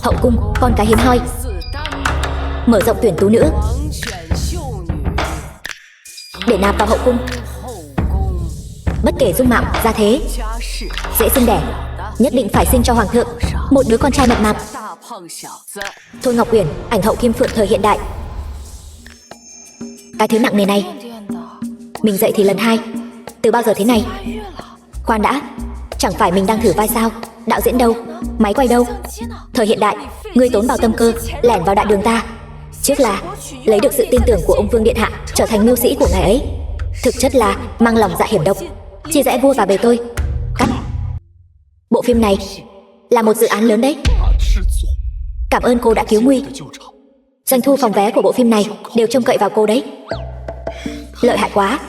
Hậu cung, con cái hiếm hoi. Mở rộng tuyển tú nữ để nạp vào hậu cung. Bất kể dung mạo, gia thế, dễ sinh đẻ, nhất định phải sinh cho hoàng thượng một đứa con trai mập mạp. Thôi Ngọc Uyển, ảnh hậu Kim Phượng thời hiện đại. Cái thứ nặng nề này mình dậy thì lần 2. Từ bao giờ thế này? Khoan đã, chẳng phải mình đang thử vai sao? Đạo diễn đâu? Máy quay đâu? Thời hiện đại, ngươi tốn bao tâm cơ lẻn vào đại đường ta, trước là lấy được sự tin tưởng của ông Vương Điện Hạ, trở thành mưu sĩ của ngài ấy, thực chất là mang lòng dạ hiểm độc, chia rẽ vua và bề tôi. Cắt. Bộ phim này là một dự án lớn đấy. Cảm ơn cô đã cứu nguy. Doanh thu phòng vé của bộ phim này đều trông cậy vào cô đấy. Lợi hại quá,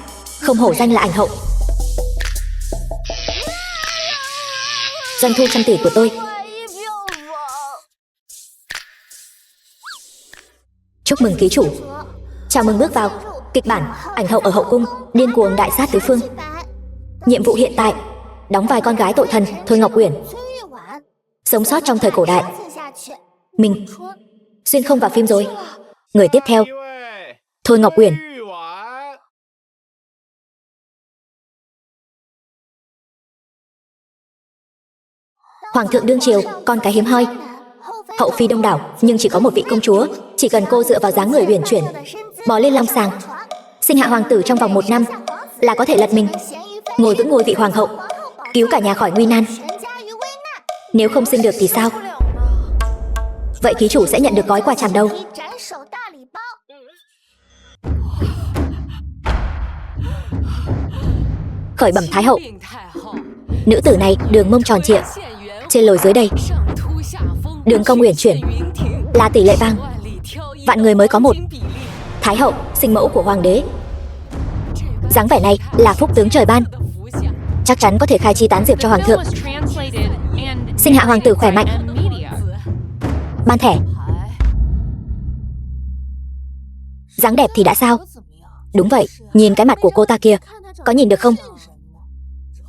không hổ danh là ảnh hậu. Doanh thu trăm tỷ của tôi. Chúc mừng ký chủ. Chào mừng bước vào kịch bản ảnh hậu ở hậu cung, điên cuồng đại sát tứ phương. Nhiệm vụ hiện tại, đóng vai con gái tội thần Thôi Ngọc Uyển, sống sót trong thời cổ đại. Mình xuyên không vào phim rồi. Người tiếp theo, Thôi Ngọc Uyển. Hoàng thượng đương triều, con cái hiếm hoi. Hậu phi đông đảo, nhưng chỉ có một vị công chúa. Chỉ cần cô dựa vào dáng người uyển chuyển, bò lên long sàng, sinh hạ hoàng tử trong vòng 1 năm là có thể lật mình, ngồi vững ngôi vị hoàng hậu, cứu cả nhà khỏi nguy nan. Nếu không sinh được thì sao? Vậy ký chủ sẽ nhận được gói quà chằm đâu? Khởi bẩm thái hậu, nữ tử này đường mông tròn trịa, trên lồi dưới đây, đường cong uyển chuyển, là tỷ lệ vang, vạn người mới có một. Thái hậu, sinh mẫu của hoàng đế, dáng vẻ này là phúc tướng trời ban, chắc chắn có thể khai chi tán diệp cho hoàng thượng, sinh hạ hoàng tử khỏe mạnh. Ban thẻ. Dáng đẹp thì đã sao? Đúng vậy, nhìn cái mặt của cô ta kia, có nhìn được không?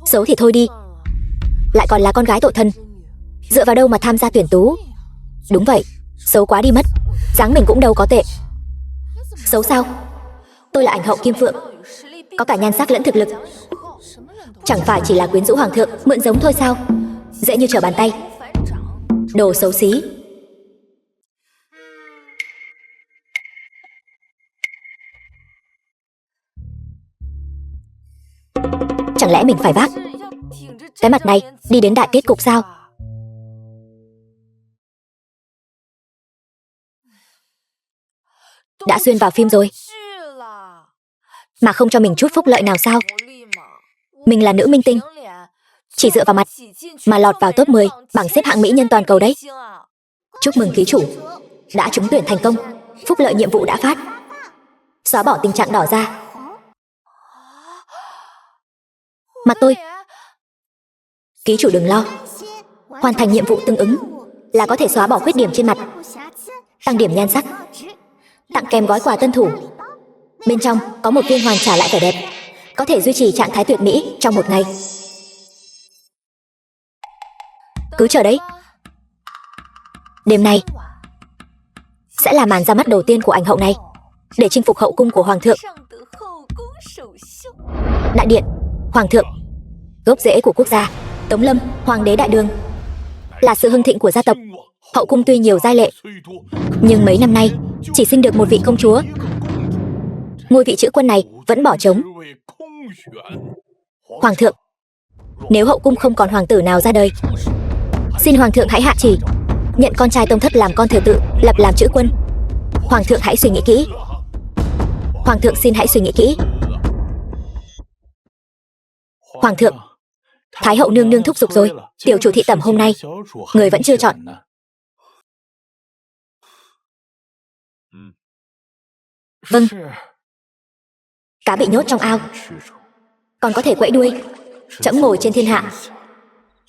Xấu thì thôi đi, lại còn là con gái tội thần, dựa vào đâu mà tham gia tuyển tú? Đúng vậy, xấu quá đi mất. Dáng mình cũng đâu có tệ. Xấu sao? Tôi là ảnh hậu Kim Phượng, có cả nhan sắc lẫn thực lực, chẳng phải chỉ là quyến rũ hoàng thượng mượn giống thôi sao? Dễ như trở bàn tay. Đồ xấu xí. Chẳng lẽ mình phải vác cái mặt này đi đến đại kết cục sao? Đã xuyên vào phim rồi mà không cho mình chút phúc lợi nào sao? Mình là nữ minh tinh, chỉ dựa vào mặt mà lọt vào top 10 bảng xếp hạng mỹ nhân toàn cầu đấy. Chúc mừng ký chủ đã trúng tuyển thành công. Phúc lợi nhiệm vụ đã phát, xóa bỏ tình trạng đỏ da mặt tôi. Ký chủ đừng lo, hoàn thành nhiệm vụ tương ứng là có thể xóa bỏ khuyết điểm trên mặt, tăng điểm nhan sắc, tặng kèm gói quà tân thủ. Bên trong có một viên hoàn trả lại vẻ đẹp, có thể duy trì trạng thái tuyệt mỹ trong 1 ngày. Cứ chờ đấy, đêm nay sẽ là màn ra mắt đầu tiên của ảnh hậu này để chinh phục hậu cung của hoàng thượng. Đại điện, hoàng thượng, gốc rễ của quốc gia, Tống Lâm, hoàng đế đại đường, là sự hưng thịnh của gia tộc. Hậu cung tuy nhiều giai lệ, nhưng mấy năm nay chỉ sinh được một vị công chúa. Ngôi vị chữ quân này vẫn bỏ trống. Hoàng thượng, nếu hậu cung không còn hoàng tử nào ra đời, xin hoàng thượng hãy hạ chỉ nhận con trai tông thất làm con thừa tự, lập làm chữ quân. Hoàng thượng hãy suy nghĩ kỹ. Hoàng thượng xin hãy suy nghĩ kỹ. Hoàng thượng, thái hậu nương nương thúc giục rồi. Tiểu chủ thị tẩm hôm nay người vẫn chưa chọn. Vâng. Cá bị nhốt trong ao còn có thể quẫy đuôi. Trẫm ngồi trên thiên hạ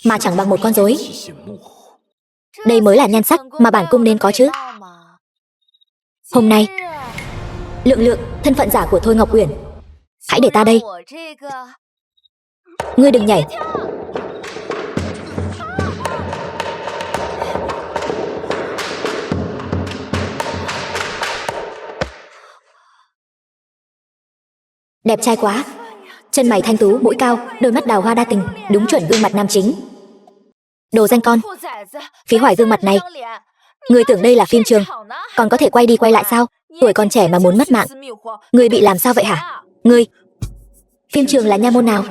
mà chẳng bằng một con rối. Đây mới là nhan sắc mà bản cung nên có chứ. Hôm nay Lượng Lượng, thân phận giả của Thôi Ngọc Uyển, hãy để ta đây. Ngươi đừng nhảy. Đẹp trai quá. Chân mày thanh tú, mũi cao, đôi mắt đào hoa đa tình, đúng chuẩn gương mặt nam chính. Đồ danh con. Phí hoài gương mặt này. Ngươi tưởng đây là phim trường, còn có thể quay đi quay lại sao? Tuổi còn trẻ mà muốn mất mạng. Ngươi bị làm sao vậy hả? Ngươi. Phim trường là nha môn nào?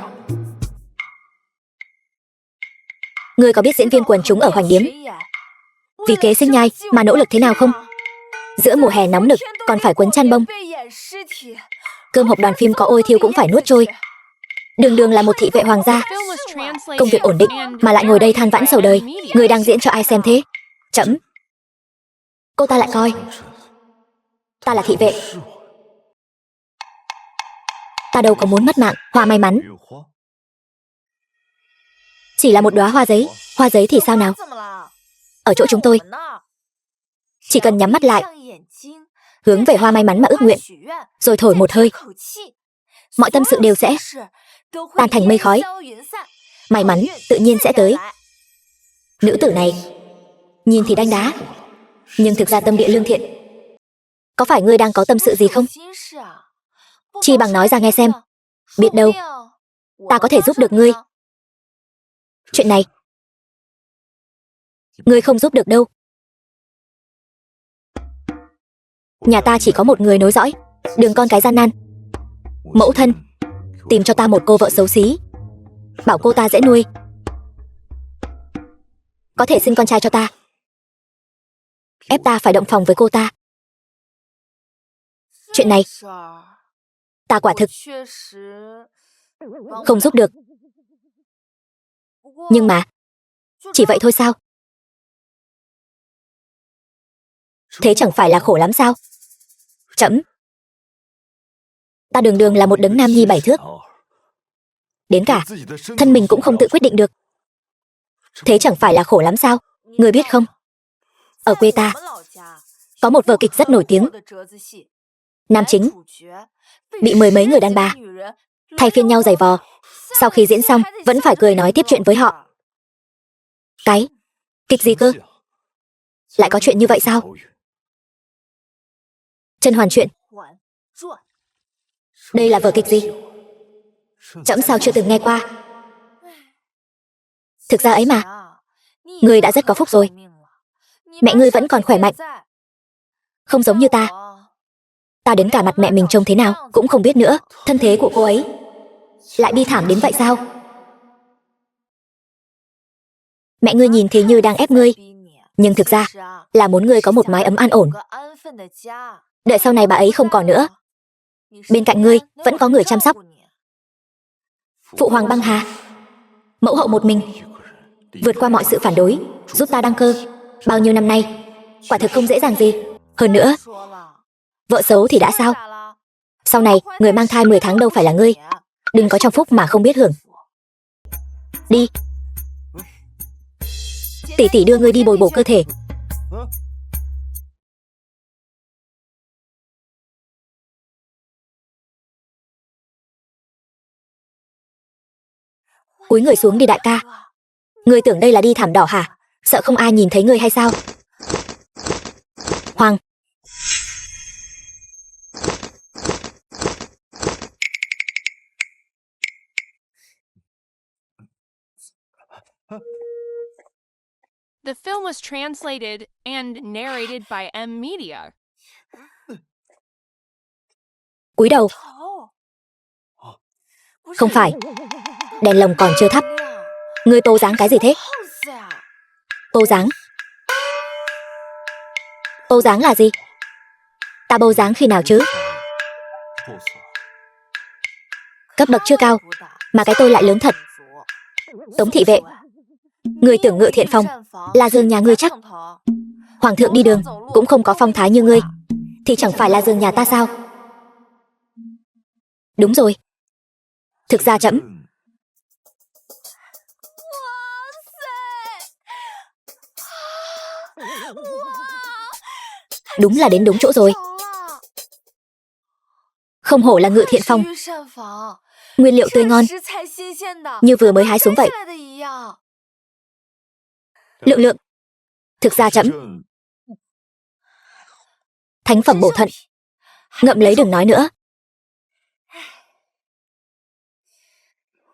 Ngươi có biết diễn viên quần chúng ở Hoành Điếm vì kế sinh nhai mà nỗ lực thế nào không? Giữa mùa hè nóng nực còn phải quấn chăn bông. Cơm hộp đoàn phim có ôi thiêu cũng phải nuốt trôi. Đường đường là một thị vệ hoàng gia, công việc ổn định mà lại ngồi đây than vãn sầu đời. Người đang diễn cho ai xem thế? Trẫm. Cô ta lại coi ta là thị vệ. Ta đâu có muốn mất mạng. Hoa may mắn chỉ là một đóa hoa giấy. Hoa giấy thì sao nào? Ở chỗ chúng tôi, chỉ cần nhắm mắt lại, hướng về hoa may mắn mà ước nguyện, rồi thổi một hơi, mọi tâm sự đều sẽ tan thành mây khói. May mắn tự nhiên sẽ tới. Nữ tử này nhìn thì đanh đá, nhưng thực ra tâm địa lương thiện. Có phải ngươi đang có tâm sự gì không? Chi bằng nói ra nghe xem. Biết đâu ta có thể giúp được ngươi. Chuyện này ngươi không giúp được đâu. Nhà ta chỉ có một người nối dõi, đường con cái gian nan. Mẫu thân tìm cho ta một cô vợ xấu xí, bảo cô ta dễ nuôi, có thể sinh con trai cho ta, ép ta phải động phòng với cô ta. Chuyện này ta quả thực không giúp được. Nhưng mà chỉ vậy thôi sao? Thế chẳng phải là khổ lắm sao? Trẫm, ta đường đường là một đấng nam nhi 7 thước, đến cả thân mình cũng không tự quyết định được. Thế chẳng phải là khổ lắm sao? Ngươi biết không, ở quê ta có một vở kịch rất nổi tiếng. Nam chính bị mười mấy người đàn bà thay phiên nhau giày vò, sau khi diễn xong vẫn phải cười nói tiếp chuyện với họ. Cái kịch gì cơ? Lại có chuyện như vậy sao? Chân Hoàn Truyện. Đây là vở kịch gì? Trẫm sao chưa từng nghe qua. Thực ra ấy mà, ngươi đã rất có phúc rồi. Mẹ ngươi vẫn còn khỏe mạnh, không giống như ta. Ta đến cả mặt mẹ mình trông thế nào cũng không biết nữa. Thân thế của cô ấy lại bi thảm đến vậy sao? Mẹ ngươi nhìn thì như đang ép ngươi, nhưng thực ra là muốn ngươi có một mái ấm an ổn. Đợi sau này bà ấy không còn nữa, bên cạnh ngươi vẫn có người chăm sóc. Phụ hoàng băng hà, mẫu hậu một mình vượt qua mọi sự phản đối, giúp ta đăng cơ bao nhiêu năm nay, quả thực không dễ dàng gì. Hơn nữa, vợ xấu thì đã sao? Sau này người mang thai 10 tháng đâu phải là ngươi. Đừng có trong phúc mà không biết hưởng. Đi, tỷ tỷ đưa ngươi đi bồi bổ cơ thể. Cúi người xuống đi đại ca. Ngươi tưởng đây là đi thảm đỏ hả? Sợ không ai nhìn thấy ngươi hay sao? Hoàng. The film was translated and narrated by M Media. Cúi đầu. Không phải, đèn lồng còn chưa thắp. Ngươi tô dáng cái gì thế? Tô dáng? Tô dáng là gì? Ta bô dáng khi nào chứ? Cấp bậc chưa cao mà cái tôi lại lớn thật. Tống thị vệ, ngươi tưởng Ngự Thiện Phòng là giường nhà ngươi chắc? Hoàng thượng đi đường cũng không có phong thái như ngươi, thì chẳng phải là giường nhà ta sao? Đúng rồi, thực ra trẫm đúng là đến đúng chỗ rồi. Không hổ là Ngự Thiện Phòng, nguyên liệu tươi ngon, như vừa mới hái xuống vậy. Lượng lượng, thực ra trẫm thánh phẩm bổ thận, ngậm lấy đừng nói nữa.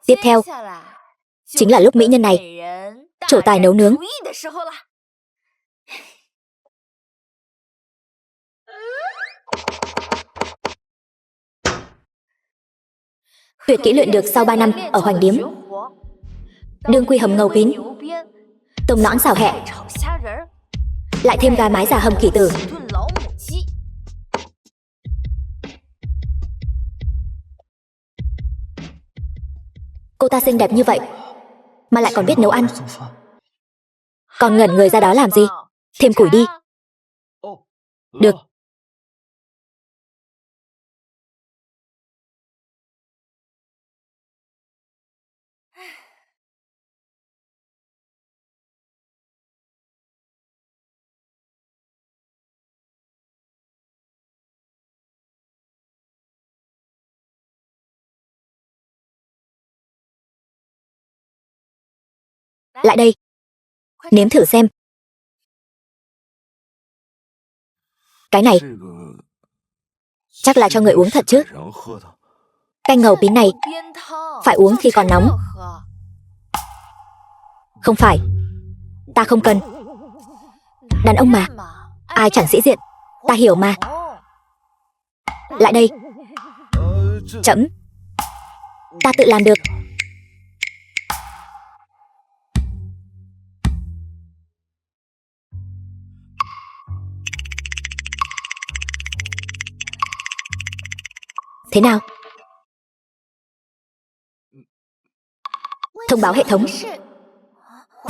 Tiếp theo, chính là lúc mỹ nhân này trổ tài nấu nướng. Tuyệt kỹ luyện được sau 3 năm ở Hoành Điếm. Đương quy hầm ngầu kín, tôm nõn xào hẹ, lại thêm gà mái già hầm khỉ tử. Cô ta xinh đẹp như vậy mà lại còn biết nấu ăn. Còn ngẩn người ra đó làm gì? Thêm củi đi. Được. Lại đây, nếm thử xem. Cái này chắc là cho người uống thật chứ. Canh ngầu pín này phải uống khi còn nóng. Không phải, ta không cần. Đàn ông mà, ai chẳng sĩ diện, ta hiểu mà. Lại đây. Chậm. Ta tự làm được. Thế nào? Thông báo hệ thống.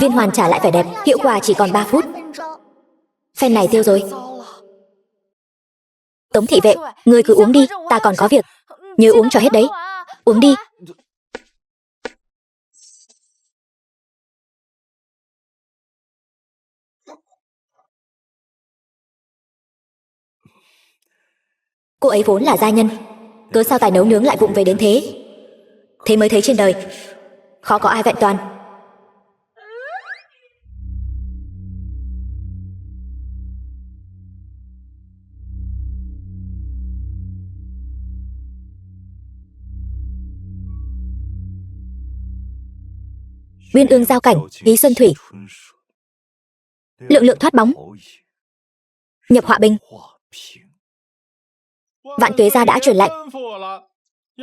Viên hoàn trả lại vẻ đẹp, hiệu quả chỉ còn 3 phút. Phen này tiêu rồi. Tống thị vệ, ngươi cứ uống đi, ta còn có việc. Nhớ uống cho hết đấy. Uống đi. Cô ấy vốn là gia nhân, cớ sao tài nấu nướng lại vụng về đến thế. Thế mới thấy trên đời khó có ai vẹn toàn. Uyên ương giao cảnh, ý xuân thủy. Lượng lượng thoát bóng, nhập họa bình. Vạn tuế gia đã truyền lệnh,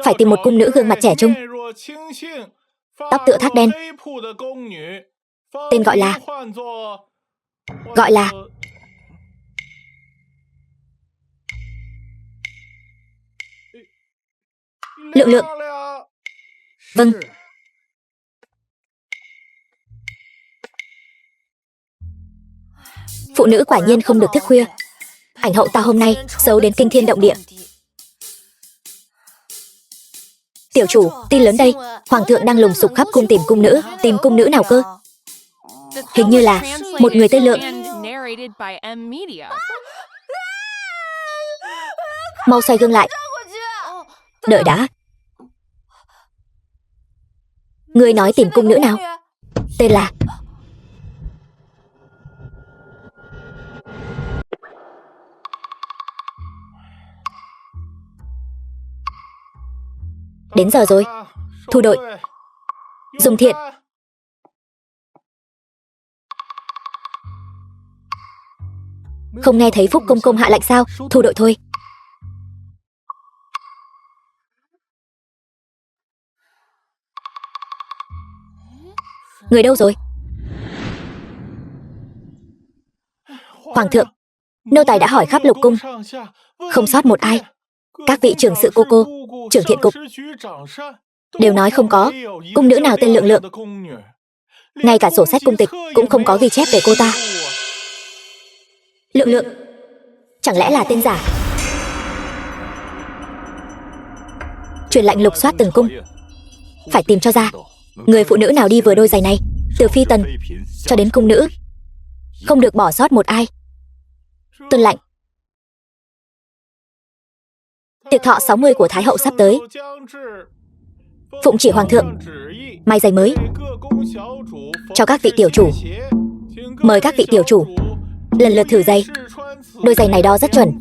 phải tìm một cung nữ gương mặt trẻ trung, tóc tựa thác đen. Tên gọi là Lượng lượng. Vâng. Phụ nữ quả nhiên không được thức khuya. Ảnh hậu ta hôm nay xấu đến kinh thiên động địa. Tiểu chủ, tin lớn đây. Hoàng thượng đang lùng sục khắp cung tìm cung nữ. Tìm cung nữ nào cơ? Hình như là một người tên Lượng. Mau xoay gương lại. Đợi đã. Ngươi nói tìm cung nữ nào? Tên là... Đến giờ rồi. Thu đội. Dùng thiện. Không nghe thấy Phúc công công hạ lệnh sao? Thu đội thôi. Người đâu rồi? Hoàng thượng, nô tài đã hỏi khắp lục cung, không sót một ai. Các vị trưởng sự cô, trưởng thiện cục đều nói không có cung nữ nào tên Lượng Lượng. Ngay cả sổ sách cung tịch cũng không có ghi chép về cô ta. Lượng Lượng chẳng lẽ là tên giả? Truyền lệnh lục soát từng cung, phải tìm cho ra người phụ nữ nào đi vừa đôi giày này, từ phi tần cho đến cung nữ, không được bỏ sót một ai. Tuân lệnh. Tiệc thọ 60 của Thái hậu sắp tới. Phụng chỉ Hoàng thượng may giày mới cho các vị tiểu chủ. Mời các vị tiểu chủ lần lượt thử giày. Đôi giày này đo rất chuẩn.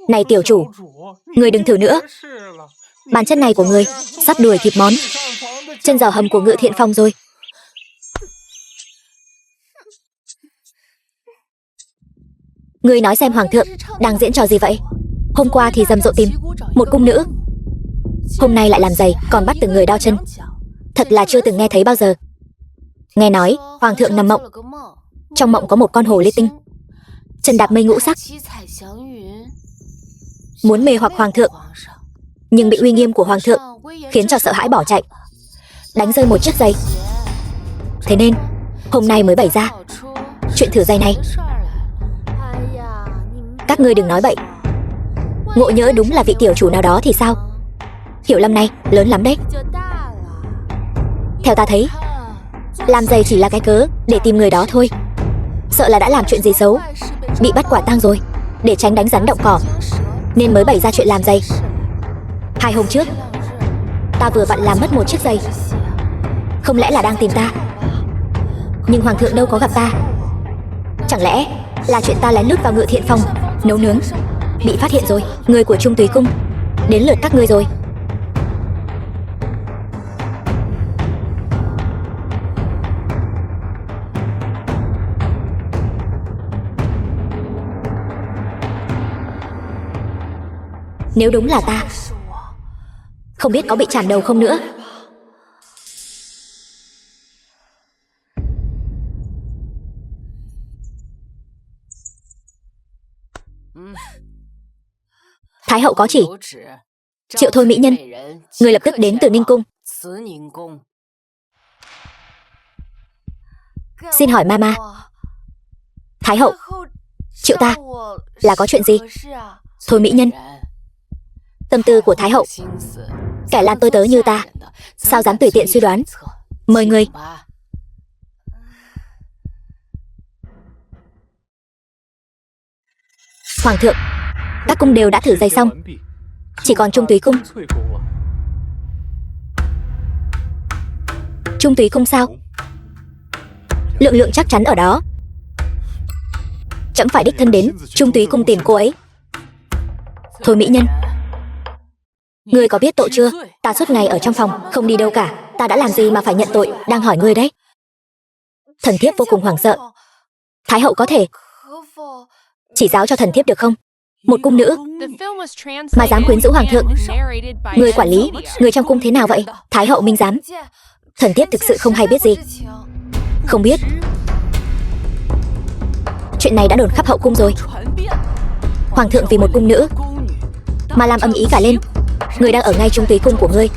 Này tiểu chủ, người đừng thử nữa. Bàn chân này của người sắp đuổi kịp món chân giò hầm của Ngự Thiện Phòng rồi. Ngươi nói xem hoàng thượng đang diễn trò gì vậy? Hôm qua thì rầm rộ tìm một cung nữ, hôm nay lại làm giày còn bắt từng người đao chân. Thật là chưa từng nghe thấy bao giờ. Nghe nói hoàng thượng nằm mộng, trong mộng có một con hồ ly tinh chân đạp mây ngũ sắc, muốn mê hoặc hoàng thượng, nhưng bị uy nghiêm của hoàng thượng khiến cho sợ hãi bỏ chạy, đánh rơi một chiếc giày. Thế nên hôm nay mới bày ra chuyện thử giày này. Các ngươi đừng nói bậy, ngộ nhỡ đúng là vị tiểu chủ nào đó thì sao? Hiểu lầm này lớn lắm đấy. Theo ta thấy, làm giày chỉ là cái cớ để tìm người đó thôi. Sợ là đã làm chuyện gì xấu, bị bắt quả tang rồi, để tránh đánh rắn động cỏ, nên mới bày ra chuyện làm giày. 2 hôm trước, ta vừa vặn làm mất một chiếc giày. Không lẽ là đang tìm ta? Nhưng hoàng thượng đâu có gặp ta. Chẳng lẽ là chuyện ta lén lút vào Ngự Thiện Phòng nấu nướng, bị phát hiện rồi? Người của Trung Túy Cung, đến lượt các ngươi rồi. Nếu đúng là ta, không biết có bị chảm đầu không nữa. Thái hậu có chỉ, triệu thôi mỹ nhân, người lập tức đến từ Ninh Cung. Xin hỏi mama, Thái hậu triệu ta là có chuyện gì? Thôi mỹ nhân, tâm tư của Thái hậu, kẻ làm tôi tớ như ta sao dám tùy tiện suy đoán. Mời người. Hoàng thượng, các cung đều đã thử giày xong, chỉ còn Trung Túy Cung. Trung Túy Cung sao? Lượng lượng chắc chắn ở đó. Trẫm phải đích thân đến Trung Túy Cung tìm cô ấy. Thôi mỹ nhân, ngươi có biết tội chưa? Ta suốt ngày ở trong phòng, không đi đâu cả. Ta đã làm gì mà phải nhận tội, đang hỏi ngươi đấy. Thần thiếp vô cùng hoảng sợ. Thái hậu có thể chỉ giáo cho thần thiếp được không? Một cung nữ mà dám quyến rũ hoàng thượng. Người quản lý, người trong cung thế nào vậy? Thái hậu minh giám. Thần thiếp thực sự không hay biết gì. Không biết. Chuyện này đã đồn khắp hậu cung rồi. Hoàng thượng vì một cung nữ mà làm âm ý cả lên. Người đang ở ngay Trung Túy Cung của ngươi,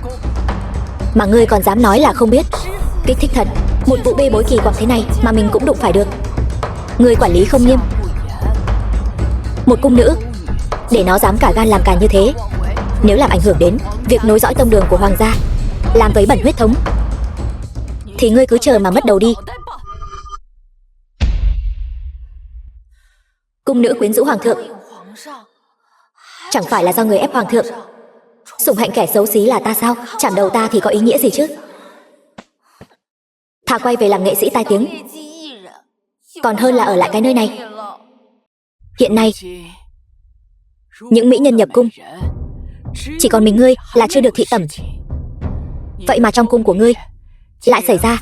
mà ngươi còn dám nói là không biết. Kích thích thật. Một vụ bê bối kỳ quặc thế này mà mình cũng đụng phải được. Ngươi quản lý không nghiêm. Một cung nữ, để nó dám cả gan làm càn như thế, nếu làm ảnh hưởng đến việc nối dõi tông đường của hoàng gia, làm vấy bẩn huyết thống, thì ngươi cứ chờ mà mất đầu đi. Cung nữ quyến rũ hoàng thượng, chẳng phải là do người ép hoàng thượng sủng hạnh kẻ xấu xí là ta sao? Chảm đầu ta thì có ý nghĩa gì chứ? Thà quay về làm nghệ sĩ tai tiếng còn hơn là ở lại cái nơi này. Hiện nay những mỹ nhân nhập cung, chỉ còn mình ngươi là chưa được thị tẩm. Vậy mà trong cung của ngươi lại xảy ra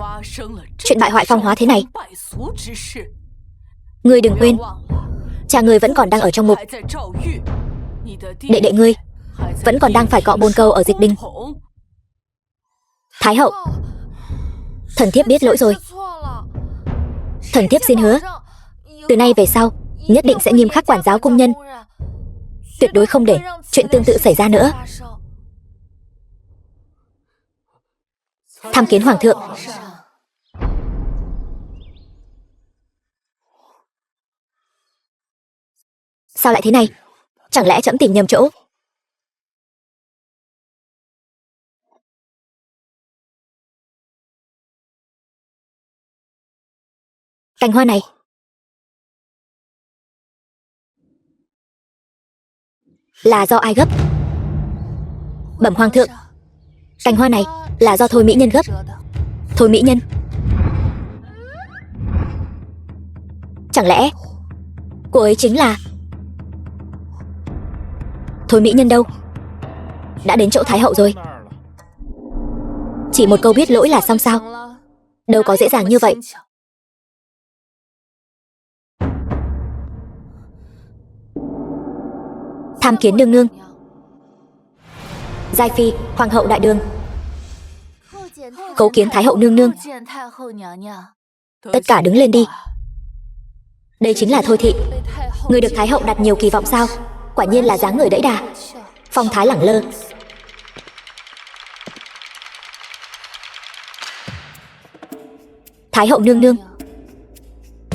chuyện bại hoại phong hóa thế này. Ngươi đừng quên, cha ngươi vẫn còn đang ở trong ngục. Đệ đệ ngươi vẫn còn đang phải cọ bồn câu ở Dịch Đình. Thái hậu, thần thiếp biết lỗi rồi. Thần thiếp xin hứa, từ nay về sau nhất định sẽ nghiêm khắc quản giáo cung nhân, tuyệt đối không để chuyện tương tự xảy ra nữa. Tham kiến hoàng thượng. Sao lại thế này? Chẳng lẽ trẫm tìm nhầm chỗ? Cành hoa này là do ai gấp? Bẩm hoàng thượng, cành hoa này là do Thôi mỹ nhân gấp. Thôi mỹ nhân? Chẳng lẽ cô ấy chính là Thôi mỹ nhân đâu? Đã đến chỗ Thái hậu rồi. Chỉ một câu biết lỗi là xong sao? Đâu có dễ dàng như vậy. Tham kiến nương nương. Giai phi, hoàng hậu đại đường. Cấu kiến Thái hậu nương nương. Tất cả đứng lên đi. Đây chính là Thôi thị. Người được Thái hậu đặt nhiều kỳ vọng sao? Quả nhiên là dáng người đẫy đà, phong thái lẳng lơ. Thái hậu nương nương.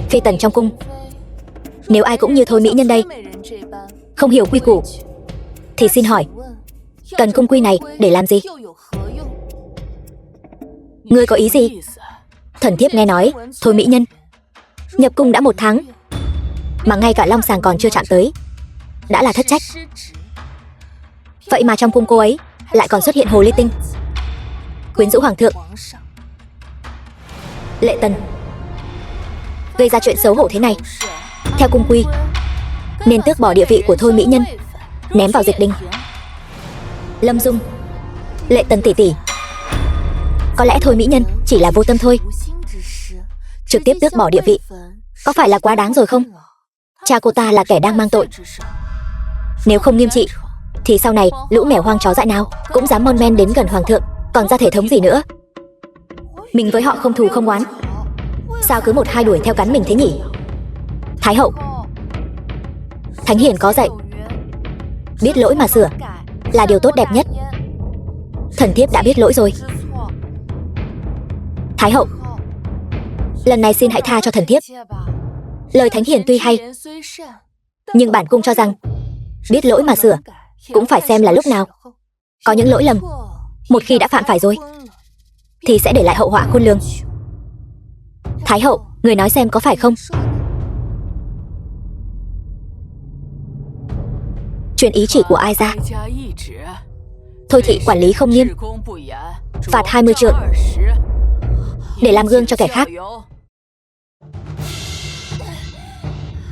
Phi tần trong cung, nếu ai cũng như Thôi mỹ nhân đây, không hiểu quy củ, thì xin hỏi, cần cung quy này để làm gì? Ngươi có ý gì? Thần thiếp nghe nói Thôi mỹ nhân nhập cung đã 1 tháng, mà ngay cả long sàng còn chưa chạm tới, đã là thất trách. Vậy mà trong cung cô ấy lại còn xuất hiện hồ ly tinh, quyến rũ hoàng thượng. Lệ Tần gây ra chuyện xấu hổ thế này, theo cung quy nên tước bỏ địa vị của Thôi mỹ nhân, ném vào dịch đình. Lâm Dung, Lệ Tần tỷ tỷ, có lẽ Thôi mỹ nhân chỉ là vô tâm thôi. Trực tiếp tước bỏ địa vị có phải là quá đáng rồi không? Cha cô ta là kẻ đang mang tội, nếu không nghiêm trị thì sau này lũ mèo hoang chó dại nào cũng dám mon men đến gần hoàng thượng, còn ra thể thống gì nữa. Mình với họ không thù không oán, sao cứ 1-2 đuổi theo cắn mình thế nhỉ? Thái hậu, thánh hiền có dạy, biết lỗi mà sửa là điều tốt đẹp nhất. Thần thiếp đã biết lỗi rồi. Thái hậu, lần này xin hãy tha cho thần thiếp. Lời thánh hiền tuy hay, nhưng bản cung cho rằng biết lỗi mà sửa cũng phải xem là lúc nào. Có những lỗi lầm, một khi đã phạm phải rồi thì sẽ để lại hậu họa khôn lường. Thái hậu, người nói xem có phải không? Truyền ý chỉ của ai ra? Thôi thị quản lý không nghiêm, phạt 20 trượng, để làm gương cho kẻ khác.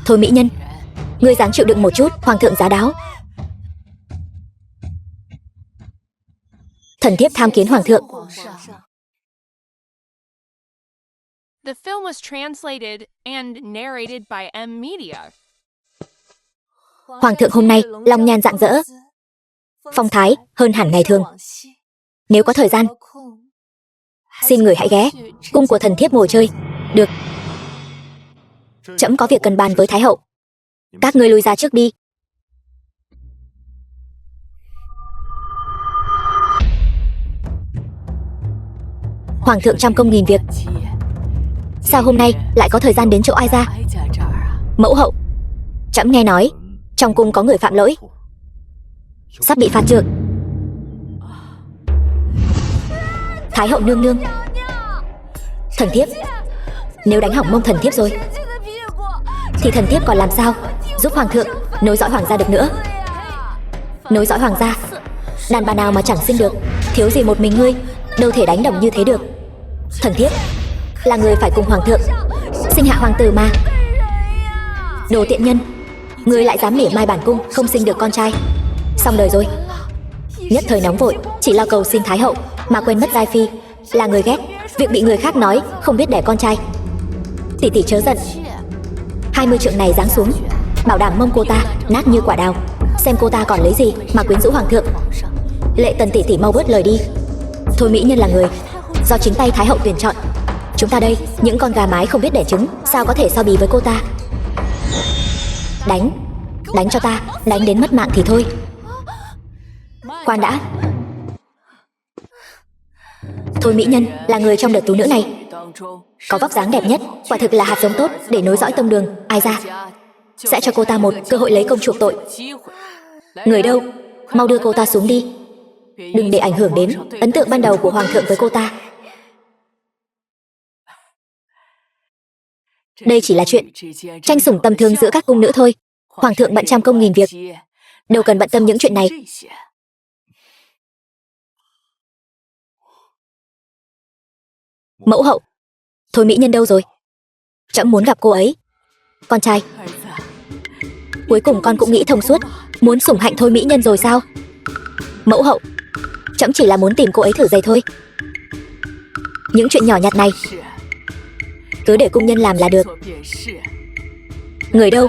Thôi mỹ nhân, ngươi dáng chịu đựng một chút, hoàng thượng giá đáo. Thần thiếp tham kiến hoàng thượng. The film was translated and narrated by M Media. Hoàng thượng hôm nay long nhan rạng rỡ, phong thái hơn hẳn ngày thường. Nếu có thời gian, xin người hãy ghé cung của thần thiếp ngồi chơi. Được. Trẫm có việc cần bàn với Thái hậu. Các ngươi lui ra trước đi. Hoàng thượng trăm công nghìn việc, sao hôm nay lại có thời gian đến chỗ ai ra? Mẫu hậu, trẫm nghe nói trong cung có người phạm lỗi, sắp bị phạt trượng. Thái hậu nương nương, thần thiếp nếu đánh hỏng mông thần thiếp rồi thì thần thiếp còn làm sao giúp hoàng thượng nối dõi hoàng gia được nữa. Nối dõi hoàng gia, đàn bà nào mà chẳng sinh được, thiếu gì một mình ngươi, đâu thể đánh đồng như thế được. Thần thiếp là người phải cùng hoàng thượng sinh hạ hoàng tử mà. Đồ tiện nhân, ngươi lại dám mỉa mai bản cung không sinh được con trai, xong đời rồi. Nhất thời nóng vội chỉ lo cầu xin Thái hậu mà quên mất Giai phi là người ghét việc bị người khác nói không biết đẻ con trai. Tỷ tỷ chớ giận, 20 trượng này giáng xuống, bảo đảm mông cô ta nát như quả đào, xem cô ta còn lấy gì mà quyến rũ hoàng thượng. Lệ Tần tỷ tỷ mau bớt lời đi. Thôi mỹ nhân là người do chính tay Thái hậu tuyển chọn, chúng ta đây những con gà mái không biết đẻ trứng, sao có thể so bì với cô ta. Đánh cho ta, đánh đến mất mạng thì thôi. Khoan đã. Thôi mỹ nhân là người trong đợt tú nữ này có vóc dáng đẹp nhất, quả thực là hạt giống tốt để nối dõi tông đường ai ra. Sẽ cho cô ta một cơ hội lấy công chuộc tội. Người đâu, mau đưa cô ta xuống đi, đừng để ảnh hưởng đến ấn tượng ban đầu của hoàng thượng với cô ta. Đây chỉ là chuyện tranh sủng tầm thường giữa các cung nữ thôi. Hoàng thượng bận trăm công nghìn việc, đâu cần bận tâm những chuyện này. Mẫu hậu, Thôi mỹ nhân đâu rồi? Trẫm muốn gặp cô ấy. Con trai, cuối cùng con cũng nghĩ thông suốt, Muốn sủng hạnh Thôi mỹ nhân rồi sao? Mẫu hậu, trẫm chỉ là muốn tìm cô ấy thử giày thôi. Những chuyện nhỏ nhặt này cứ để cung nhân làm là được. Người đâu?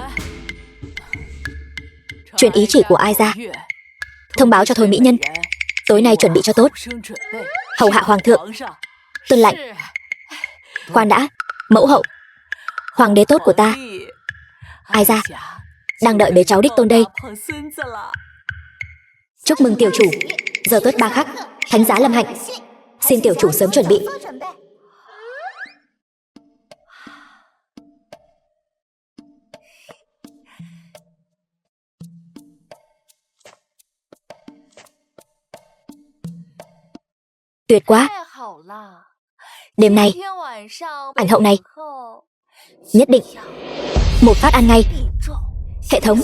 Truyền ý chỉ của ai ra? Thông báo cho Thôi mỹ nhân, tối nay chuẩn bị cho tốt, hầu hạ hoàng thượng. Tuân lệnh. Khoan đã, mẫu hậu, hoàng đế tốt của ta. Ai ra? Đang đợi bế cháu đích tôn đây. Chúc mừng tiểu chủ, giờ tuất 3 khắc, thánh giá lâm hạnh. Xin tiểu chủ sớm chuẩn bị. Tuyệt quá. Đêm nay, ảnh hậu này nhất định một phát ăn ngay. Hệ thống,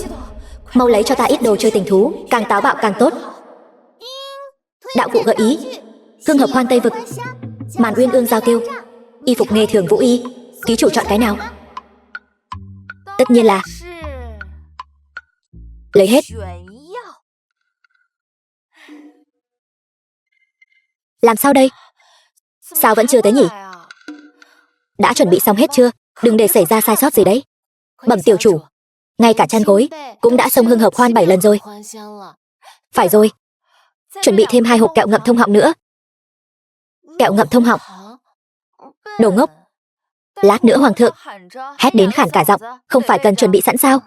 mau lấy cho ta ít đồ chơi tình thú, càng táo bạo càng tốt. Đạo cụ gợi ý: hương hợp hoan Tây Vực, màn uyên ương giao tiêu, y phục nghề thường vũ y. Ký chủ chọn cái nào? Tất nhiên là lấy hết. Làm sao đây? Sao vẫn chưa tới nhỉ? Đã chuẩn bị xong hết chưa? Đừng để xảy ra sai sót gì đấy. Bẩm tiểu chủ, ngay cả chăn gối cũng đã xông hương hợp hoan 7 lần rồi. Phải rồi, chuẩn bị thêm 2 hộp kẹo ngậm thông họng nữa. Kẹo ngậm thông họng? Đồ ngốc. Lát nữa hoàng thượng hét đến khản cả giọng, không phải cần chuẩn bị sẵn sao?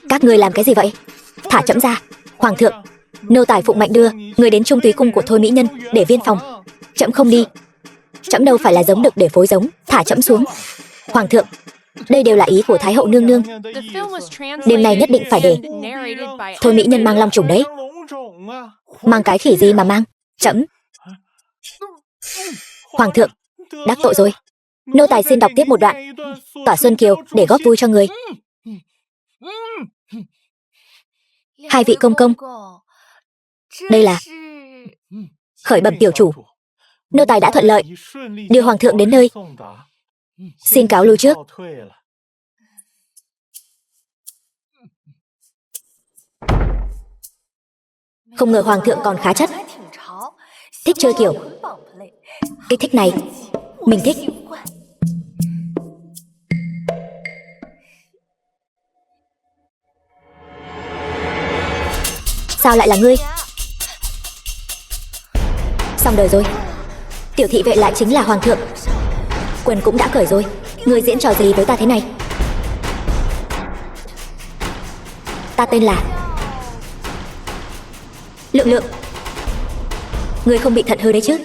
Các ngươi làm cái gì vậy? Thả trẫm ra. Hoàng thượng, nô tài phụng mệnh đưa người đến trung túy cung của Thôi mỹ nhân để viên phòng. Trẫm không đi. Trẫm đâu phải là giống đực để phối giống. Thả trẫm xuống. Hoàng thượng, đây đều là ý của Thái hậu nương nương. Đêm nay nhất định phải để Thôi mỹ nhân mang long trùng đấy. Mang cái khỉ gì mà mang? Trẫm. Hoàng thượng, đắc tội rồi. Nô tài xin đọc tiếp một đoạn Tỏa Xuân Kiều để góp vui cho người. Hai vị công công, đây là khởi bẩm tiểu chủ, nô tài đã thuận lợi đưa hoàng thượng đến nơi. Xin cáo lui trước. Không ngờ hoàng thượng còn khá chất, thích chơi kiểu kích thích này. Mình thích. Sao lại là ngươi? Xong đời rồi. Tiểu thị vệ lại chính là hoàng thượng. Quần cũng đã cởi rồi. Ngươi diễn trò gì với ta thế này? Ta tên là Lượng Lượng. Ngươi không bị thận hư đấy chứ?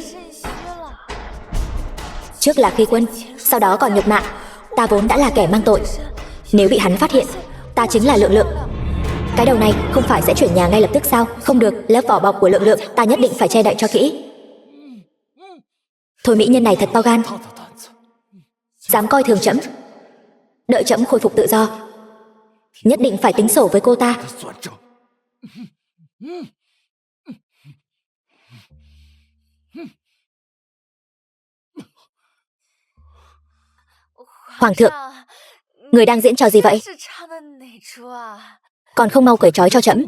Trước là khi quân, sau đó còn nhục mạ. Ta vốn đã là kẻ mang tội. Nếu bị hắn phát hiện ta chính là Lượng Lượng, cái đầu này không phải sẽ chuyển nhà ngay lập tức sao? Không được, lớp vỏ bọc của Lượng Lượng ta nhất định phải che đậy cho kỹ. Thôi mỹ nhân này thật to gan, dám coi thường trẫm. Đợi trẫm khôi phục tự do, nhất định phải tính sổ với cô ta. Hoàng thượng, người đang diễn trò gì vậy? Còn không mau cởi trói cho trẫm.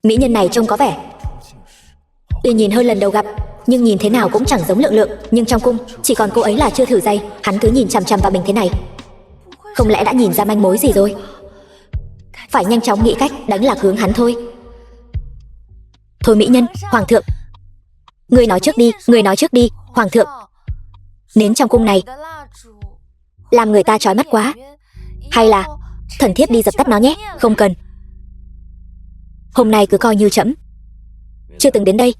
Mỹ nhân này trông có vẻ tuy nhìn hơn lần đầu gặp, nhưng nhìn thế nào cũng chẳng giống Lượng Lượng. Nhưng trong cung chỉ còn cô ấy là chưa thử giày. Hắn cứ nhìn chằm chằm vào mình thế này, không lẽ đã nhìn ra manh mối gì rồi? Phải nhanh chóng nghĩ cách đánh lạc hướng hắn thôi. Thôi mỹ nhân, hoàng thượng, người nói trước đi, người nói trước đi. Hoàng thượng, nến trong cung này làm người ta chói mắt quá, hay là thần thiếp đi dập tắt nó nhé? Không cần, hôm nay cứ coi như trẫm chưa từng đến đây.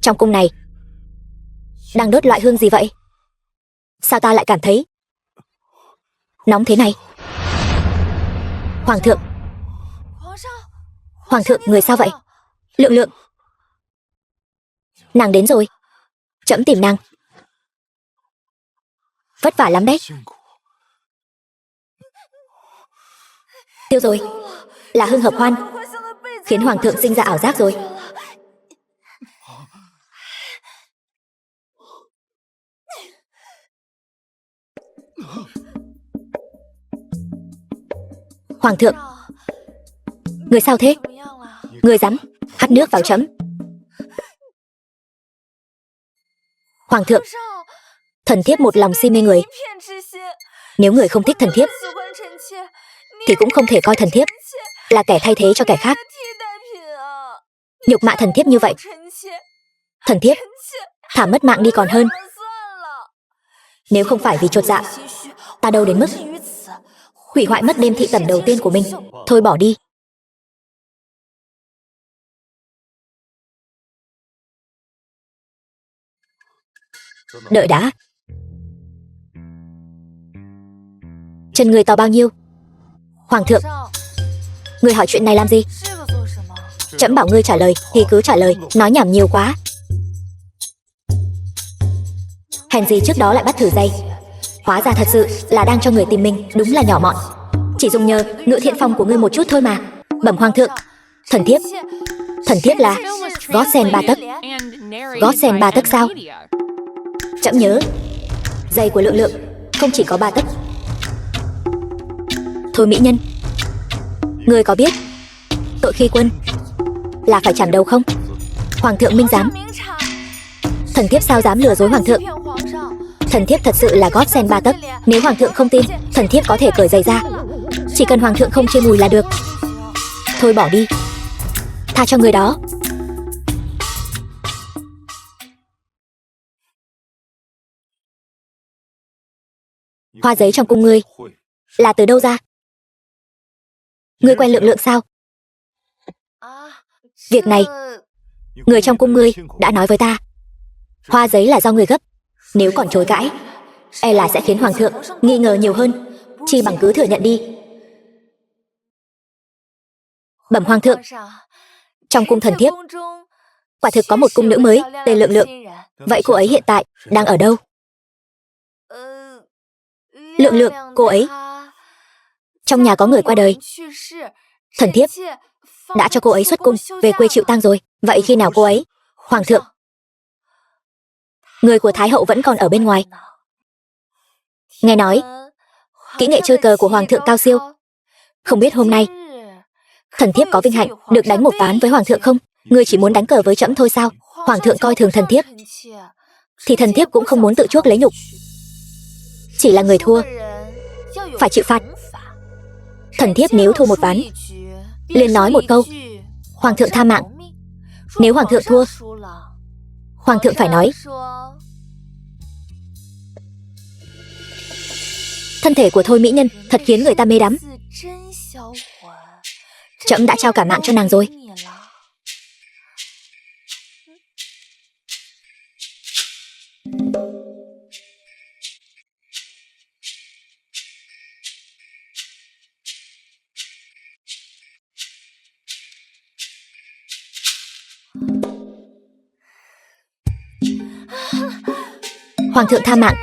Trong cung này Đang đốt loại hương gì vậy? Sao ta lại cảm thấy nóng thế này? Hoàng thượng, Hoàng thượng, người sao vậy? Lượng Lượng, nàng đến rồi. Trẫm tìm nàng. Vất vả lắm đấy. Tiêu rồi. Là hương hợp hoan, khiến hoàng thượng sinh ra ảo giác rồi. Hoàng thượng, người sao thế? Người dám hắt nước vào trẫm. Hoàng thượng, thần thiếp một lòng si mê người. Nếu người không thích thần thiếp thì cũng không thể coi thần thiếp là kẻ thay thế cho kẻ khác. Nhục mạ thần thiếp như vậy, thần thiếp thả mất mạng đi còn hơn. Nếu không phải vì chột dạ, ta đâu đến mức hủy hoại mất đêm thị tẩm đầu tiên của mình. Thôi bỏ đi. Đợi đã. Chân người to bao nhiêu? Hoàng thượng, người hỏi chuyện này làm gì? Trẫm bảo ngươi trả lời thì cứ trả lời, nói nhảm nhiều quá. Hèn gì trước đó lại bắt thử dây. Hóa ra thật sự là đang cho người tìm mình, đúng là nhỏ mọn. Chỉ dùng nhờ ngự thiện phong của ngươi một chút thôi mà. Bẩm hoàng thượng, thần thiếp là gót sen 3 tấc. Gót sen 3 tấc sao? Trẫm nhớ giày của Lượng Lượng không chỉ có 3 tấc. Thôi mỹ nhân, ngươi có biết tội khi quân là phải chảm đầu không? Hoàng thượng minh giám. Thần thiếp sao dám lừa dối hoàng thượng? Thần thiếp thật sự là gót sen 3 tấc. Nếu hoàng thượng không tin, thần thiếp có thể cởi giày ra. Chỉ cần hoàng thượng không chê mùi là được. Thôi bỏ đi, tha cho người đó. Hoa giấy trong cung ngươi là từ đâu ra? Ngươi quen Lượng Lượng sao? Việc này người trong cung ngươi đã nói với ta. Hoa giấy là do người gấp. Nếu còn chối cãi, e là sẽ khiến hoàng thượng nghi ngờ nhiều hơn. Chi bằng cứ thừa nhận đi. Bẩm hoàng thượng, trong cung thần thiếp quả thực có một cung nữ mới tên Lượng Lượng. Vậy cô ấy hiện tại đang ở đâu? Lượng Lượng, cô ấy trong nhà có người qua đời. Thần thiếp đã cho cô ấy xuất cung về quê chịu tang rồi. Vậy khi nào cô ấy? Hoàng thượng, người của Thái hậu vẫn còn ở bên ngoài. Nghe nói kỹ nghệ chơi cờ của hoàng thượng cao siêu. Không biết hôm nay thần thiếp có vinh hạnh được đánh một ván với hoàng thượng không? Ngươi chỉ muốn đánh cờ với trẫm thôi sao? Hoàng thượng coi thường thần thiếp thì thần thiếp cũng không muốn tự chuốc lấy nhục. Chỉ là người thua phải chịu phạt. Thần thiếp nếu thua một ván liền nói một câu: hoàng thượng tha mạng. Nếu hoàng thượng thua, hoàng thượng phải nói: thân thể của Thôi mỹ nhân thật khiến người ta mê đắm. Trẫm đã trao cả mạng cho nàng rồi. Hoàng thượng tha mạng.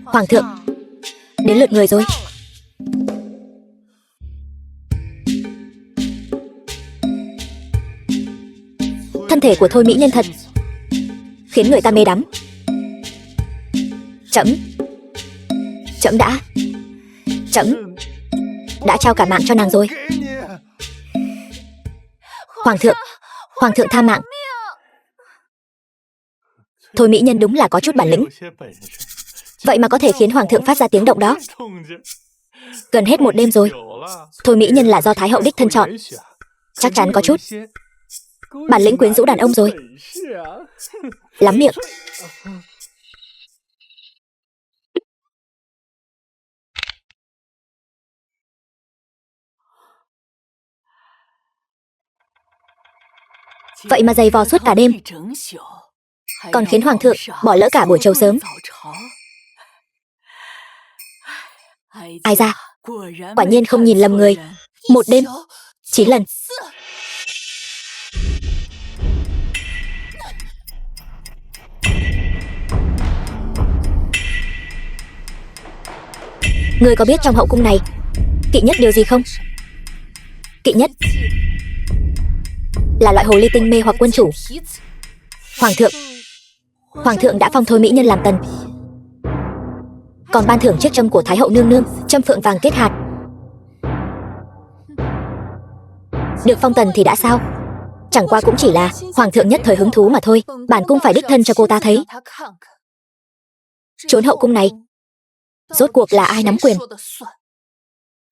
Hoàng thượng, đến lượt người rồi. Thân thể của Thôi mỹ nhân thật khiến người ta mê đắm. Trẫm đã trao cả mạng cho nàng rồi. Hoàng thượng tha mạng. Thôi mỹ nhân đúng là có chút bản lĩnh. Vậy mà có thể khiến hoàng thượng phát ra tiếng động đó. Gần hết một đêm rồi. Thôi mỹ nhân là do Thái hậu đích thân chọn. Chắc chắn có chút bản lĩnh quyến rũ đàn ông rồi. Lắm miệng. vậy mà giày vò suốt cả đêm, còn khiến hoàng thượng bỏ lỡ cả buổi trầu sớm. Ai ra, quả nhiên không nhìn lầm người. Một đêm 9 lần. Ngươi có biết trong hậu cung này kỵ nhất điều gì không? Kỵ nhất là loại hồ ly tinh mê hoặc quân chủ. Hoàng thượng đã phong Thôi mỹ nhân làm tần, còn ban thưởng chiếc trâm của Thái hậu nương nương, trâm phượng vàng kết hạt. Được phong tần thì đã sao? Chẳng qua cũng chỉ là hoàng thượng nhất thời hứng thú mà thôi. Bản cung phải đích thân cho cô ta thấy. Trốn hậu cung này rốt cuộc là ai nắm quyền?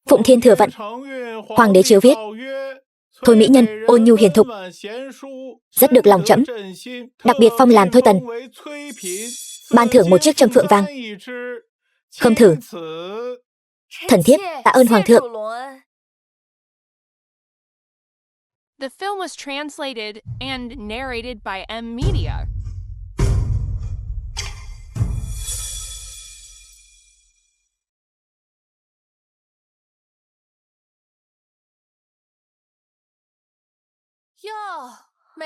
Phụng Thiên thừa vận, hoàng đế chiếu viết, Thôi mỹ nhân ôn nhu hiền thục, rất được lòng trẫm, đặc biệt phong làm Thôi tần, ban thưởng một chiếc trâm phượng vàng. Khâm thử. Thần thiếp tạ ơn hoàng thượng. The film was translated and narrated by M Media.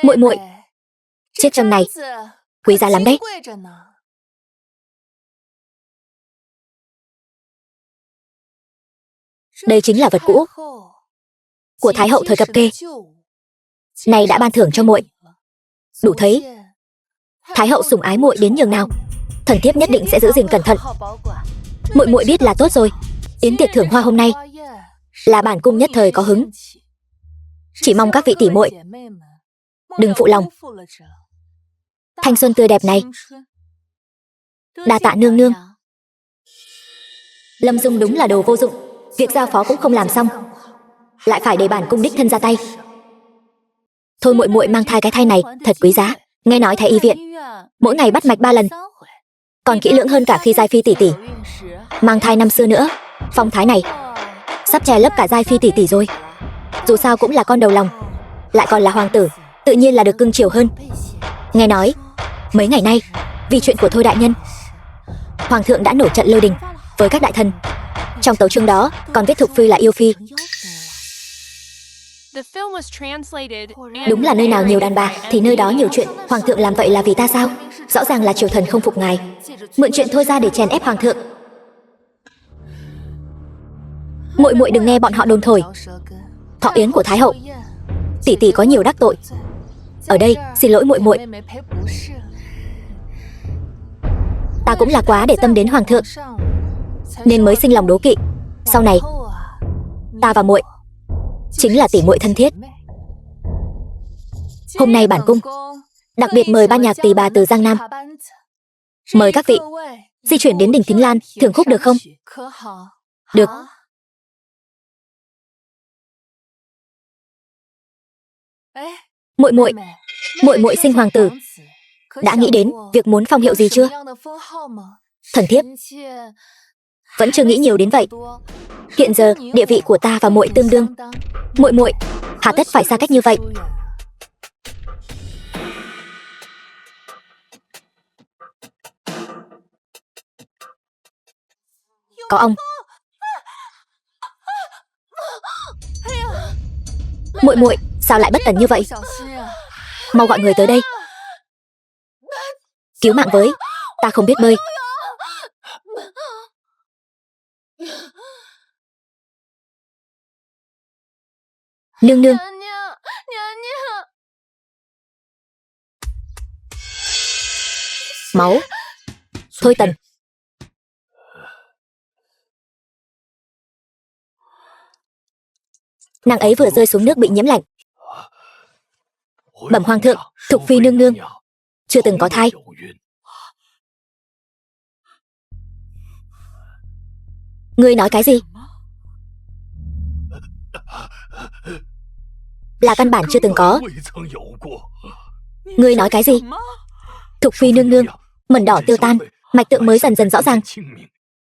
Muội muội, chiếc trâm này quý giá lắm đấy. Đây chính là vật cũ của Thái hậu thời cập kê, nay đã ban thưởng cho muội. Đủ thấy Thái hậu sủng ái muội đến nhường nào. Thần thiếp nhất định sẽ giữ gìn cẩn thận. Muội muội biết là tốt rồi. Yến tiệc thưởng hoa hôm nay là bản cung nhất thời có hứng, chỉ mong các vị tỷ muội đừng phụ lòng. Thanh xuân tươi đẹp này. Đa tạ nương nương. Lâm Dung đúng là đồ vô dụng, việc giao phó cũng không làm xong, lại phải để bản cung đích thân ra tay. Thôi muội muội mang thai cái thai này thật quý giá. Nghe nói Thái y viện mỗi ngày bắt mạch 3 lần, còn kỹ lưỡng hơn cả khi Giai Phi tỷ tỷ mang thai năm xưa nữa. Phong thái này sắp che lấp cả Giai Phi tỷ tỷ rồi. Dù sao cũng là con đầu lòng, lại còn là hoàng tử, tự nhiên là được cưng chiều hơn. Nghe nói mấy ngày nay vì chuyện của Thôi đại nhân, hoàng thượng đã nổi trận lôi đình với các đại thần. Trong tấu chương đó còn viết Thục Phi là yêu phi. Đúng là nơi nào nhiều đàn bà thì nơi đó nhiều chuyện. Hoàng thượng làm vậy là vì ta sao? Rõ ràng là triều thần không phục ngài, mượn chuyện Thôi ra để chèn ép hoàng thượng. Muội muội đừng nghe bọn họ đồn thổi. Thọ yến của Thái hậu, tỷ tỷ có nhiều đắc tội. Ở đây xin lỗi muội muội. Ta cũng là quá để tâm đến hoàng thượng, nên mới sinh lòng đố kỵ. Sau này ta và muội chính là tỷ muội thân thiết. Hôm nay bản cung đặc biệt mời ban nhạc tỳ bà từ Giang Nam, mời các vị di chuyển đến đỉnh Thính Lan thưởng khúc được không? Được. Muội muội sinh hoàng tử, đã nghĩ đến việc muốn phong hiệu gì chưa? Thần thiếp vẫn chưa nghĩ nhiều đến vậy. Hiện giờ địa vị của ta và muội tương đương, muội hà tất phải xa cách như vậy. Có ong. Muội sao lại bất cẩn như vậy? Mau gọi người tới đây cứu mạng với, ta không biết bơi. Nương nương. Máu. Thôi tần. Nàng ấy vừa rơi xuống nước bị nhiễm lạnh. Bẩm hoàng thượng, Thục Phi nương nương chưa từng có thai. Ngươi nói cái gì? Là căn bản chưa từng có. Ngươi nói cái gì? Thục Phi nương nương mẩn đỏ tiêu tan, mạch tượng mới dần dần rõ ràng,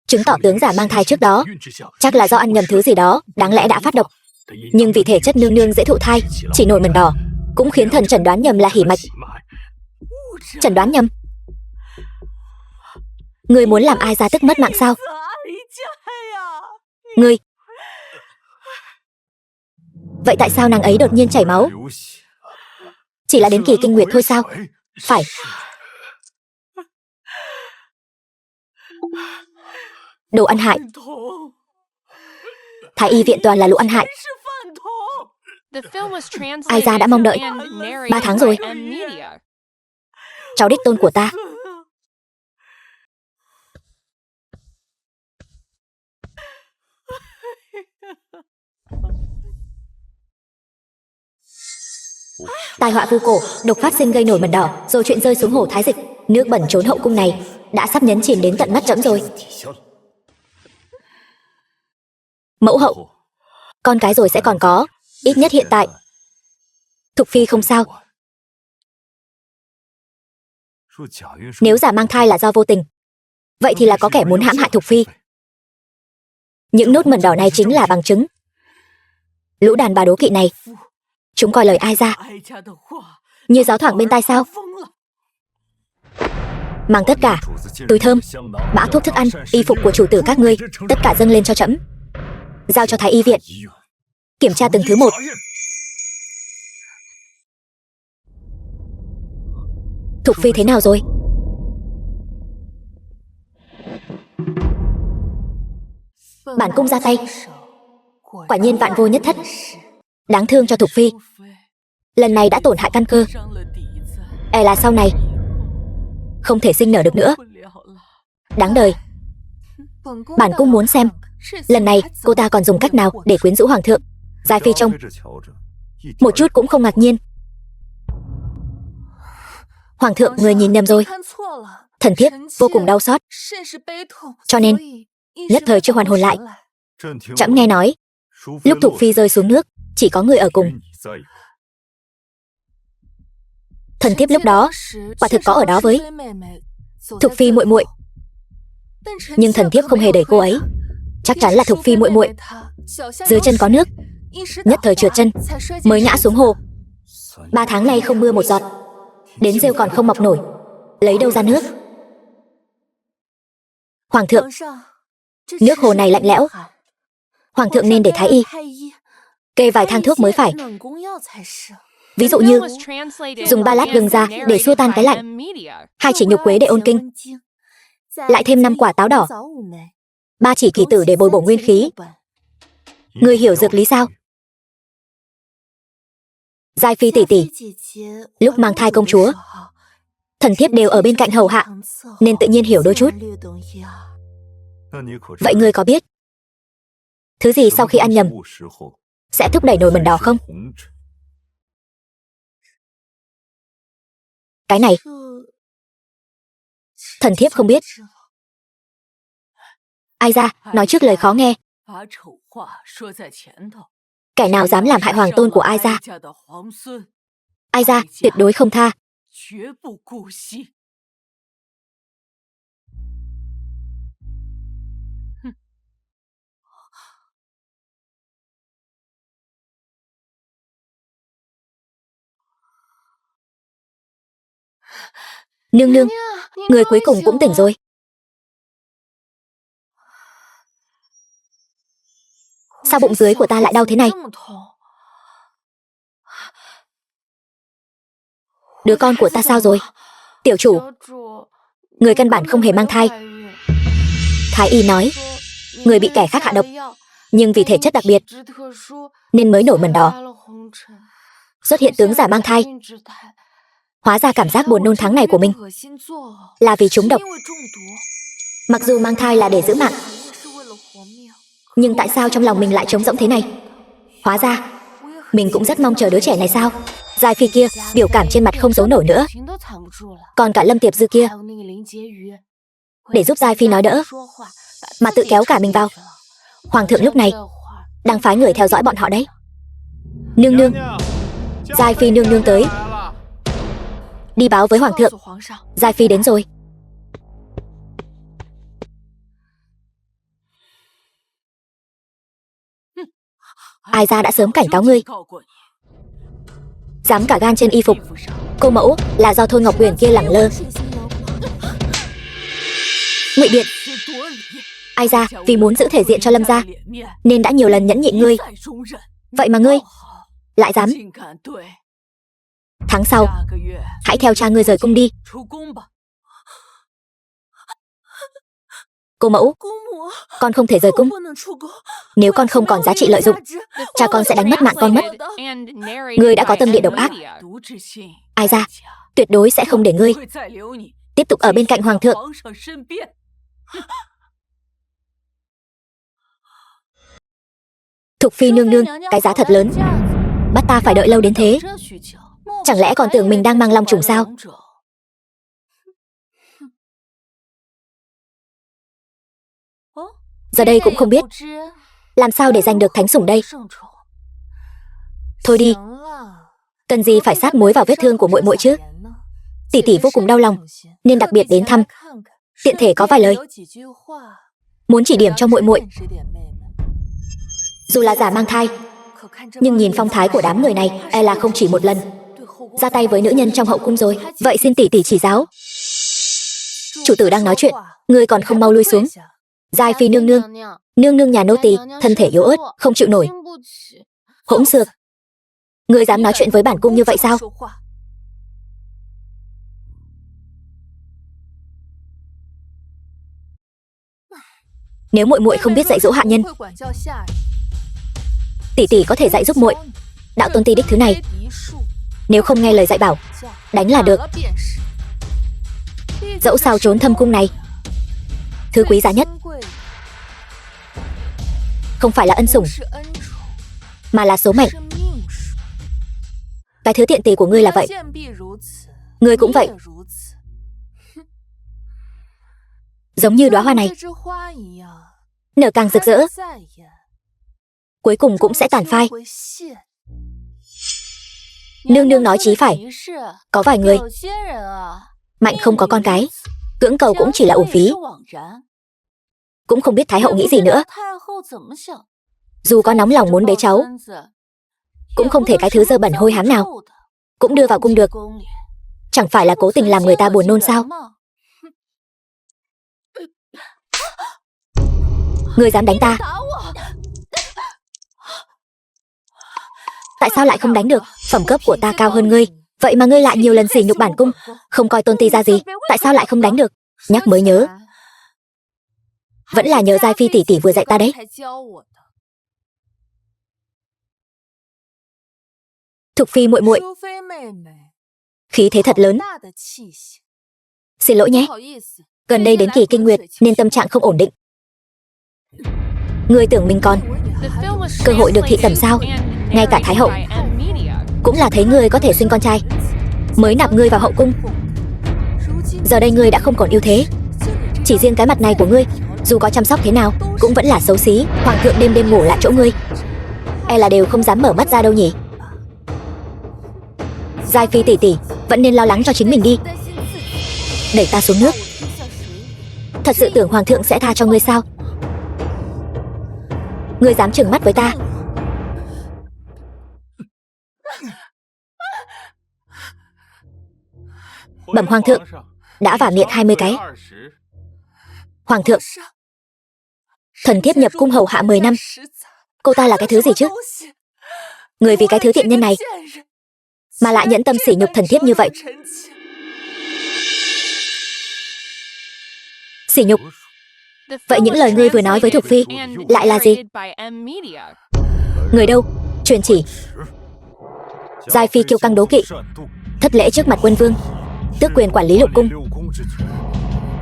chứng tỏ tướng giả mang thai trước đó chắc là do ăn nhầm thứ gì đó, đáng lẽ đã phát độc. Nhưng vì thể chất nương nương dễ thụ thai, chỉ nổi mẩn đỏ, cũng khiến thần chẩn đoán nhầm là hỉ mạch. Chẩn đoán nhầm? Ngươi muốn làm Ai Gia tức mất mạng sao? Ngươi... Vậy tại sao nàng ấy đột nhiên chảy máu? Chỉ là đến kỳ kinh nguyệt thôi sao? Phải. Đồ ăn hại. Thái y viện toàn là lũ ăn hại. Ai Gia đã mong đợi 3 tháng rồi. Cháu đích tôn của ta. Tai họa vu cổ, độc phát sinh gây nổi mẩn đỏ, rồi chuyện rơi xuống hồ Thái Dịch. Nước bẩn trốn hậu cung này đã sắp nhấn chìm đến tận mắt trẫm rồi. Mẫu hậu, con cái rồi sẽ còn có, ít nhất hiện tại. Thục phi không sao. Nếu giả mang thai là do vô tình, vậy thì là có kẻ muốn hãm hại Thục phi. Những nốt mẩn đỏ này chính là bằng chứng. Lũ đàn bà đố kỵ này, chúng coi lời Ai Gia như gió thoảng bên tai sao? Mang tất cả, túi thơm, mã thuốc thức ăn, y phục của chủ tử các ngươi, tất cả dâng lên cho trẫm, giao cho Thái y viện kiểm tra từng thứ một. Thục phi thế nào rồi? Bản cung ra tay, quả nhiên vạn vô nhất thất. Đáng thương cho Thục phi, lần này đã tổn hại căn cơ, e là sau này không thể sinh nở được nữa. Đáng đời. Bản cung muốn xem lần này cô ta còn dùng cách nào để quyến rũ hoàng thượng. Giai phi trông một chút cũng không ngạc nhiên. Hoàng thượng, người nhìn nhầm rồi. Thần thiếp vô cùng đau xót, cho nên nhất thời chưa hoàn hồn lại. Trẫm nghe nói lúc Thục phi rơi xuống nước chỉ có người ở cùng. Thần thiếp lúc đó quả thực có ở đó với Thục phi muội muội, nhưng thần thiếp không hề đẩy cô ấy. Chắc chắn là Thục phi muội muội dưới chân có nước, nhất thời trượt chân mới ngã xuống hồ. 3 tháng nay không mưa một giọt, đến rêu còn không mọc nổi, lấy đâu ra nước? Hoàng thượng, nước hồ này lạnh lẽo, hoàng thượng nên để thái y kê vài thang thuốc mới phải. Ví dụ như dùng 3 lát gừng ra để xua tan cái lạnh, 2 chỉ nhục quế để ôn kinh, lại thêm 5 quả táo đỏ, 3 chỉ kỳ tử để bồi bổ nguyên khí. Ngươi hiểu dược lý sao? Giai phi tỷ tỷ, lúc mang thai công chúa, thần thiếp đều ở bên cạnh hầu hạ, nên tự nhiên hiểu đôi chút. Vậy ngươi có biết thứ gì sau khi ăn nhầm sẽ thúc đẩy nổi mẩn đỏ không? Cái này thần thiếp không biết. Ai Gia, nói trước lời khó nghe. Kẻ nào dám làm hại hoàng tôn của Ai Gia, Ai Gia tuyệt đối không tha. Nương nương, người cuối cùng cũng tỉnh rồi. Sao bụng dưới của ta lại đau thế này? Đứa con của ta sao rồi? Tiểu chủ, người căn bản không hề mang thai. Thái y nói người bị kẻ khác hạ độc, nhưng vì thể chất đặc biệt nên mới nổi mẩn đỏ, xuất hiện tướng giả mang thai. Hóa ra cảm giác buồn nôn tháng này của mình là vì trúng độc. Mặc dù mang thai là để giữ mạng, nhưng tại sao trong lòng mình lại trống rỗng thế này? Hóa ra mình cũng rất mong chờ đứa trẻ này sao? Giai phi kia biểu cảm trên mặt không giấu nổi nữa. Còn cả Lâm Tiệp Dư kia, để giúp Giai phi nói đỡ mà tự kéo cả mình vào. Hoàng thượng lúc này đang phái người theo dõi bọn họ đấy. Nương nương, Giai phi nương nương tới. Đi báo với hoàng thượng, Giai phi đến rồi. Ai Gia đã sớm cảnh cáo ngươi. Dám cả gan trên y phục. Cô mẫu là do Thôi Ngọc Uyển kia lẳng lơ. Ngụy biện. Ai ra, vì muốn giữ thể diện cho Lâm gia nên đã nhiều lần nhẫn nhịn ngươi. Vậy mà ngươi lại dám. Tháng sau, hãy theo cha ngươi rời cung đi. Cô mẫu, con không thể rời cung. Nếu con không còn giá trị lợi dụng, cha con sẽ đánh mất mạng con mất. Ngươi đã có tâm địa độc ác. Ai ra, tuyệt đối sẽ không để ngươi tiếp tục ở bên cạnh hoàng thượng. Thục phi nương nương, cái giá thật lớn, bắt ta phải đợi lâu đến thế. Chẳng lẽ còn tưởng mình đang mang long trùng sao? Giờ đây cũng không biết làm sao để giành được thánh sủng đây. Thôi đi, cần gì phải sát muối vào vết thương của muội muội chứ. Tỷ tỷ vô cùng đau lòng nên đặc biệt đến thăm, tiện thể có vài lời muốn chỉ điểm cho muội muội. Dù là giả mang thai, nhưng nhìn phong thái của đám người này e là không chỉ một lần ra tay với nữ nhân trong hậu cung rồi. Vậy xin tỷ tỷ chỉ giáo. Chủ tử đang nói chuyện, ngươi còn không mau lui xuống. Giai phi nương nương, nương nương nhà nô tỳ thân thể yếu ớt, không chịu nổi. Hỗn xược, ngươi dám nói chuyện với bản cung như vậy sao? Nếu muội muội không biết dạy dỗ hạ nhân, tỷ tỷ có thể dạy giúp muội đạo tôn ti đích thứ này. Nếu không nghe lời dạy bảo, đánh là được. Dẫu sao trốn thâm cung này, thứ quý giá nhất không phải là ân sủng, mà là số mệnh. Cái thứ tiện tỷ của ngươi là vậy, ngươi cũng vậy. Giống như đóa hoa này, nở càng rực rỡ, cuối cùng cũng sẽ tàn phai. Nương nương nói chí phải. Có vài người mạnh không có con cái, cưỡng cầu cũng chỉ là uổng phí. Cũng không biết Thái hậu nghĩ gì nữa. Dù có nóng lòng muốn bế cháu, cũng không thể cái thứ dơ bẩn hôi hám nào cũng đưa vào cung được. Chẳng phải là cố tình làm người ta buồn nôn sao? Ngươi dám đánh ta? Tại sao lại không đánh được? Phẩm cấp của ta cao hơn ngươi, vậy mà ngươi lại nhiều lần sỉ nhục bản cung, không coi tôn ti ra gì. Tại sao lại không đánh được? Nhắc mới nhớ, vẫn là nhờ Giai phi tỷ tỷ vừa dạy ta đấy. Thục phi muội muội, khí thế thật lớn. Xin lỗi nhé, gần đây đến kỳ kinh nguyệt nên tâm trạng không ổn định. Ngươi tưởng mình còn cơ hội được thị tẩm sao? Ngay cả Thái hậu cũng là thấy ngươi có thể sinh con trai mới nạp ngươi vào hậu cung. Giờ đây ngươi đã không còn ưu thế. Chỉ riêng cái mặt này của ngươi, dù có chăm sóc thế nào cũng vẫn là xấu xí. Hoàng thượng đêm đêm ngủ lại chỗ ngươi, e là đều không dám mở mắt ra đâu nhỉ. Giai phi tỷ tỷ vẫn nên lo lắng cho chính mình đi. Đẩy ta xuống nước, thật sự tưởng hoàng thượng sẽ tha cho ngươi sao? Ngươi dám trừng mắt với ta? Bẩm hoàng thượng, đã vả miệng 20 cái. Hoàng thượng, thần thiếp nhập cung hầu hạ 10 năm, cô ta là cái thứ gì chứ? Người vì cái thứ tiện nhân này mà lại nhẫn tâm sỉ nhục thần thiếp như vậy. Sỉ nhục? Vậy những lời ngươi vừa nói với Thục phi lại là gì? Người đâu? Truyền chỉ. Giai phi kiêu căng đố kỵ, thất lễ trước mặt quân vương, tước quyền quản lý lục cung,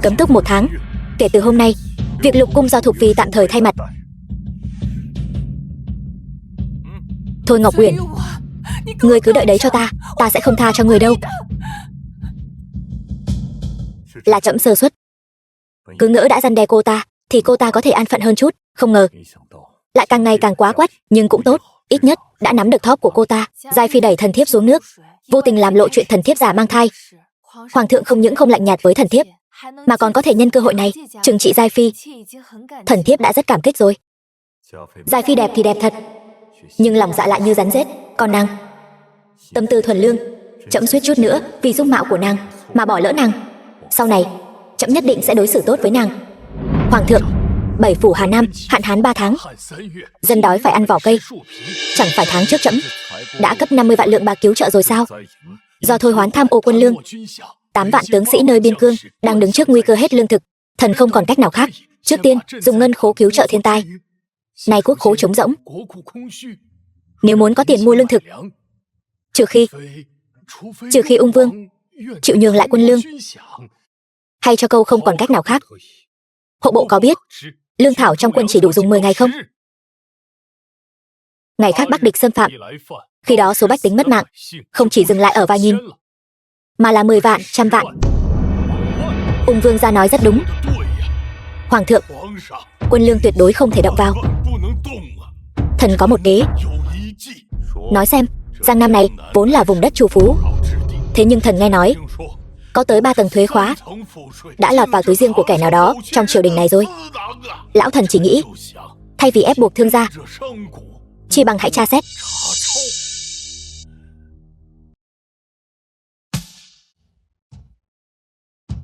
cấm túc 1 tháng. Kể từ hôm nay, việc lục cung do Thục phi tạm thời thay mặt. Thôi Ngọc Uyển, ngươi cứ đợi đấy cho ta, ta sẽ không tha cho người đâu. Là trẫm sơ suất, cứ ngỡ đã răn đe cô ta thì cô ta có thể an phận hơn chút, không ngờ lại càng ngày càng quá quắt. Nhưng cũng tốt, ít nhất đã nắm được thóp của cô ta. Giai phi đẩy thần thiếp xuống nước, vô tình làm lộ chuyện thần thiếp giả mang thai. Hoàng thượng không những không lạnh nhạt với thần thiếp, mà còn có thể nhân cơ hội này trừng trị Giai phi. Thần thiếp đã rất cảm kích rồi. Giai phi đẹp thì đẹp thật, nhưng lòng dạ lại như rắn rết. Còn nàng, tâm tư thuần lương, trẫm suýt chút nữa vì dung mạo của nàng mà bỏ lỡ nàng. Sau này trẫm nhất định sẽ đối xử tốt với nàng. Hoàng thượng, 7 phủ Hà Nam hạn hán 3 tháng, dân đói phải ăn vỏ cây. Chẳng phải tháng trước trẫm đã cấp 50 vạn lượng bạc cứu trợ rồi sao? Do thôi hoán tham ô quân lương, 8 vạn tướng sĩ nơi biên cương đang đứng trước nguy cơ hết lương thực. Thần không còn cách nào khác, trước tiên dùng ngân khố cứu trợ thiên tai. Nay quốc khố trống rỗng, nếu muốn có tiền mua lương thực, trừ khi ung vương chịu nhường lại quân lương, hay cho câu không còn cách nào khác. Hộ bộ có biết lương thảo trong quân chỉ đủ dùng 10 ngày không? Ngày khác Bắc địch xâm phạm, khi đó số bách tính mất mạng không chỉ dừng lại ở vài nghìn, mà là 10 vạn, trăm vạn. Ung vương gia nói rất đúng. Hoàng thượng, quân lương tuyệt đối không thể động vào. Thần có một kế. Nói xem, Giang Nam này vốn là vùng đất trù phú, thế nhưng thần nghe nói có tới 3 tầng thuế khóa đã lọt vào túi riêng của kẻ nào đó trong triều đình này rồi. Lão thần chỉ nghĩ, thay vì ép buộc thương gia, chi bằng hãy tra xét.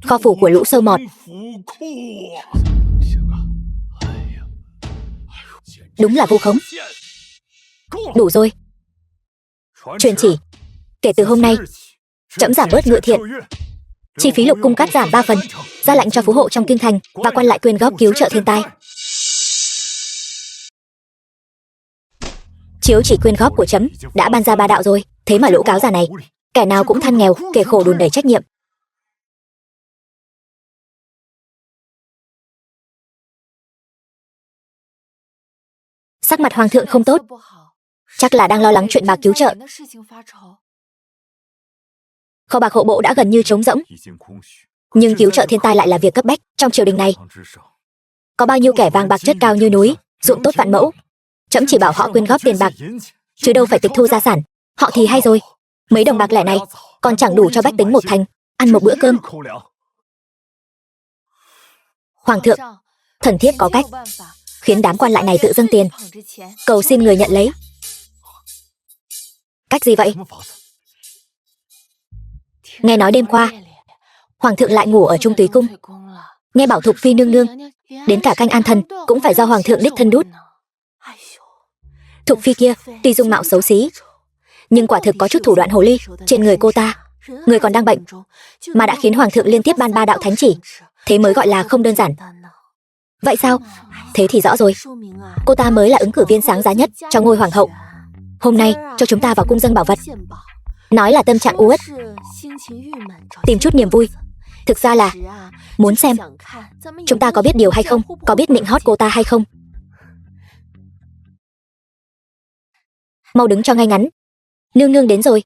Kho phủ của lũ sâu mọt. Đúng là vu khống. Đủ rồi. Truyền chỉ, kể từ hôm nay trẫm giảm bớt ngựa thiện, chi phí lục cung cắt giảm 3 phần, ra lệnh cho phú hộ trong kinh thành và quan lại quyên góp cứu trợ thiên tai. Chiếu chỉ quyên góp của trẫm đã ban ra 3 đạo rồi, thế mà lũ cáo già này kẻ nào cũng than nghèo, kẻ khổ đùn đẩy trách nhiệm. Sắc mặt hoàng thượng không tốt, chắc là đang lo lắng chuyện bạc cứu trợ. Kho bạc hộ bộ đã gần như trống rỗng, nhưng cứu trợ thiên tai lại là việc cấp bách trong triều đình này. Có bao nhiêu kẻ vàng bạc chất cao như núi, ruộng tốt vạn mẫu, trẫm chỉ bảo họ quyên góp tiền bạc, chứ đâu phải tịch thu gia sản. Họ thì hay rồi, mấy đồng bạc lẻ này còn chẳng đủ cho bách tính một thành ăn một bữa cơm. Hoàng thượng, thần thiếp có cách khiến đám quan lại này tự dâng tiền, cầu xin người nhận lấy. Cách gì vậy? Nghe nói đêm qua hoàng thượng lại ngủ ở Trung Túy cung, nghe bảo Thục phi nương nương đến cả canh an thần cũng phải do hoàng thượng đích thân đút. Thục phi kia tuy dung mạo xấu xí, nhưng quả thực có chút thủ đoạn hồ ly trên người cô ta. Người còn đang bệnh mà đã khiến hoàng thượng liên tiếp ban 3 đạo thánh chỉ, thế mới gọi là không đơn giản. Vậy sao? Thế thì rõ rồi, cô ta mới là ứng cử viên sáng giá nhất cho ngôi hoàng hậu. Hôm nay cho chúng ta vào cung dâng bảo vật, nói là tâm trạng u uất, tìm chút niềm vui. Thực ra là muốn xem chúng ta có biết điều hay không, có biết nịnh hót cô ta hay không. Mau đứng cho ngay ngắn, nương nương đến rồi.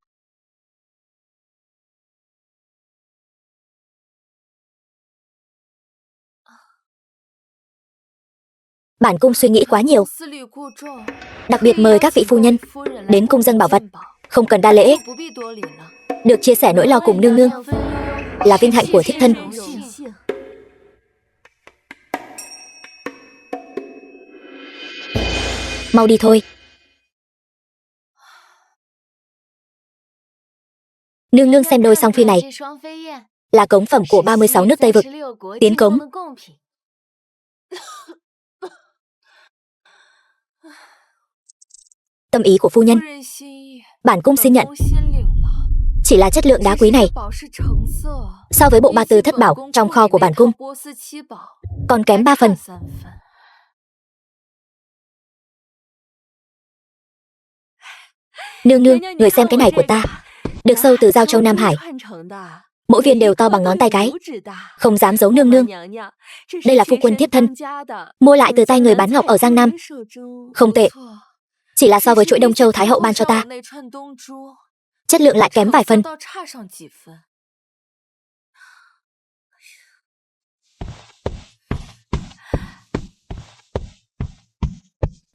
Bản cung suy nghĩ quá nhiều, đặc biệt mời các vị phu nhân đến cung dâng bảo vật, không cần đa lễ. Được chia sẻ nỗi lo cùng nương nương là vinh hạnh của thiếp thân. Mau đi thôi. Nương nương xem đôi song phi này là cống phẩm của 36 nước Tây Vực, tiến cống. Tâm ý của phu nhân, bản cung xin nhận. Chỉ là chất lượng đá quý này so với bộ 3 tư thất bảo trong kho của bản cung còn kém 3 phần. Nương nương, người xem cái này của ta, được sâu từ Giao Châu Nam Hải, mỗi viên đều to bằng ngón tay cái, không dám giấu nương nương. Đây là phu quân thiếp thân mua lại từ tay người bán ngọc ở Giang Nam, không tệ. Chỉ là so với chuỗi Đông Châu Thái hậu ban cho ta, chất lượng lại kém vài phần.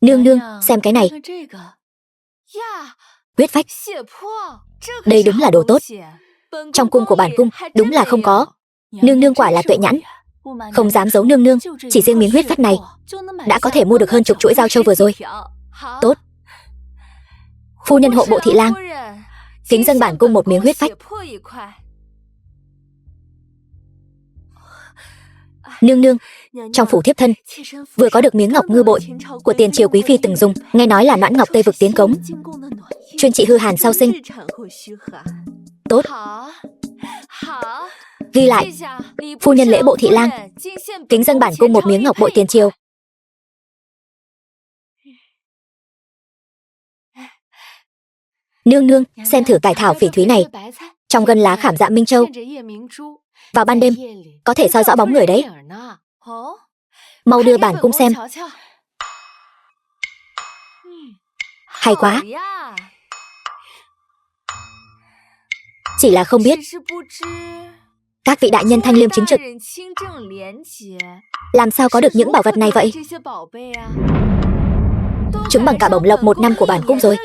Nương nương, xem cái này. Huyết phách. Đây đúng là đồ tốt. Trong cung của bản cung đúng là không có. Nương nương quả là tuệ nhãn. Không dám giấu nương nương, chỉ riêng miếng huyết phách này đã có thể mua được hơn chục chuỗi Giao Châu vừa rồi. Tốt. Phu nhân hộ bộ thị lang, Kính dâng bản cung một miếng huyết phách. Nương nương, trong phủ thiếp thân vừa có được miếng ngọc ngư bội của tiền triều quý phi từng dùng, nghe nói là noãn ngọc Tây vực tiến cống, chuyên trị hư hàn sau sinh. Tốt, ghi lại. Phu nhân lễ bộ thị lang kính dâng bản cung một miếng ngọc bội tiền triều. Nương nương, xem thử cải thảo phỉ thúy này, trong gân lá khảm dạ minh châu, vào ban đêm có thể soi rõ bóng người đấy. Mau đưa bản cung xem. Hay quá. Chỉ là không biết các vị đại nhân thanh liêm chính trực làm sao có được những bảo vật này vậy? Chúng bằng cả bổng lộc 1 năm của bản cung rồi.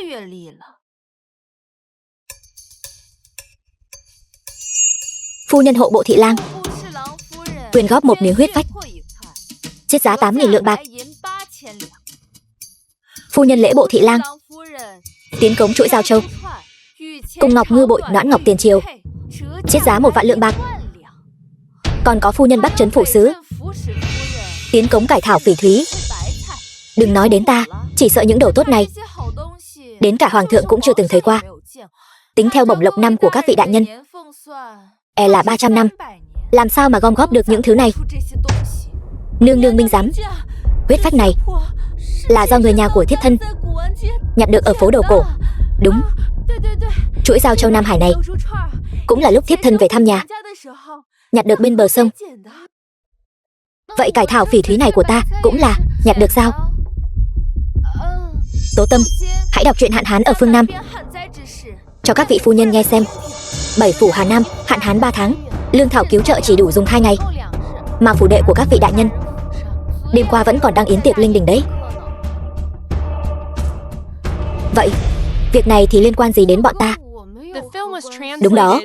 Phu nhân hộ bộ thị lang quyên góp một miếng huyết phách, chiết giá 8.000 lượng bạc. Phu nhân lễ bộ thị lang tiến cống chuỗi giao châu, cùng ngọc ngư bội noãn ngọc tiền triều, chiết giá 1 vạn lượng bạc. Còn có phu nhân bắc trấn phủ sứ tiến cống cải thảo phỉ thúy. Đừng nói đến ta, chỉ sợ những đồ tốt này đến cả hoàng thượng cũng chưa từng thấy qua. Tính theo bổng lộc năm của các vị đại nhân, e là 300 năm, làm sao mà gom góp được những thứ này? Nương nương minh giám, huyết phách này là do người nhà của thiếp thân nhặt được ở phố đầu cổ. Đúng, chuỗi giao châu Nam Hải này cũng là lúc thiếp thân về thăm nhà nhặt được bên bờ sông. Vậy cải thảo phỉ thúy này của ta cũng là nhặt được sao? Tố Tâm, hãy đọc truyện Hạn Hán ở phương Nam cho các vị phu nhân nghe xem. 7 phủ Hà Nam, hạn hán 3 tháng, lương thảo cứu trợ chỉ đủ dùng 2 ngày, mà phủ đệ của các vị đại nhân đêm qua vẫn còn đang yến tiệc linh đình đấy. Vậy việc này thì liên quan gì đến bọn ta? Đúng đó,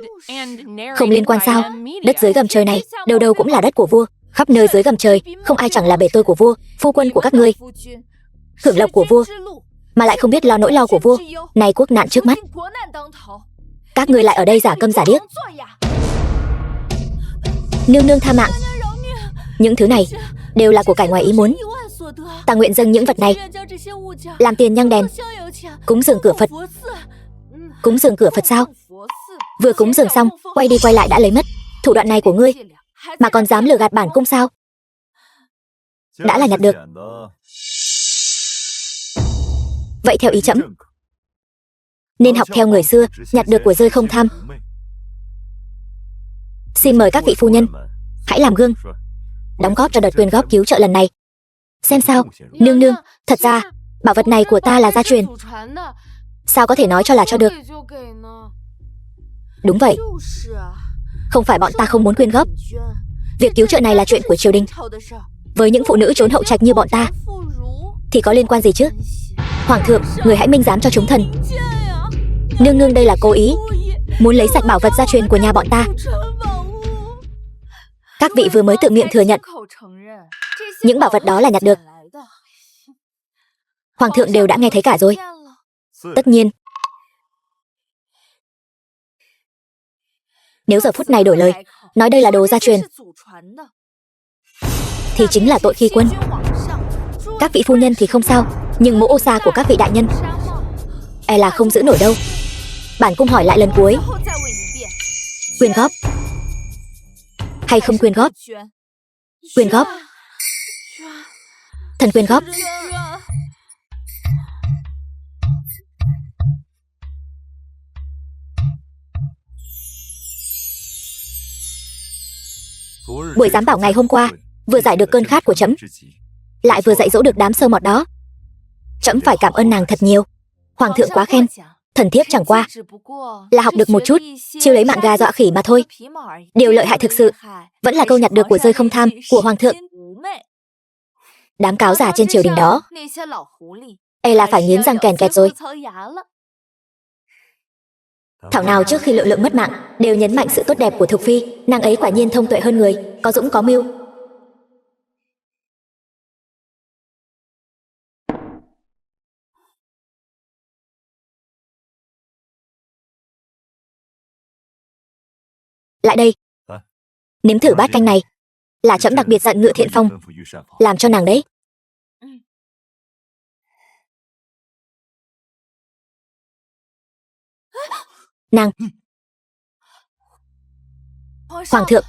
không liên quan sao? Đất dưới gầm trời này đâu đâu cũng là đất của vua, khắp nơi dưới gầm trời không ai chẳng là bề tôi của vua. Phu quân của các ngươi hưởng lộc của vua mà lại không biết lo nỗi lo của vua. Này quốc nạn trước mắt, các ngươi lại ở đây giả câm giả điếc. Nương nương tha mạng, những thứ này đều là của cải ngoài ý muốn. Ta nguyện dâng những vật này làm tiền nhang đèn, cúng dường cửa Phật. Cúng dường cửa Phật sao? Vừa cúng dường xong, quay đi quay lại đã lấy mất. Thủ đoạn này của ngươi mà còn dám lừa gạt bản cung sao? Đã là nhặt được, vậy theo ý trẫm nên học theo người xưa, nhặt được của rơi không tham. Xin mời các vị phu nhân hãy làm gương, đóng góp cho đợt quyên góp cứu trợ lần này. Xem sao? Nương nương, thật ra bảo vật này của ta là gia truyền, sao có thể nói cho là cho được? Đúng vậy, không phải bọn ta không muốn quyên góp. Việc cứu trợ này là chuyện của triều đình, với những phụ nữ trốn hậu trạch như bọn ta thì có liên quan gì chứ? Hoàng thượng, người hãy minh giám cho chúng thần. Nương nương đây là cố ý muốn lấy sạch bảo vật gia truyền của nhà bọn ta. Các vị vừa mới tự miệng thừa nhận những bảo vật đó là nhặt được. Hoàng thượng đều đã nghe thấy cả rồi. Tất nhiên, nếu giờ phút này đổi lời nói đây là đồ gia truyền thì chính là tội khi quân. Các vị phu nhân thì không sao, nhưng mũ ô sa của các vị đại nhân e là không giữ nổi đâu. Bản cung hỏi lại lần cuối, quyên góp hay không quyên góp? Quyên góp. Thần quyên góp. Buổi giám bảo ngày hôm qua vừa giải được cơn khát của trẫm, lại vừa dạy dỗ được đám sơ mọt đó. Trẫm phải cảm ơn nàng thật nhiều. Hoàng thượng quá khen, thần thiếp chẳng qua là học được một chút chiêu lấy mạng gà dọa khỉ mà thôi. Điều lợi hại thực sự vẫn là câu nhặt được của rơi không tham của hoàng thượng. Đám cáo già trên triều đình đó e là phải nghiến răng kèn kẹt rồi. Thảo nào trước khi Lượng Lượng mất mạng đều nhấn mạnh sự tốt đẹp của Thục Phi. Nàng ấy quả nhiên thông tuệ hơn người, có dũng có mưu. Lại đây, nếm thử bát canh này. Là trẫm đặc biệt dặn Ngự Thiện Phong làm cho nàng đấy. Nàng. Hoàng thượng,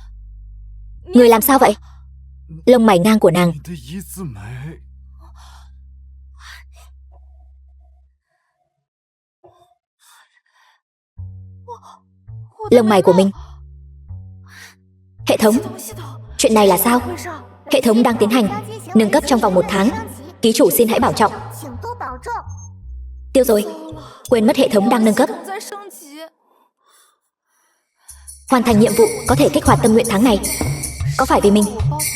người làm sao vậy? Lông mày ngang của nàng lông mày của mình. Hệ thống, chuyện này là sao? Hệ thống đang tiến hành nâng cấp trong vòng 1 tháng. Ký chủ xin hãy bảo trọng. Tiêu rồi, quên mất hệ thống đang nâng cấp. Hoàn thành nhiệm vụ có thể kích hoạt tâm nguyện tháng này. Có phải vì mình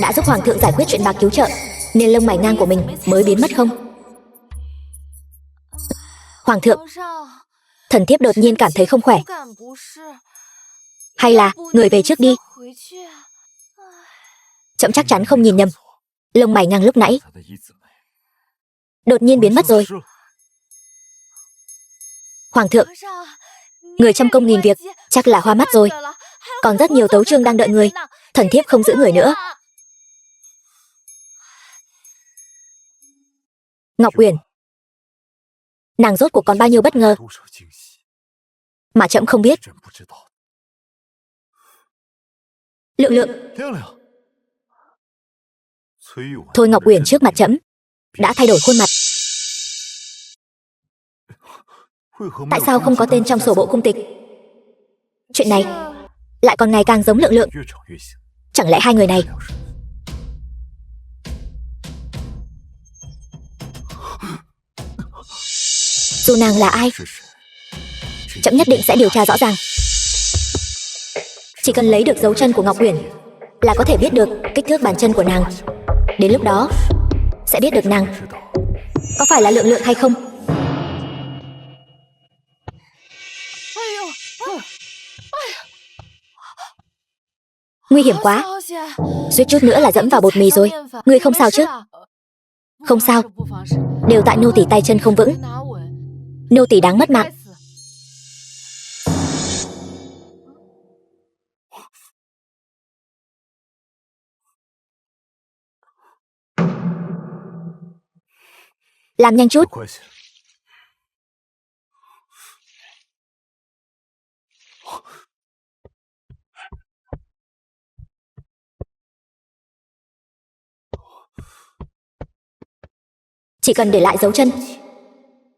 đã giúp Hoàng thượng giải quyết chuyện bạc cứu trợ nên lông mày ngang của mình mới biến mất không? Hoàng thượng, thần thiếp đột nhiên cảm thấy không khỏe. Hay là người về trước đi. Trẫm chắc chắn không nhìn nhầm. Lông mày ngang lúc nãy đột nhiên biến mất rồi. Hoàng thượng, người trăm công nghìn việc chắc là hoa mắt rồi. Còn rất nhiều tấu chương đang đợi người. Thần thiếp không giữ người nữa. Ngọc Uyển, nàng rốt cuộc còn bao nhiêu bất ngờ mà trẫm không biết. Lượng Lượng. Thôi Ngọc Uyển trước mặt trẫm đã thay đổi khuôn mặt. Tại sao không có tên trong sổ bộ cung tịch? Chuyện này lại còn ngày càng giống Lượng Lượng. Chẳng lẽ hai người này? Dù nàng là ai, trẫm nhất định sẽ điều tra rõ ràng. Chỉ cần lấy được dấu chân của Ngọc Uyển là có thể biết được kích thước bàn chân của nàng. Đến lúc đó sẽ biết được nàng có phải là Lượng Lượng hay không. Nguy hiểm quá, suýt chút nữa là dẫm vào bột mì rồi. Ngươi không sao chứ? Không sao, đều tại nô tỳ tay chân không vững. Nô tỳ đáng mất mạng. Làm nhanh chút. Chỉ cần để lại dấu chân,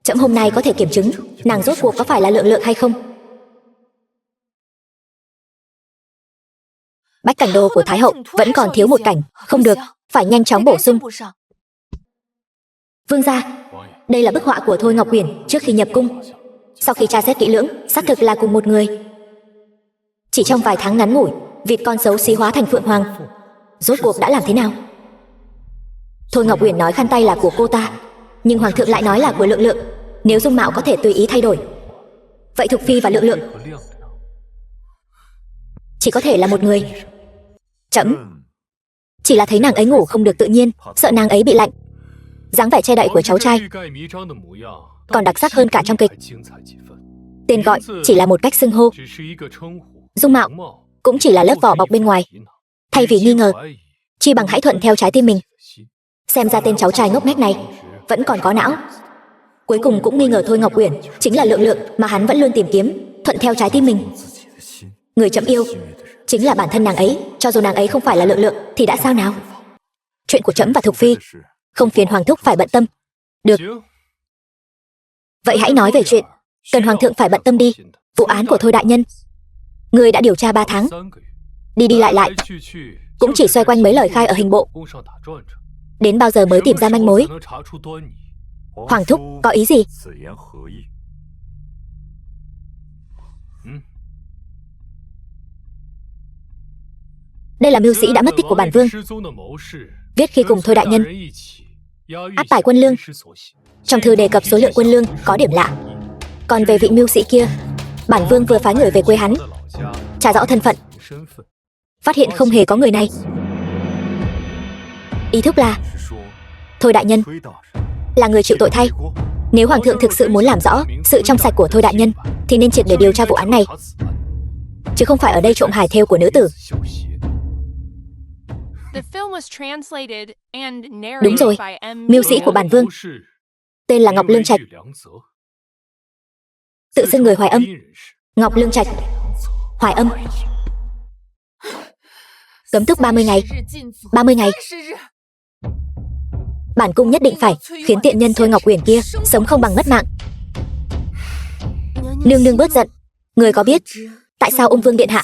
trẫm hôm nay có thể kiểm chứng nàng rốt cuộc có phải là Lượng Lượng hay không. Bách cảnh đồ của Thái hậu vẫn còn thiếu một cảnh. Không được, phải nhanh chóng bổ sung. Vương gia, đây là bức họa của Thôi Ngọc Uyển trước khi nhập cung. Sau khi tra xét kỹ lưỡng, xác thực là cùng một người. Chỉ trong vài tháng ngắn ngủi, vịt con xấu xí hóa thành phượng hoàng. Rốt cuộc đã làm thế nào? Thôi Ngọc Uyển nói khăn tay là của cô ta, nhưng Hoàng thượng lại nói là của Lượng Lượng. Nếu dung mạo có thể tùy ý thay đổi, vậy Thục Phi và Lượng Lượng chỉ có thể là một người. Trẫm chỉ là thấy nàng ấy ngủ không được tự nhiên, sợ nàng ấy bị lạnh. Dáng vẻ che đậy của cháu trai còn đặc sắc hơn cả trong kịch. Tên gọi chỉ là một cách xưng hô, dung mạo cũng chỉ là lớp vỏ bọc bên ngoài. Thay vì nghi ngờ, chi bằng hãy thuận theo trái tim mình. Xem ra tên cháu trai ngốc nghếch này vẫn còn có não. Cuối cùng cũng nghi ngờ Thôi Ngọc Uyển chính là Lượng Lượng mà hắn vẫn luôn tìm kiếm, thuận theo trái tim mình. Người trẫm yêu chính là bản thân nàng ấy. Cho dù nàng ấy không phải là Lượng Lượng thì đã sao nào? Chuyện của trẫm và Thục Phi không phiền Hoàng thúc phải bận tâm. Được, vậy hãy nói về chuyện cần Hoàng thượng phải bận tâm đi. Vụ án của Thôi đại nhân, người đã điều tra 3 tháng, đi đi lại lại cũng chỉ xoay quanh mấy lời khai ở hình bộ. Đến bao giờ mới tìm ra manh mối? Hoàng thúc có ý gì? Đây là mưu sĩ đã mất tích của bản vương, viết khi cùng Thôi đại nhân áp tải quân lương. Trong thư đề cập số lượng quân lương có điểm lạ. Còn về vị mưu sĩ kia, bản vương vừa phái người về quê hắn tra rõ thân phận, phát hiện không hề có người này. Ý thức là Thôi đại nhân là người chịu tội thay. Nếu Hoàng thượng thực sự muốn làm rõ sự trong sạch của Thôi đại nhân thì nên triệt để điều tra vụ án này. chứ không phải ở đây trộm hài thêu của nữ tử. The film was translated and Đúng narrated rồi, by M. mưu sĩ của bản vương tên là Ngọc Lương Trạch, tự xưng người Hoài Âm. Ngọc Lương Trạch, Hoài Âm. Cấm túc 30 ngày. 30 ngày. Bản cung nhất định phải khiến tiện nhân Thôi Ngọc Uyển kia sống không bằng mất mạng. Nương nương bớt giận. Người có biết tại sao Ung Vương điện hạ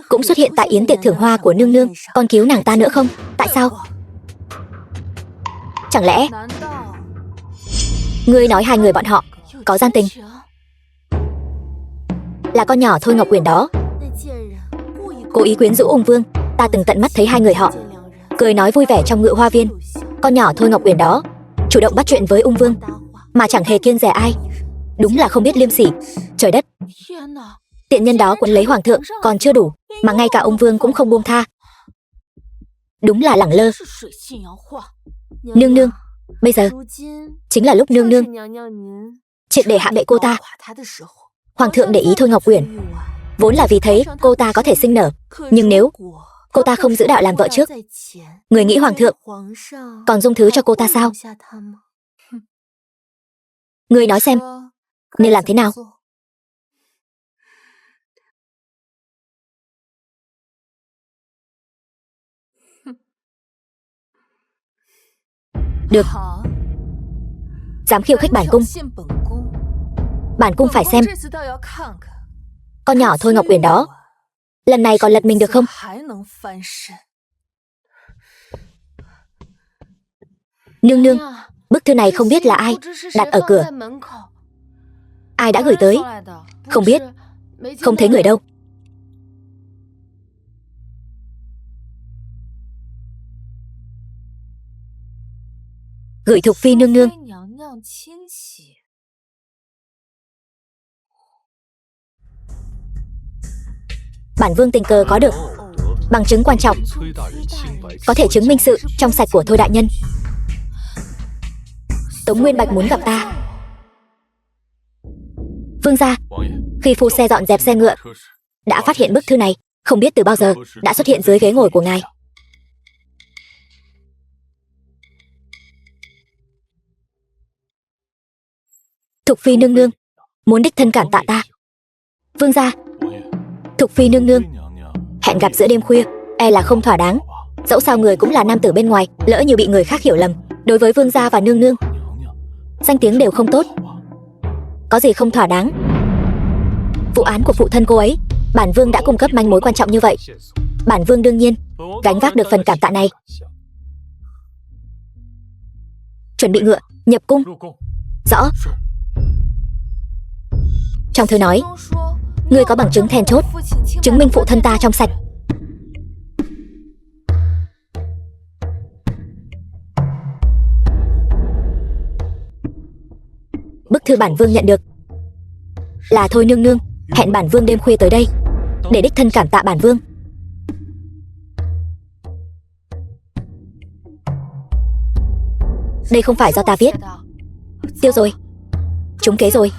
cũng xuất hiện tại yến tiệc thưởng hoa của nương nương, còn cứu nàng ta nữa không? Tại sao? Chẳng lẽ ngươi nói hai người bọn họ có gian tình? Là con nhỏ Thôi Ngọc Uyển đó cố ý quyến rũ Ung Vương. Ta từng tận mắt thấy hai người họ cười nói vui vẻ trong Ngự Hoa Viên. Con nhỏ Thôi Ngọc Uyển đó chủ động bắt chuyện với Ung Vương mà chẳng hề kiêng dè ai. Đúng là không biết liêm sỉ. Trời đất, tiện nhân đó quấn lấy hoàng thượng còn chưa đủ, mà ngay cả Ung Vương cũng không buông tha. Đúng là lẳng lơ. Nương nương, bây giờ chính là lúc nương nương triệt để hạ bệ cô ta. Hoàng thượng để ý Thôi Ngọc Uyển vốn là vì thấy cô ta có thể sinh nở, nhưng nếu cô ta không giữ đạo làm vợ trước, người nghĩ hoàng thượng còn dung thứ cho cô ta sao? Người nói xem nên làm thế nào? Được. Dám khiêu khích bản cung, bản cung phải xem con nhỏ Thôi Ngọc Uyển đó lần này còn lật mình được không? Nương nương, bức thư này không biết là ai đặt ở cửa. Ai đã gửi tới? Không biết, không thấy người đâu. Gửi Thục Phi nương nương. Bản vương tình cờ có được bằng chứng quan trọng, có thể chứng minh sự trong sạch của Thôi đại nhân. Tống Nguyên Bạch muốn gặp ta. Vương gia, khi phu xe dọn dẹp xe ngựa đã phát hiện bức thư này, không biết từ bao giờ đã xuất hiện dưới ghế ngồi của ngài. Thục Phi nương nương muốn đích thân cảm tạ ta. Vương gia, Thục Phi nương nương hẹn gặp giữa đêm khuya e là không thỏa đáng. Dẫu sao người cũng là nam tử bên ngoài, lỡ như bị người khác hiểu lầm, đối với vương gia và nương nương danh tiếng đều không tốt. Có gì không thỏa đáng? Vụ án của phụ thân cô ấy, bản vương đã cung cấp manh mối quan trọng như vậy, bản vương đương nhiên gánh vác được phần cảm tạ này. Chuẩn bị ngựa, nhập cung. Rõ. Trong thư nói, ngươi có bằng chứng then chốt chứng minh phụ thân ta trong sạch. Bức thư bản vương nhận được là Thôi nương nương hẹn bản vương đêm khuya tới đây để đích thân cảm tạ bản vương. Đây không phải do ta viết. Tiêu rồi, trúng kế rồi.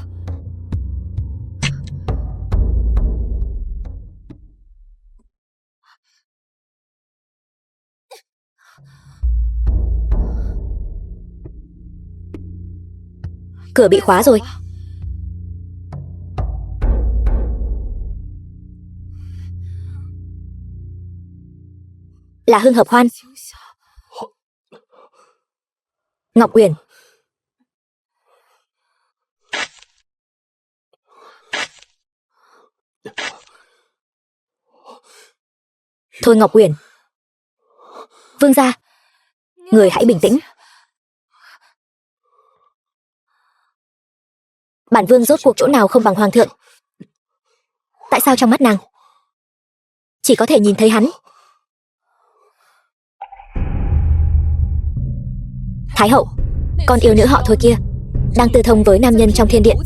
Cửa bị khóa rồi. Là Hưng Hợp Hoan. Ngọc Uyển. Thôi Ngọc Uyển. Vương gia, người hãy bình tĩnh. Bản vương rốt cuộc chỗ nào không bằng hoàng thượng? Tại sao trong mắt nàng chỉ có thể nhìn thấy hắn? Thái hậu, con yêu nữ họ Thôi kia đang tư thông với nam nhân trong thiên điện.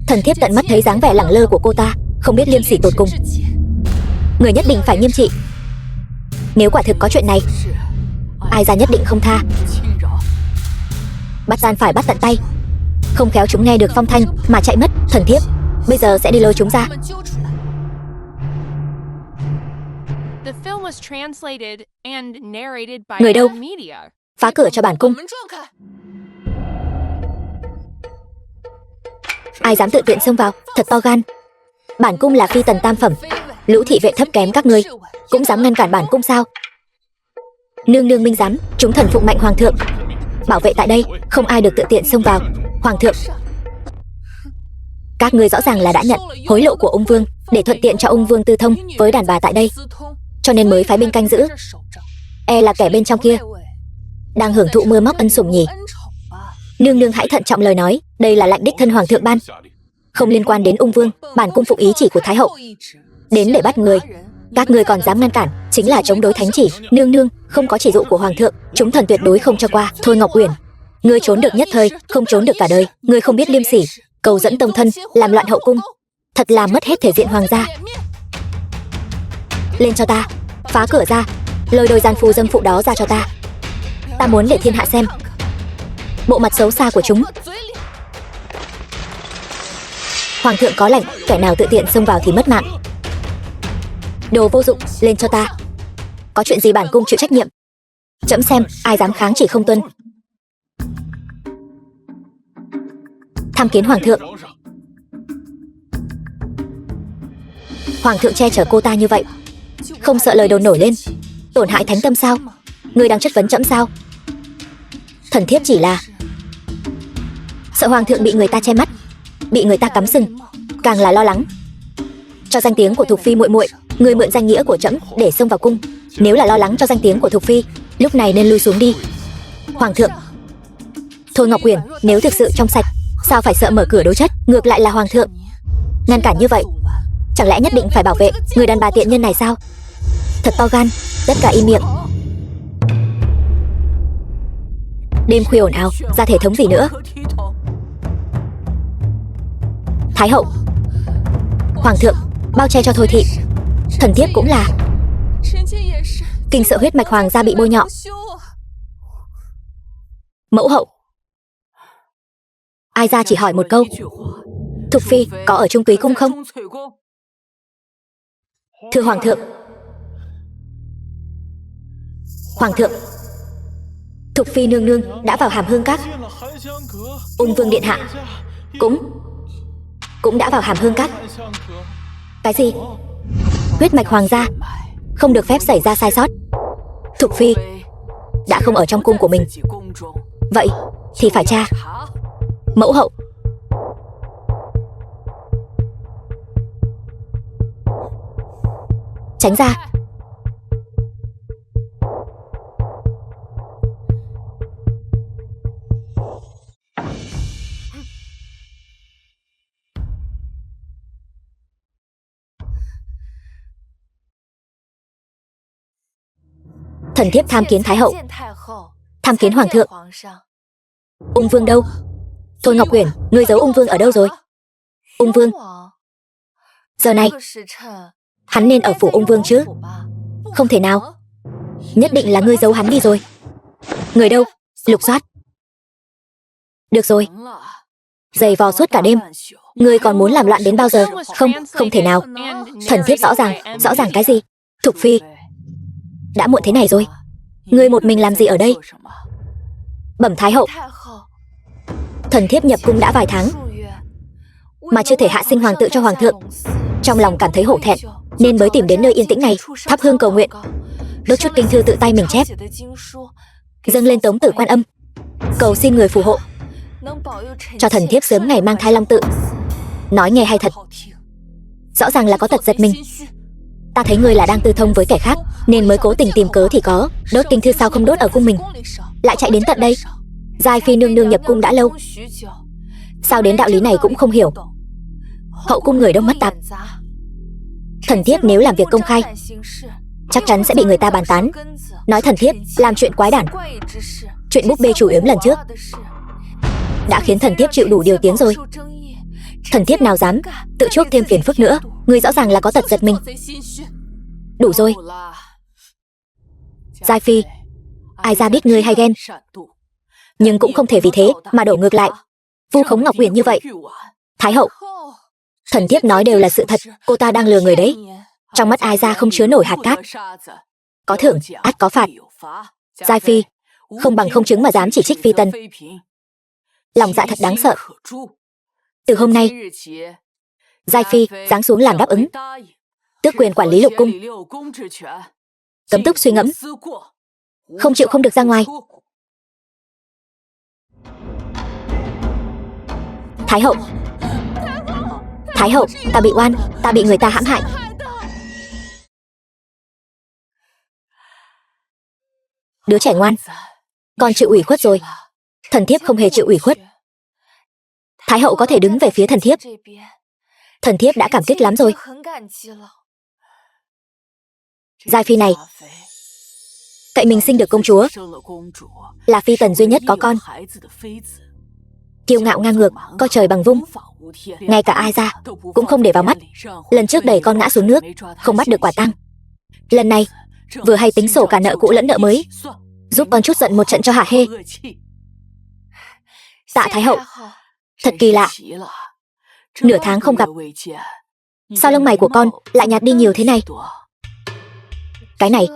Thần thiếp tận mắt thấy dáng vẻ lẳng lơ của cô ta, không biết liêm sỉ tột cùng. Người nhất định phải nghiêm trị. Nếu quả thực có chuyện này, ai ra nhất định không tha. Bắt gian phải bắt tận tay. Không khéo chúng nghe được phong thanh mà chạy mất. Thần thiếp bây giờ sẽ đi lôi chúng ra. The film was translated and narrated by Người đâu? M Media. Phá cửa cho bản cung. Ai dám tự tiện xông vào, thật to gan. Bản cung là phi tần tam phẩm, lũ thị vệ thấp kém các ngươi cũng dám ngăn cản bản cung sao? Nương nương minh giám, chúng thần phụng mệnh hoàng thượng, bảo vệ tại đây, không ai được tự tiện xông vào. Hoàng thượng, các ngươi rõ ràng là đã nhận hối lộ của ung vương để thuận tiện cho ung vương tư thông với đàn bà tại đây, cho nên mới phái binh canh giữ. E là kẻ bên trong kia đang hưởng thụ mưa móc ân sủng nhỉ? Nương nương hãy thận trọng lời nói, đây là lệnh đích thân hoàng thượng ban, không liên quan đến ung vương. Bản cung phục ý chỉ của thái hậu, đến để bắt người. Các ngươi còn dám ngăn cản, chính là chống đối thánh chỉ. Nương nương, không có chỉ dụ của hoàng thượng, chúng thần tuyệt đối không cho qua. Thôi Ngọc Uyển, ngươi trốn được nhất thời, không trốn được cả đời. Ngươi không biết liêm sỉ, cầu dẫn tông thân, làm loạn hậu cung, thật là mất hết thể diện hoàng gia. Lên cho ta, phá cửa ra, lôi đôi gian phu dâm phụ đó ra cho ta. Ta muốn để thiên hạ xem bộ mặt xấu xa của chúng. Hoàng thượng có lệnh, kẻ nào tự tiện xông vào thì mất mạng. Đồ vô dụng, lên cho ta. Có chuyện gì bản cung chịu trách nhiệm. Chẫm xem ai dám kháng chỉ không tuân. Tham kiến hoàng thượng. Hoàng thượng che chở cô ta như vậy, không sợ lời đồn nổi lên, tổn hại thánh tâm sao? Ngươi đang chất vấn trẫm sao? Thần thiếp chỉ là sợ hoàng thượng bị người ta che mắt, bị người ta cắm sừng, càng là lo lắng cho danh tiếng của Thục phi muội muội. Ngươi mượn danh nghĩa của trẫm để xông vào cung, nếu là lo lắng cho danh tiếng của Thục phi, lúc này nên lui xuống đi. Hoàng thượng, Thôi Ngọc Uyển, nếu thực sự trong sạch, sao phải sợ mở cửa đối chất? Ngược lại là hoàng thượng ngăn cản như vậy, chẳng lẽ nhất định phải bảo vệ người đàn bà tiện nhân này sao? Thật to gan, tất cả im miệng. Đêm khuya ồn ào, ra thể thống gì nữa? Thái hậu, hoàng thượng, bao che cho Thôi thị. Thần thiếp cũng là kinh sợ huyết mạch hoàng gia bị bôi nhọ. Mẫu hậu, ai ra chỉ hỏi một câu, Thục phi có ở Trung Túy cung không? Thưa hoàng thượng. Hoàng thượng, Thục phi nương nương đã vào Hàm Hương Các. Ung vương điện hạ cũng đã vào Hàm Hương Các. Cái gì? Huyết mạch hoàng gia không được phép xảy ra sai sót. Thục phi đã không ở trong cung của mình, vậy thì phải tra. Mẫu hậu, tránh ra. Thần thiếp tham kiến thái hậu, tham kiến hoàng thượng. Ung vương đâu? Thôi Ngọc Uyển, ngươi giấu ung vương ở đâu rồi? Ung vương, giờ này hắn nên ở phủ ung vương chứ? Không thể nào, nhất định là ngươi giấu hắn đi rồi. Người đâu? Lục soát. Được rồi, giày vò suốt cả đêm, ngươi còn muốn làm loạn đến bao giờ? Không thể nào. Thần thiếp rõ ràng cái gì? Thục phi, đã muộn thế này rồi, ngươi một mình làm gì ở đây? Bẩm thái hậu, thần thiếp nhập cung đã vài tháng mà chưa thể hạ sinh hoàng tự cho hoàng thượng, trong lòng cảm thấy hổ thẹn nên mới tìm đến nơi yên tĩnh này, thắp hương cầu nguyện, đốt chút kinh thư tự tay mình chép, dâng lên Tống Tử Quan Âm, cầu xin người phù hộ cho thần thiếp sớm ngày mang thai long tự. Nói nghe hay thật, rõ ràng là có tật giật mình. Ta thấy ngươi là đang tư thông với kẻ khác nên mới cố tình tìm cớ thì có. Đốt kinh thư sao không đốt ở cung mình, lại chạy đến tận đây? Giai phi nương nương nhập cung đã lâu, sao đến đạo lý này cũng không hiểu? Hậu cung người đông mất tạp, thần thiếp nếu làm việc công khai chắc chắn sẽ bị người ta bàn tán, nói thần thiếp làm chuyện quái đản. Chuyện búp bê chủ yếm lần trước đã khiến thần thiếp chịu đủ điều tiếng rồi, thần thiếp nào dám tự chuốc thêm phiền phức nữa. Ngươi rõ ràng là có tật giật mình. Đủ rồi. Giai phi, ai ra biết ngươi hay ghen, nhưng cũng không thể vì thế mà đổ ngược lại, vu khống Ngọc Uyển như vậy. Thái hậu, thần thiếp nói đều là sự thật, cô ta đang lừa người đấy. Trong mắt Ai Gia không chứa nổi hạt cát. Có thưởng, ắt có phạt. Giai Phi, không bằng không chứng mà dám chỉ trích Phi Tần. Lòng dạ thật đáng sợ. Từ hôm nay, Giai Phi giáng xuống làm đáp ứng, tước quyền quản lý lục cung, cấm túc suy ngẫm, không chịu không được ra ngoài. Thái hậu, Thái hậu, ta bị oan, ta bị người ta hãm hại. Đứa trẻ ngoan, con chịu ủy khuất rồi. Thần thiếp không hề chịu ủy khuất. Thái hậu có thể đứng về phía thần thiếp. Thần thiếp đã cảm kích lắm rồi. Giai Phi này, cậy mình sinh được công chúa, là Phi Tần duy nhất có con. Kiêu ngạo ngang ngược, coi trời bằng vung, ngay cả Ai Gia cũng không để vào mắt. Lần trước đẩy con ngã xuống nước, không bắt được quả tang. Lần này vừa hay tính sổ cả nợ cũ lẫn nợ mới, giúp con chút giận một trận cho hả hê. Tạ Thái hậu, thật kỳ lạ, nửa tháng không gặp, sao lông mày của con lại nhạt đi nhiều thế này? Cái này,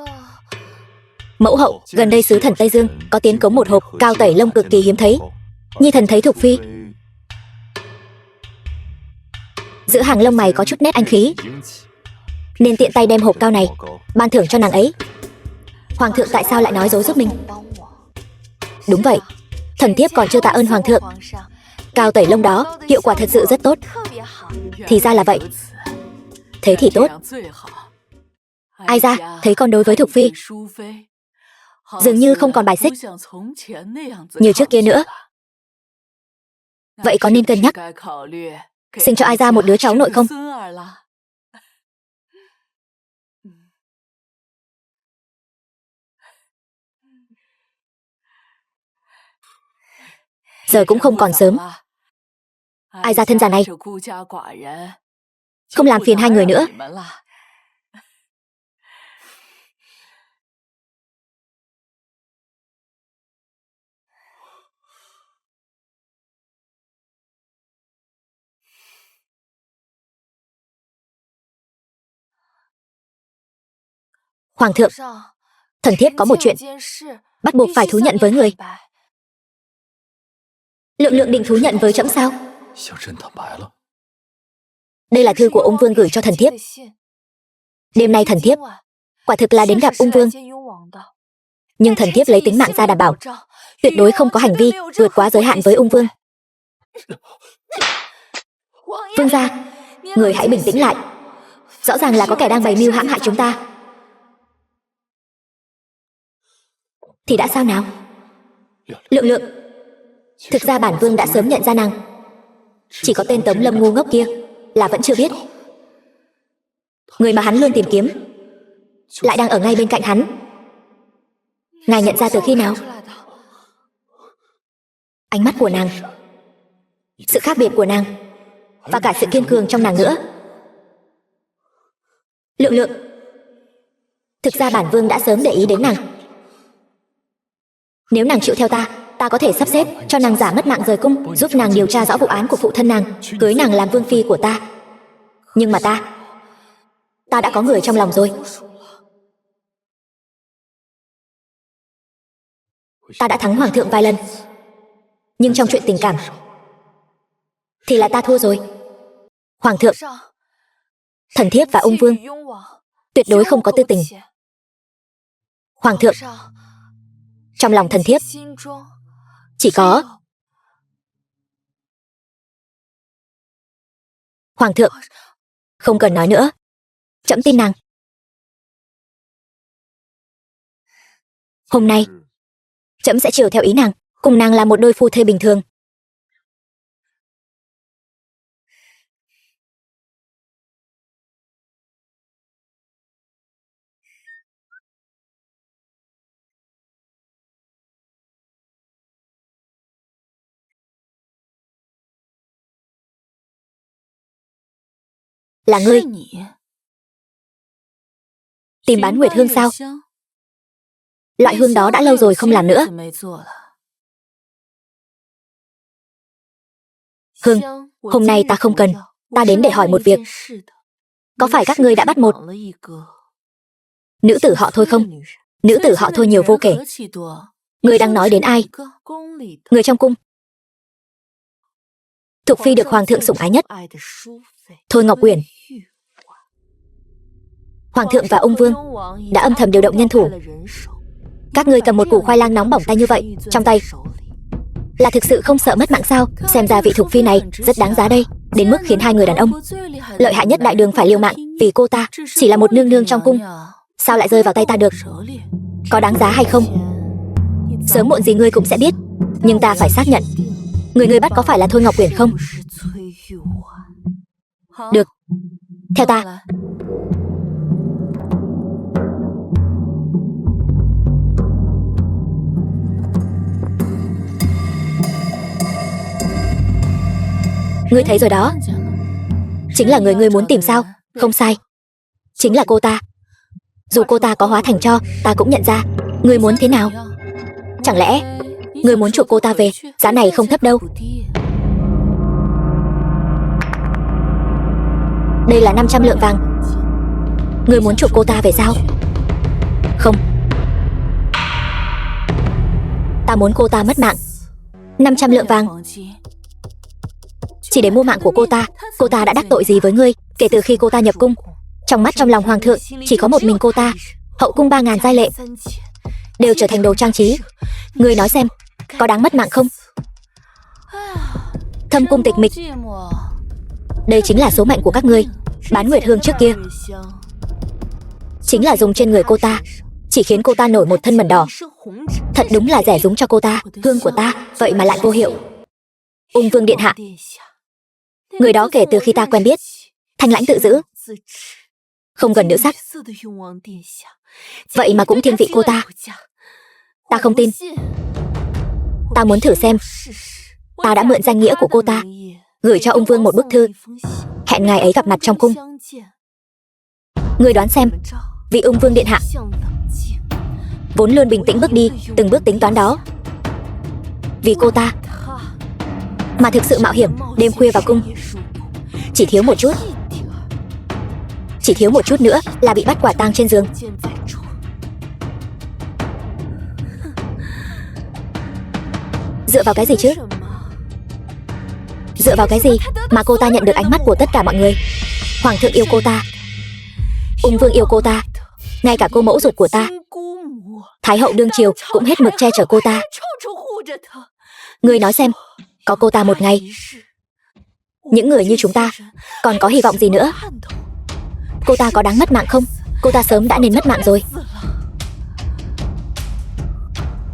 mẫu hậu, gần đây sứ thần Tây Dương có tiến cống một hộp cao tẩy lông cực kỳ hiếm thấy. Nhi thần thấy Thục Phi giữa hàng lông mày có chút nét anh khí, nên tiện tay đem hộp cao này ban thưởng cho nàng ấy. Hoàng thượng tại sao lại nói dối giúp mình? Đúng vậy, thần thiếp còn chưa tạ ơn hoàng thượng. Cao tẩy lông đó hiệu quả thật sự rất tốt. Thì ra là vậy. Thế thì tốt. Ai ra, thấy con đối với Thục Phi dường như không còn bài xích như trước kia nữa. Vậy có nên cân nhắc sinh cho Ai ra một đứa cháu nội không? Giờ cũng không còn sớm. Ai ra thân già này không làm phiền hai người nữa. Hoàng thượng, thần thiếp có một chuyện bắt buộc phải thú nhận với người. Lượng định thú nhận với trẫm sao? Đây là thư của ung vương gửi cho thần thiếp. Đêm nay thần thiếp quả thực là đến gặp ung vương, nhưng thần thiếp lấy tính mạng ra đảm bảo, tuyệt đối không có hành vi vượt quá giới hạn với ung vương. Vương gia, người hãy bình tĩnh lại. Rõ ràng là có kẻ đang bày mưu hãm hại chúng ta. Thì đã sao nào? Lượng, thực ra bản vương đã sớm nhận ra nàng. Chỉ có tên Tống Lâm ngu ngốc kia là vẫn chưa biết. Người mà hắn luôn tìm kiếm lại đang ở ngay bên cạnh hắn. Ngài nhận ra từ khi nào? Ánh mắt của nàng, sự khác biệt của nàng, và cả sự kiên cường trong nàng nữa. Lượng, thực ra bản vương đã sớm để ý đến nàng. Nếu nàng chịu theo ta có thể sắp xếp cho nàng giả mất mạng rời cung, giúp nàng điều tra rõ vụ án của phụ thân nàng, cưới nàng làm vương phi của ta. Nhưng mà ta đã có người trong lòng rồi. Ta đã thắng hoàng thượng vài lần, nhưng trong chuyện tình cảm thì là ta thua rồi. Hoàng thượng, thần thiếp và ung vương tuyệt đối không có tư tình. Hoàng thượng, trong lòng thần thiếp chỉ có... Hoàng thượng, không cần nói nữa, trẫm tin nàng. Hôm nay trẫm sẽ chiều theo ý nàng, cùng nàng là một đôi phu thê bình thường. Là ngươi tìm bán nguyệt hương sao? Loại hương đó đã lâu rồi không làm nữa. Hương, hôm nay ta không cần. Ta đến để hỏi một việc. Có phải các ngươi đã bắt một nữ tử họ Thôi không? Nữ tử họ Thôi nhiều vô kể. Ngươi đang nói đến ai? Người trong cung. Thục phi được hoàng thượng sủng ái nhất. Thôi Ngọc Uyển. Hoàng thượng và ông vương đã âm thầm điều động nhân thủ. Các ngươi cầm một củ khoai lang nóng bỏng tay như vậy trong tay, là thực sự không sợ mất mạng sao? Xem ra vị thục phi này rất đáng giá đây, đến mức khiến hai người đàn ông lợi hại nhất đại đường phải liều mạng vì cô ta chỉ là một nương nương trong cung, sao lại rơi vào tay ta được? Có đáng giá hay không? Sớm muộn gì ngươi cũng sẽ biết, nhưng ta phải xác nhận người ngươi bắt có phải là Thôi Ngọc Uyển không? Được, theo ta. Ngươi thấy rồi đó, chính là người ngươi muốn tìm sao? Không sai, chính là cô ta. Dù cô ta có hóa thành tro, ta cũng nhận ra. Ngươi muốn thế nào? Chẳng lẽ ngươi muốn chuộc cô ta về? Giá này không thấp đâu. Đây là 500 lượng vàng. Ngươi muốn chuộc cô ta về sao? Không, ta muốn cô ta mất mạng. 500 lượng vàng chỉ để mua mạng của cô ta. Cô ta đã đắc tội gì với ngươi? Kể từ khi cô ta nhập cung, trong mắt trong lòng hoàng thượng chỉ có một mình cô ta. Hậu cung 3000 giai lệ đều trở thành đồ trang trí. Ngươi nói xem, có đáng mất mạng không? Thâm cung tịch mịch, đây chính là số mệnh của các ngươi. Bán Nguyệt Hương trước kia chính là dùng trên người cô ta, chỉ khiến cô ta nổi một thân mẩn đỏ. Thật đúng là rẻ rúng cho cô ta. Hương của ta vậy mà lại vô hiệu. Ung vương điện hạ, người đó kể từ khi ta quen biết, thanh lãnh tự giữ, không gần nữ sắc, vậy mà cũng thiên vị cô ta. Ta không tin. Ta muốn thử xem. Ta đã mượn danh nghĩa của cô ta gửi cho ông vương một bức thư, hẹn ngày ấy gặp mặt trong cung. Ngươi đoán xem, vị ung vương điện hạ vốn luôn bình tĩnh bước đi từng bước tính toán đó, vì cô ta mà thực sự mạo hiểm đêm khuya vào cung. Chỉ thiếu một chút, chỉ thiếu một chút nữa là bị bắt quả tang trên giường. Dựa vào cái gì chứ? Dựa vào cái gì mà cô ta nhận được ánh mắt của tất cả mọi người? Hoàng thượng yêu cô ta, ung vương yêu cô ta, ngay cả cô mẫu ruột của ta, thái hậu đương triều cũng hết mực che chở cô ta. Ngươi nói xem, có cô ta một ngày, những người như chúng ta còn có hy vọng gì nữa? Cô ta có đáng mất mạng không? Cô ta sớm đã nên mất mạng rồi.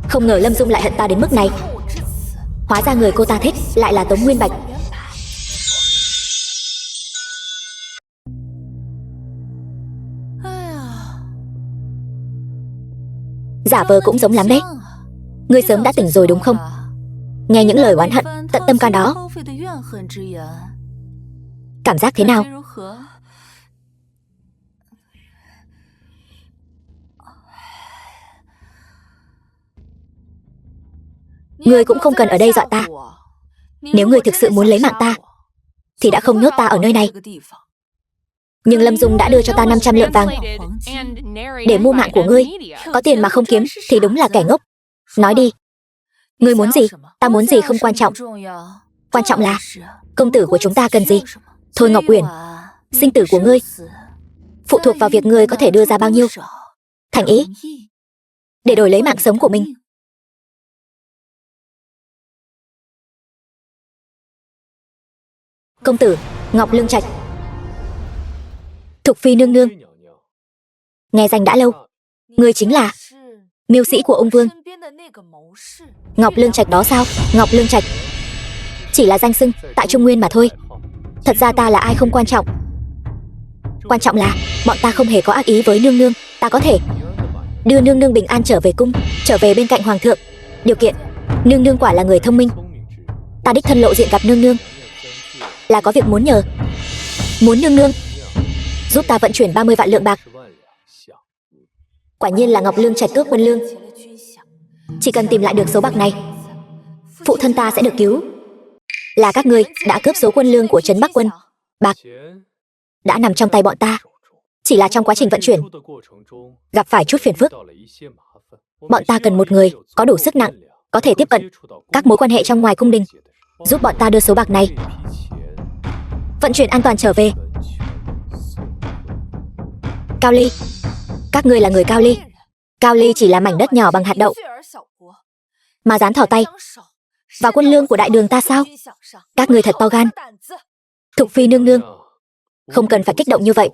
Không ngờ Lâm Dung lại hận ta đến mức này. Hóa ra người cô ta thích lại là Tống Nguyên Bạch. Giả vờ cũng giống lắm đấy. Ngươi sớm đã tỉnh rồi đúng không? Nghe những lời oán hận tận tâm can đó, cảm giác thế nào? Ngươi cũng không cần ở đây dọa ta. Nếu ngươi thực sự muốn lấy mạng ta thì đã không nhốt ta ở nơi này. Nhưng Lâm Dung đã đưa cho ta 500 lượng vàng để mua mạng của ngươi. Có tiền mà không kiếm thì đúng là kẻ ngốc. Nói đi, ngươi muốn gì? Ta muốn gì không quan trọng. Quan trọng là công tử của chúng ta cần gì. Thôi Ngọc Uyển, sinh tử của ngươi phụ thuộc vào việc ngươi có thể đưa ra bao nhiêu thành ý để đổi lấy mạng sống của mình. Công tử Ngọc Lương Trạch, Thục phi nương nương, nghe danh đã lâu. Ngươi chính là mưu sĩ của ông vương. Ngọc Lương Trạch đó sao? Ngọc Lương Trạch chỉ là danh xưng tại Trung Nguyên mà thôi. Thật ra ta là ai không quan trọng. Quan trọng là bọn ta không hề có ác ý với nương nương. Ta có thể đưa nương nương bình an trở về cung, trở về bên cạnh hoàng thượng. Điều kiện nương nương quả là người thông minh. Ta đích thân lộ diện gặp nương nương là có việc muốn nhờ. Muốn nương nương giúp ta vận chuyển 30 vạn lượng bạc. Quả nhiên là Ngọc Lương Trạch cướp quân lương. Chỉ cần tìm lại được số bạc này, phụ thân ta sẽ được cứu. Là các ngươi đã cướp số quân lương của Trấn Bắc quân. Bạc đã nằm trong tay bọn ta. Chỉ là trong quá trình vận chuyển gặp phải chút phiền phức. Bọn ta cần một người có đủ sức nặng, có thể tiếp cận các mối quan hệ trong ngoài cung đình, giúp bọn ta đưa số bạc này vận chuyển an toàn trở về. Cao Ly, các ngươi là người Cao Ly. Cao Ly chỉ là mảnh đất nhỏ bằng hạt đậu mà dán thỏ tay vào quân lương của đại đường ta sao? Các ngươi thật to gan. Thục Phi nương nương, không cần phải kích động như vậy.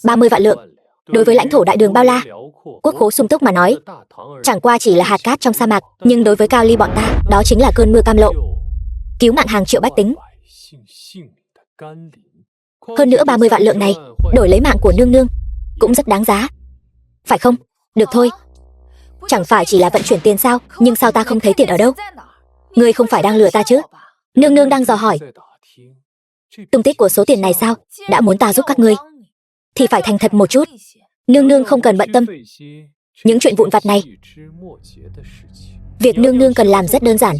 30 vạn lượng đối với lãnh thổ đại đường bao la, quốc khố sung túc mà nói, chẳng qua chỉ là hạt cát trong sa mạc, nhưng đối với Cao Ly bọn ta, đó chính là cơn mưa cam lộ, cứu mạng hàng triệu bách tính. Hơn nữa 30 vạn lượng này đổi lấy mạng của nương nương cũng rất đáng giá, phải không? Được thôi, chẳng phải chỉ là vận chuyển tiền sao? Nhưng sao ta không thấy tiền ở đâu? Ngươi không phải đang lừa ta chứ? Nương nương đang dò hỏi tung tích của số tiền này sao? Đã muốn ta giúp các ngươi thì phải thành thật một chút. Nương nương không cần bận tâm những chuyện vụn vặt này. Việc nương nương cần làm rất đơn giản.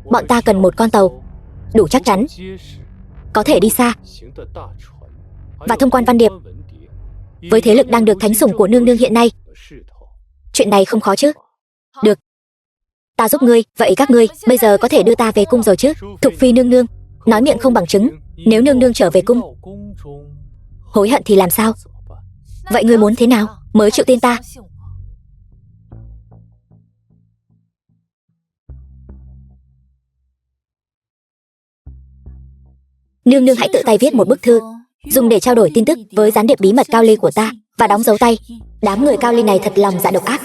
Bọn ta cần một con tàu đủ chắc chắn, có thể đi xa và thông quan văn điệp với thế lực đang được thánh sủng của nương nương hiện nay. Chuyện này không khó chứ? Được, ta giúp ngươi. Vậy các ngươi bây giờ có thể đưa ta về cung rồi chứ? Thục Phi nương nương nói miệng không bằng chứng. Nếu nương nương trở về cung hối hận thì làm sao? Vậy ngươi muốn thế nào mới chịu tin ta? Nương nương hãy tự tay viết một bức thư, dùng để trao đổi tin tức với gián điệp bí mật Cao Ly của ta, và đóng dấu tay. Đám người Cao Ly này thật lòng dạ độc ác.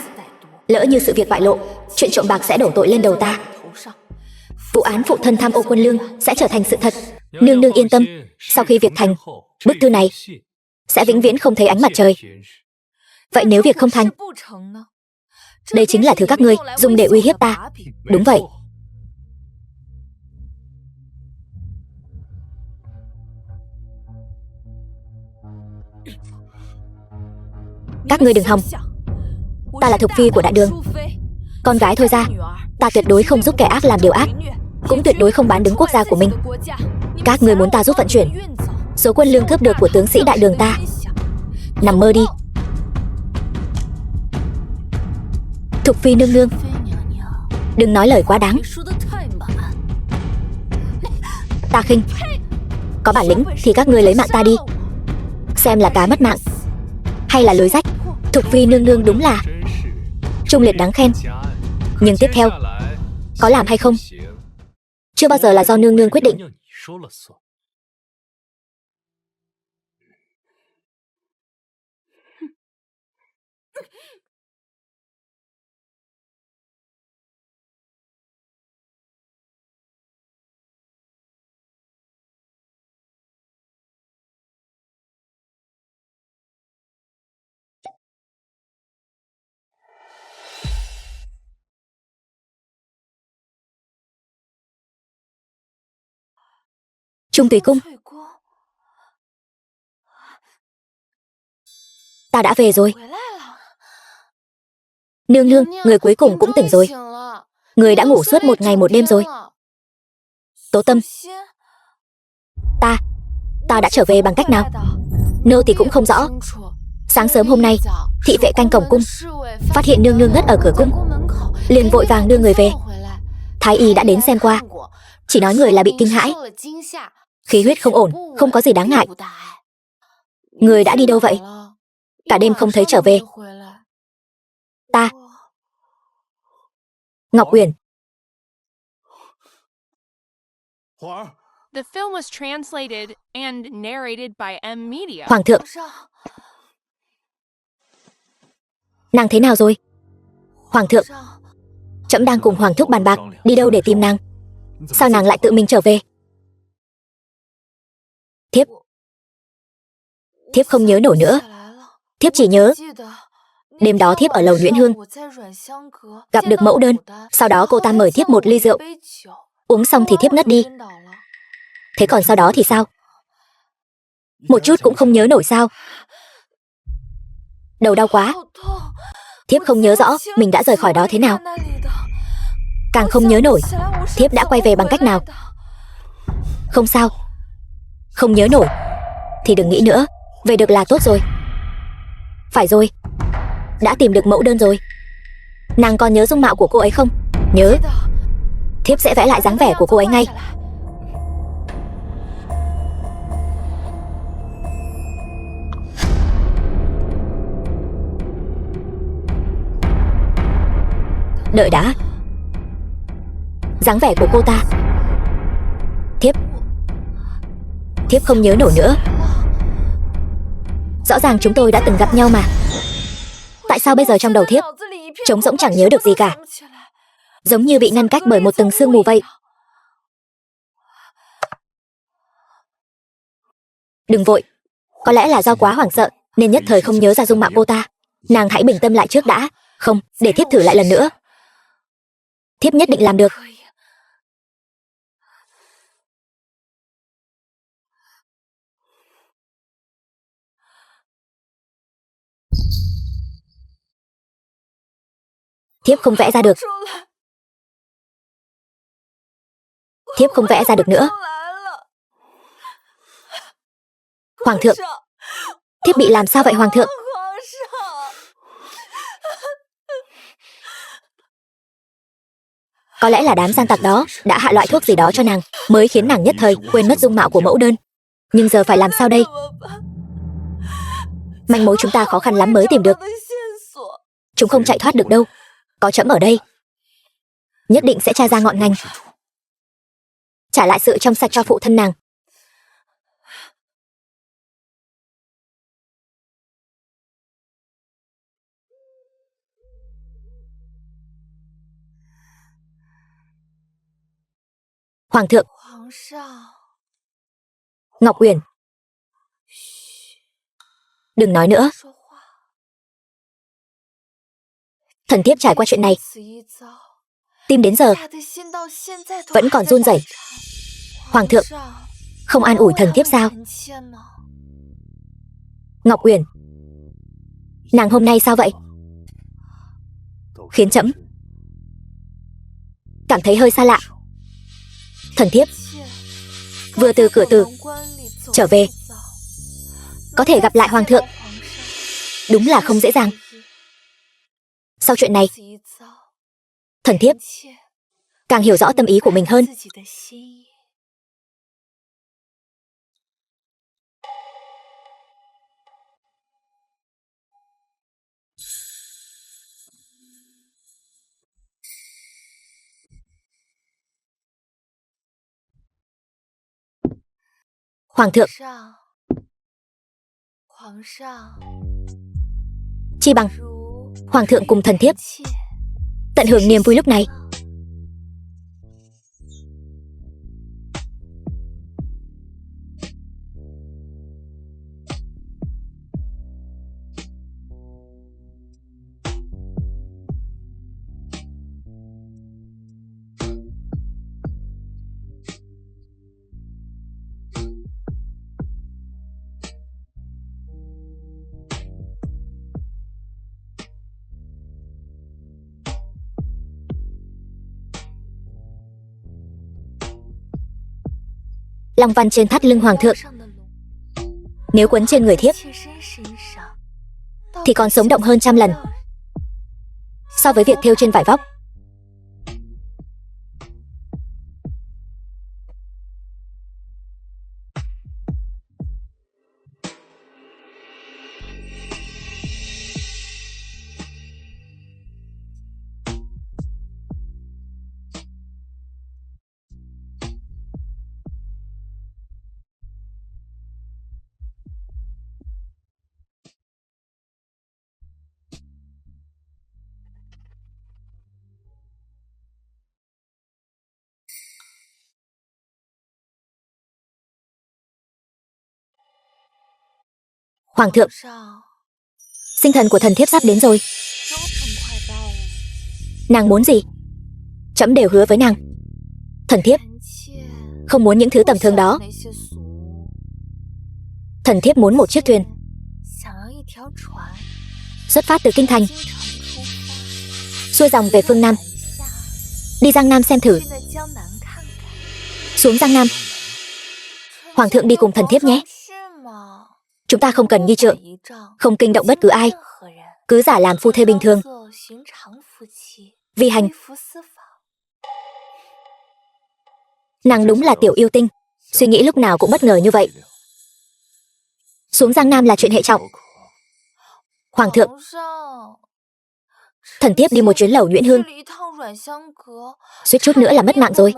Lỡ như sự việc bại lộ, chuyện trộm bạc sẽ đổ tội lên đầu ta. Vụ án phụ thân tham ô quân lương sẽ trở thành sự thật. Nương nương yên tâm, sau khi việc thành, bức thư này sẽ vĩnh viễn không thấy ánh mặt trời. Vậy nếu việc không thành, đây chính là thứ các ngươi dùng để uy hiếp ta. Đúng vậy. Các ngươi đừng hòng. Ta là Thục Phi của đại đường, con gái thôi ra. Ta tuyệt đối không giúp kẻ ác làm điều ác, cũng tuyệt đối không bán đứng quốc gia của mình. Các ngươi muốn ta giúp vận chuyển số quân lương cướp được của tướng sĩ đại đường ta? Nằm mơ đi. Thục Phi nương nương, đừng nói lời quá đáng. Ta khinh. Có bản lĩnh thì các ngươi lấy mạng ta đi, xem là cá mất mạng hay là lưới rách. Thục Phi nương nương đúng là trung liệt đáng khen. Nhưng tiếp theo có làm hay không, chưa bao giờ là do nương nương quyết định. Trung Tùy Cung, ta đã về rồi. Nương nương, người cuối cùng cũng tỉnh rồi. Người đã ngủ suốt 1 ngày 1 đêm rồi. Tố Tâm, ta đã trở về bằng cách nào? Nô thì cũng không rõ. Sáng sớm hôm nay, thị vệ canh cổng cung phát hiện nương nương ngất ở cửa cung, liền vội vàng đưa người về. Thái y đã đến xem qua, chỉ nói người là bị kinh hãi, khí huyết không ổn, không có gì đáng ngại. Người đã đi đâu vậy? Cả đêm không thấy trở về. Ta, Ngọc Uyển. The film was translated and narrated by M Media. Hoàng thượng, nàng thế nào rồi? Hoàng thượng, trẫm đang cùng hoàng thúc bàn bạc đi đâu để tìm nàng. Sao nàng lại tự mình trở về? Thiếp không nhớ nổi nữa. Thiếp chỉ nhớ đêm đó thiếp ở lầu Nhuyễn Hương gặp được mẫu đơn. Sau đó cô ta mời thiếp một ly rượu, uống xong thì thiếp ngất đi. Thế còn sau đó thì sao? Một chút cũng không nhớ nổi sao? Đầu đau quá. Thiếp không nhớ rõ mình đã rời khỏi đó thế nào, càng không nhớ nổi thiếp đã quay về bằng cách nào. Không sao, không nhớ nổi thì đừng nghĩ nữa. Về được là tốt rồi. Phải rồi, đã tìm được mẫu đơn rồi. Nàng còn nhớ dung mạo của cô ấy không? Nhớ. Thiếp sẽ vẽ lại dáng vẻ của cô ấy ngay. Đợi đã. Dáng vẻ của cô ta. Thiếp không nhớ nổi nữa. Rõ ràng chúng tôi đã từng gặp nhau mà. Tại sao bây giờ trong đầu thiếp trống rỗng chẳng nhớ được gì cả, giống như bị ngăn cách bởi một tầng sương mù vậy. Đừng vội, có lẽ là do quá hoảng sợ nên nhất thời không nhớ ra dung mạo cô ta. Nàng hãy bình tâm lại trước đã. Không, để thiếp thử lại lần nữa. Thiếp nhất định làm được. Thiếp không vẽ ra được. Thiếp không vẽ ra được nữa. Hoàng thượng, thiếp bị làm sao vậy hoàng thượng? Có lẽ là đám gian tặc đó đã hạ loại thuốc gì đó cho nàng, mới khiến nàng nhất thời quên mất dung mạo của mẫu đơn. Nhưng giờ phải làm sao đây? Manh mối chúng ta khó khăn lắm mới tìm được. Chúng không chạy thoát được đâu. Có trẫm ở đây, nhất định sẽ tra ra ngọn ngành, trả lại sự trong sạch cho phụ thân nàng. Hoàng thượng. Ngọc Uyển, đừng nói nữa. Thần thiếp trải qua chuyện này, tim đến giờ vẫn còn run rẩy. Hoàng thượng không an ủi thần thiếp sao? Ngọc Uyển, nàng hôm nay sao vậy? Khiến trẫm cảm thấy hơi xa lạ. Thần thiếp vừa từ cửa tử trở về, có thể gặp lại hoàng thượng đúng là không dễ dàng. Sau chuyện này, thần thiếp càng hiểu rõ tâm ý của mình hơn. Hoàng thượng, chi bằng hoàng thượng cùng thần thiếp tận hưởng niềm vui lúc này. Long văn trên thắt lưng hoàng thượng, nếu quấn trên người thiếp thì còn sống động hơn trăm lần so với việc thêu trên vải vóc. Hoàng thượng, sinh thần của thần thiếp sắp đến rồi. Nàng muốn gì, trẫm đều hứa với nàng. Thần thiếp không muốn những thứ tầm thường đó. Thần thiếp muốn một chiếc thuyền xuất phát từ kinh thành, xuôi dòng về phương Nam, đi Giang Nam xem thử. Xuống Giang Nam, hoàng thượng đi cùng thần thiếp nhé. Chúng ta không cần nghi trượng, không kinh động bất cứ ai, cứ giả làm phu thê bình thường. Vi hành. Nàng đúng là tiểu yêu tinh, suy nghĩ lúc nào cũng bất ngờ như vậy. Xuống Giang Nam là chuyện hệ trọng. Hoàng thượng, thần thiếp đi một chuyến lẩu nhuyễn hương, suýt chút nữa là mất mạng rồi.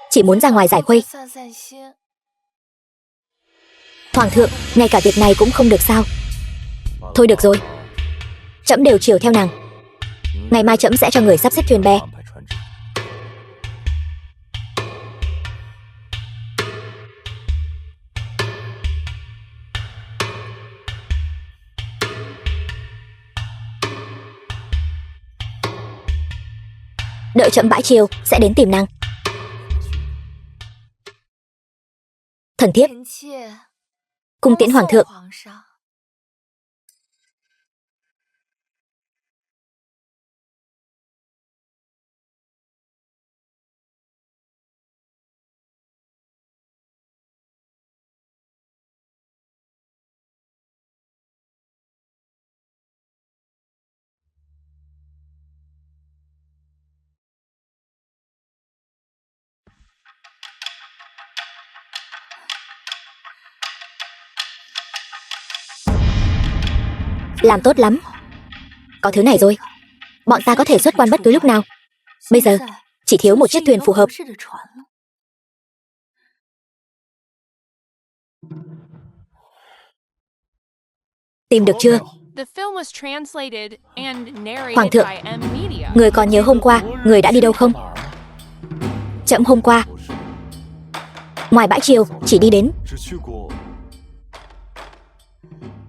Chỉ muốn ra ngoài giải khuây. Hoàng thượng, ngay cả việc này cũng không được sao? Thôi được rồi, trẫm đều chiều theo nàng. Ngày mai trẫm sẽ cho người sắp xếp thuyền bè. Đợi trẫm bãi chiều sẽ đến tìm nàng. Thần thiếp cung tiễn hoàng thượng. Làm tốt lắm. Có thứ này rồi, bọn ta có thể xuất quan bất cứ lúc nào. Bây giờ chỉ thiếu một chiếc thuyền phù hợp. Tìm được chưa? Hoàng thượng, người còn nhớ hôm qua người đã đi đâu không? Trẫm hôm qua ngoài bãi chiều chỉ đi đến.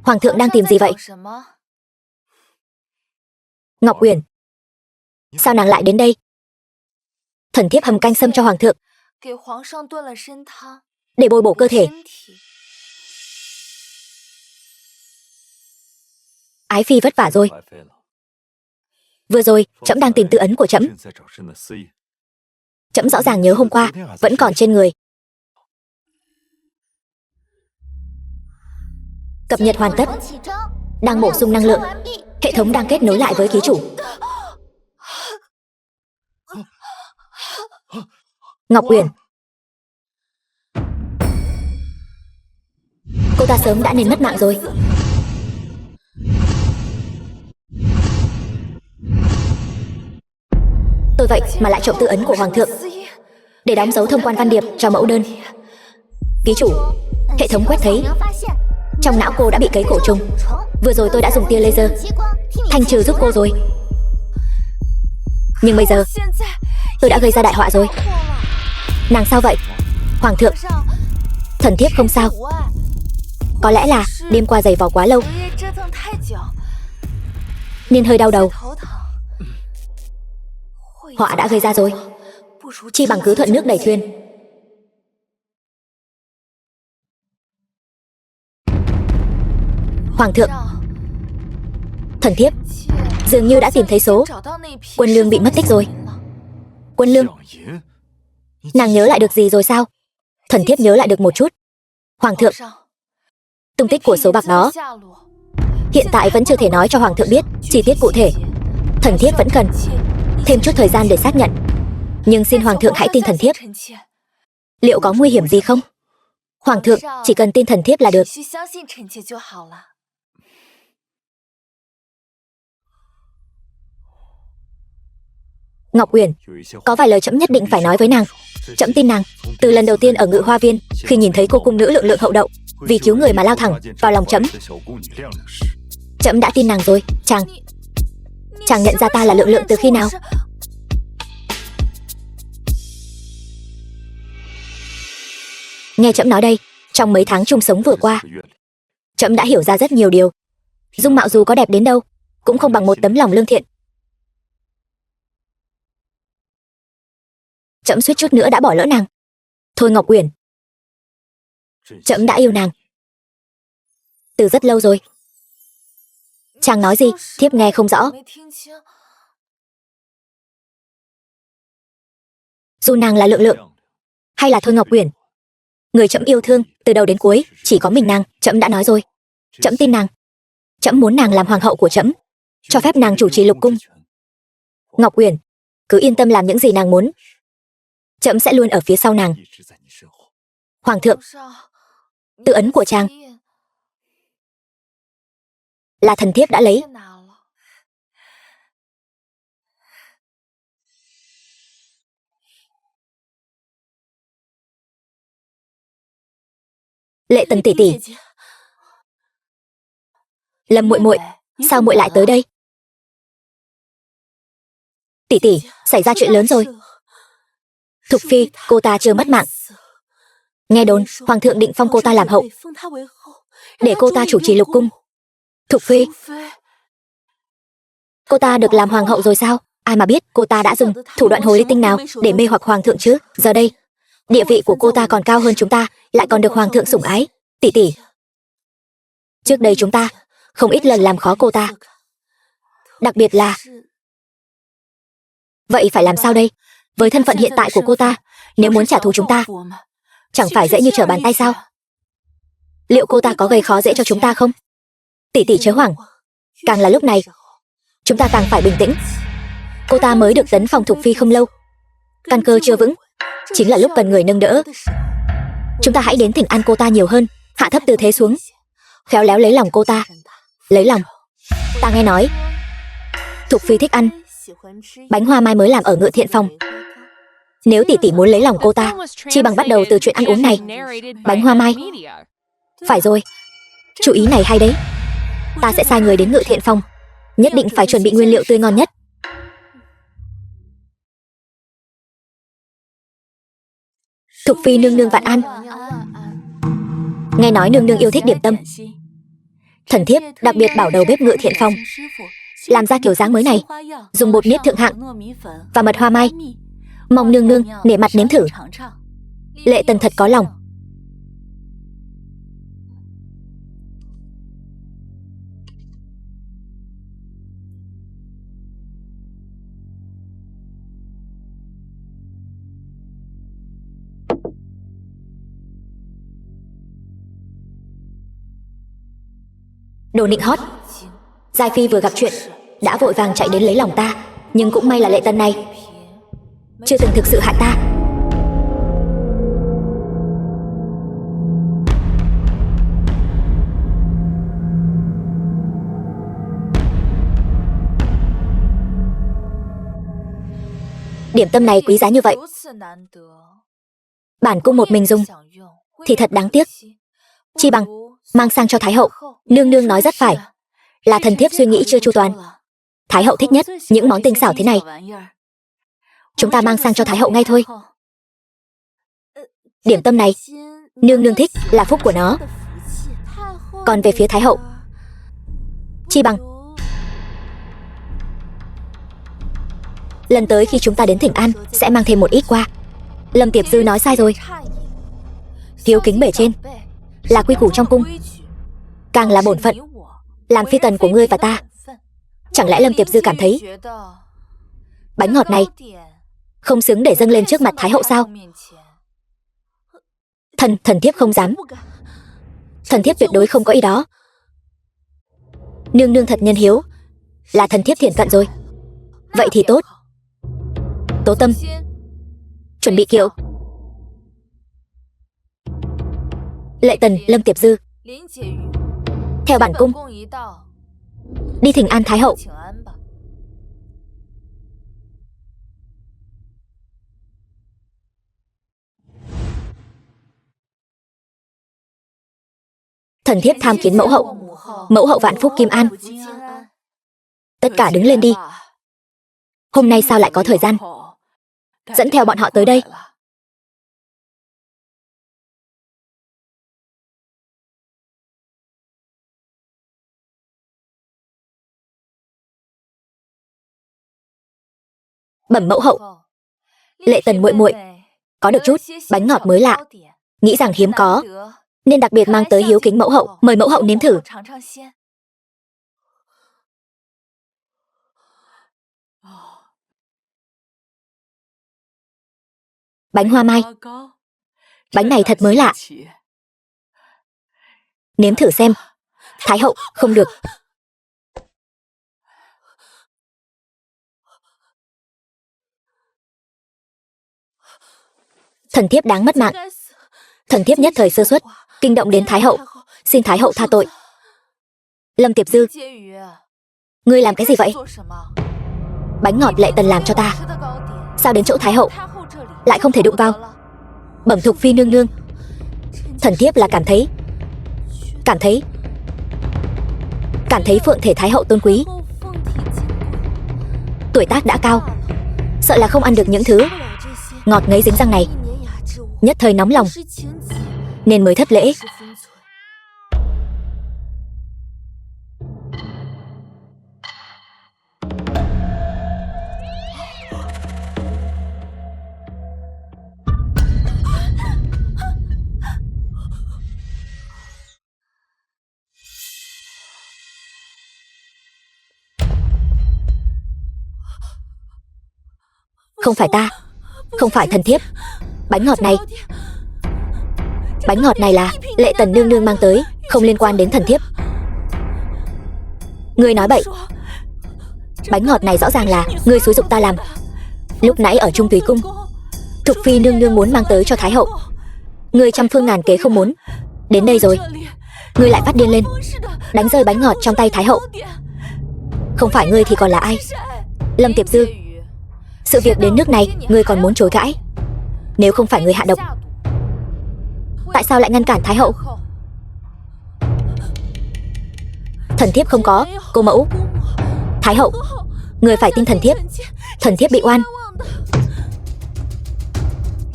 Hoàng thượng đang tìm gì vậy? Ngọc Uyển, sao nàng lại đến đây? Thần thiếp hầm canh sâm cho hoàng thượng, để bồi bổ cơ thể. Ái phi vất vả rồi. Vừa rồi trẫm đang tìm tư ấn của trẫm. Trẫm rõ ràng nhớ hôm qua vẫn còn trên người. Cập nhật hoàn tất, đang bổ sung năng lượng. Hệ thống đang kết nối lại với ký chủ. Ngọc Uyển, cô ta sớm đã nên mất mạng rồi. Tôi vậy mà lại trộm tư ấn của hoàng thượng để đóng dấu thông quan văn điệp cho mẫu đơn. Ký chủ, hệ thống quét thấy trong não cô đã bị cấy cổ trùng. Vừa rồi tôi đã dùng tia laser thanh trừ giúp cô rồi, nhưng bây giờ tôi đã gây ra đại họa rồi. Nàng sao vậy? Hoàng thượng, thần thiếp không sao. Có lẽ là đêm qua giày vò quá lâu nên hơi đau đầu. Họa đã gây ra rồi, chi bằng cứ thuận nước đẩy thuyền. Hoàng thượng, thần thiếp dường như đã tìm thấy số Quân Lương bị mất tích rồi. Quân Lương? Nàng nhớ lại được gì rồi sao? Thần thiếp nhớ lại được một chút. Hoàng thượng, tung tích của số bạc đó hiện tại vẫn chưa thể nói cho hoàng thượng biết chi tiết cụ thể. Thần thiếp vẫn cần thêm chút thời gian để xác nhận, nhưng xin hoàng thượng hãy tin thần thiếp. Liệu có nguy hiểm gì không? Hoàng thượng chỉ cần tin thần thiếp là được. Ngọc Uyển, có vài lời trẫm nhất định phải nói với nàng. Trẫm tin nàng. Từ lần đầu tiên ở Ngự Hoa Viên, khi nhìn thấy cô cung nữ lượng lượng hậu đậu vì cứu người mà lao thẳng vào lòng trẫm, trẫm đã tin nàng rồi. Chàng nhận ra ta là lượng lượng từ khi nào? Nghe trẫm nói đây, trong mấy tháng chung sống vừa qua, trẫm đã hiểu ra rất nhiều điều. Dung mạo dù có đẹp đến đâu cũng không bằng một tấm lòng lương thiện. Trẫm suýt chút nữa đã bỏ lỡ nàng. Thôi Ngọc Uyển, trẫm đã yêu nàng từ rất lâu rồi. Chàng nói gì thiếp nghe không rõ. Dù nàng là lượng lượng hay là Thôi Ngọc Uyển, Người trẫm yêu thương từ đầu đến cuối chỉ có mình nàng. Trẫm đã nói rồi, trẫm tin nàng. Trẫm muốn nàng làm hoàng hậu của trẫm, cho phép nàng chủ trì lục cung. Ngọc Uyển, cứ yên tâm làm những gì nàng muốn. Trẫm sẽ luôn ở phía sau nàng. Hoàng thượng, tự ấn của chàng là thần thiếp đã lấy. Lệ Tần tỷ tỷ, Lâm muội muội, sao muội lại tới đây? Tỷ tỷ, xảy ra chuyện lớn rồi. Thục phi, cô ta chưa mất mạng. Nghe đồn hoàng thượng định phong cô ta làm hậu, để cô ta chủ trì lục cung. Thục phi, cô ta được làm hoàng hậu rồi sao? Ai mà biết cô ta đã dùng thủ đoạn hồ ly tinh nào để mê hoặc hoàng thượng chứ? Giờ đây, địa vị của cô ta còn cao hơn chúng ta, lại còn được hoàng thượng sủng ái. Tỷ tỷ, trước đây chúng ta không ít lần làm khó cô ta, đặc biệt là... Vậy phải làm sao đây? Với thân phận hiện tại của cô ta, nếu muốn trả thù chúng ta, chẳng phải dễ như trở bàn tay sao? Liệu cô ta có gây khó dễ cho chúng ta không? Tỷ tỷ chớ hoảng, càng là lúc này, chúng ta càng phải bình tĩnh. Cô ta mới được tấn phong Thục phi không lâu, căn cơ chưa vững, chính là lúc cần người nâng đỡ. Chúng ta hãy đến thỉnh an cô ta nhiều hơn, hạ thấp tư thế xuống, khéo léo lấy lòng cô ta. Lấy lòng? Ta nghe nói Thục phi thích ăn bánh hoa mai mới làm ở Ngự Thiện Phòng. Nếu tỷ tỷ muốn lấy lòng cô ta, chi bằng bắt đầu từ chuyện ăn uống này. Bánh hoa mai? Phải rồi, chủ ý này hay đấy. Ta sẽ sai người đến Ngự Thiện Phòng, nhất định phải chuẩn bị nguyên liệu tươi ngon nhất. Thục phi nương nương vạn an. Nghe nói nương nương yêu thích điểm tâm, thần thiếp đặc biệt bảo đầu bếp Ngự Thiện Phòng làm ra kiểu dáng mới này, dùng bột nếp thượng hạng và mật hoa mai, mong nương nương nể mặt nếm thử. Lệ Tần thật có lòng. Đồ nịnh hót. Giai phi vừa gặp chuyện đã vội vàng chạy đến lấy lòng ta, nhưng cũng may là Lệ Tần này chưa từng thực sự hại ta. Điểm tâm này quý giá như vậy, bản cung một mình dùng thì thật đáng tiếc. Chi bằng mang sang cho Thái hậu. Nương nương nói rất phải, là thần thiếp suy nghĩ chưa chu toàn. Thái hậu thích nhất những món tinh xảo thế này, chúng ta mang sang cho Thái hậu ngay thôi. Điểm tâm này nương nương thích là phúc của nó. Còn về phía Thái hậu, chi bằng lần tới khi chúng ta đến thỉnh an sẽ mang thêm một ít qua. Lâm Tiệp Dư nói sai rồi, hiếu kính bề trên là quy củ trong cung, càng là bổn phận làm phi tần của ngươi và ta. Chẳng lẽ Lâm Tiệp Dư cảm thấy bánh ngọt này không xứng để dâng lên trước mặt Thái hậu sao? Thần thiếp không dám. Thần thiếp tuyệt đối không có ý đó. Nương nương thật nhân hiếu, là thần thiếp thiển cận rồi. Vậy thì tốt. Tố Tâm, chuẩn bị kiệu. Lệ Tần, Lâm Tiệp Dư, theo bản cung đi thỉnh an Thái hậu. Thần thiếp tham kiến mẫu hậu. Mẫu hậu vạn phúc kim an. Tất cả đứng lên đi. Hôm nay sao lại có thời gian dẫn theo bọn họ tới đây? Bẩm mẫu hậu, Lệ Tần muội muội có được chút bánh ngọt mới lạ, nghĩ rằng hiếm có, nên đặc biệt mang tới hiếu kính mẫu hậu. Mời mẫu hậu nếm thử. Bánh hoa mai Bánh này thật mới lạ. Nếm thử xem. Thái hậu, không được. Thần thiếp đáng mất mạng. Thần thiếp nhất thời sơ suất, kinh động đến Thái hậu. Xin Thái hậu tha tội. Lâm Tiệp Dư, ngươi làm cái gì vậy? Bánh ngọt Lệ Tần làm cho ta, sao đến chỗ Thái hậu lại không thể đụng vào? Bẩm Thục phi nương nương, thần thiếp là cảm thấy phượng thể Thái hậu tôn quý, tuổi tác đã cao, sợ là không ăn được những thứ ngọt ngấy dính răng này, nhất thời nóng lòng nên mới thất lễ. Không phải ta, không phải thần thiếp. Bánh ngọt này là Lệ Tần nương nương mang tới, không liên quan đến thần thiếp. Ngươi nói bậy. Bánh ngọt này rõ ràng là ngươi xúi giục ta làm. Lúc nãy ở Trung Tùy cung, Thục phi nương nương muốn mang tới cho Thái hậu, ngươi trăm phương ngàn kế không muốn. Đến đây rồi, ngươi lại phát điên lên, đánh rơi bánh ngọt trong tay Thái hậu. Không phải ngươi thì còn là ai? Lâm Tiệp Dư, sự việc đến nước này ngươi còn muốn chối cãi? Nếu không phải ngươi hạ độc, tại sao lại ngăn cản Thái hậu? Thần thiếp không có. Cô mẫu, Thái hậu, ngươi phải tin thần thiếp. Thần thiếp bị oan.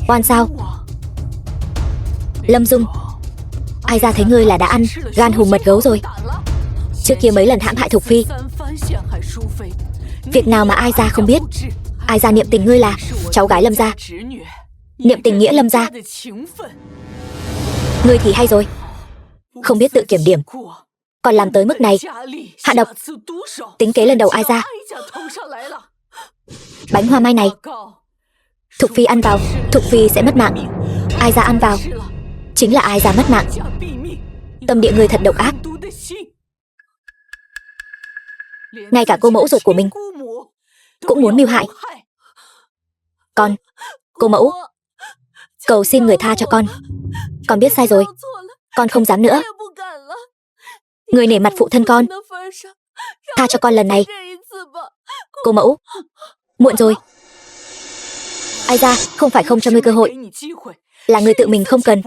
Oan sao? Lâm Dung, ai ra thấy ngươi là đã ăn gan hùm mật gấu rồi. Trước kia mấy lần hãm hại Thục phi, việc nào mà ai ra không biết. Ai ra niệm tình ngươi là cháu gái Lâm gia, niệm tình nghĩa Lâm gia. Ngươi thì hay rồi, không biết tự kiểm điểm, còn làm tới mức này. Hạ độc, tính kế lên đầu ai ra. Bánh hoa mai này Thục phi ăn vào, Thục phi sẽ mất mạng. Ai ra ăn vào, chính là ai ra mất mạng. Tâm địa người thật độc ác. Ngay cả cô mẫu ruột của mình cũng muốn mưu hại. Con, cô mẫu, cầu xin người tha cho con. Con biết sai rồi, con không dám nữa. Người nể mặt phụ thân con, tha cho con lần này. Cô mẫu, muộn rồi. Ai ra không phải không cho ngươi cơ hội, là người tự mình không cần.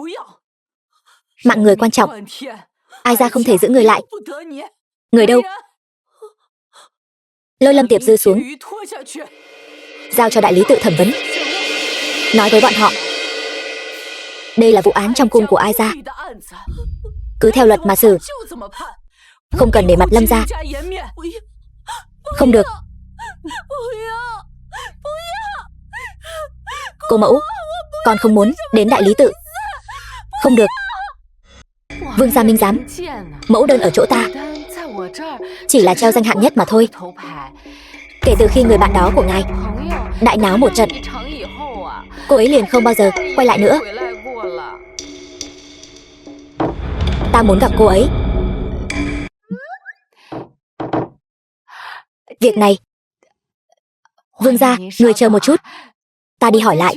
Mạng người quan trọng, ai ra không thể giữ người lại. Người đâu? Lôi Lâm Tiệp Dư xuống, giao cho đại lý tự thẩm vấn. Nói với bọn họ, đây là vụ án trong cung của ai ra, cứ theo luật mà xử, không cần để mặt Lâm gia. Không được. Cô mẫu, con không muốn đến đại lý tự. Không được. Vương gia minh giám, mẫu đơn ở chỗ ta chỉ là treo danh hạng nhất mà thôi. Kể từ khi người bạn đó của ngài đại náo một trận, cô ấy liền không bao giờ quay lại nữa. Ta muốn gặp cô ấy. Việc này, vương gia, người chờ một chút, ta đi hỏi lại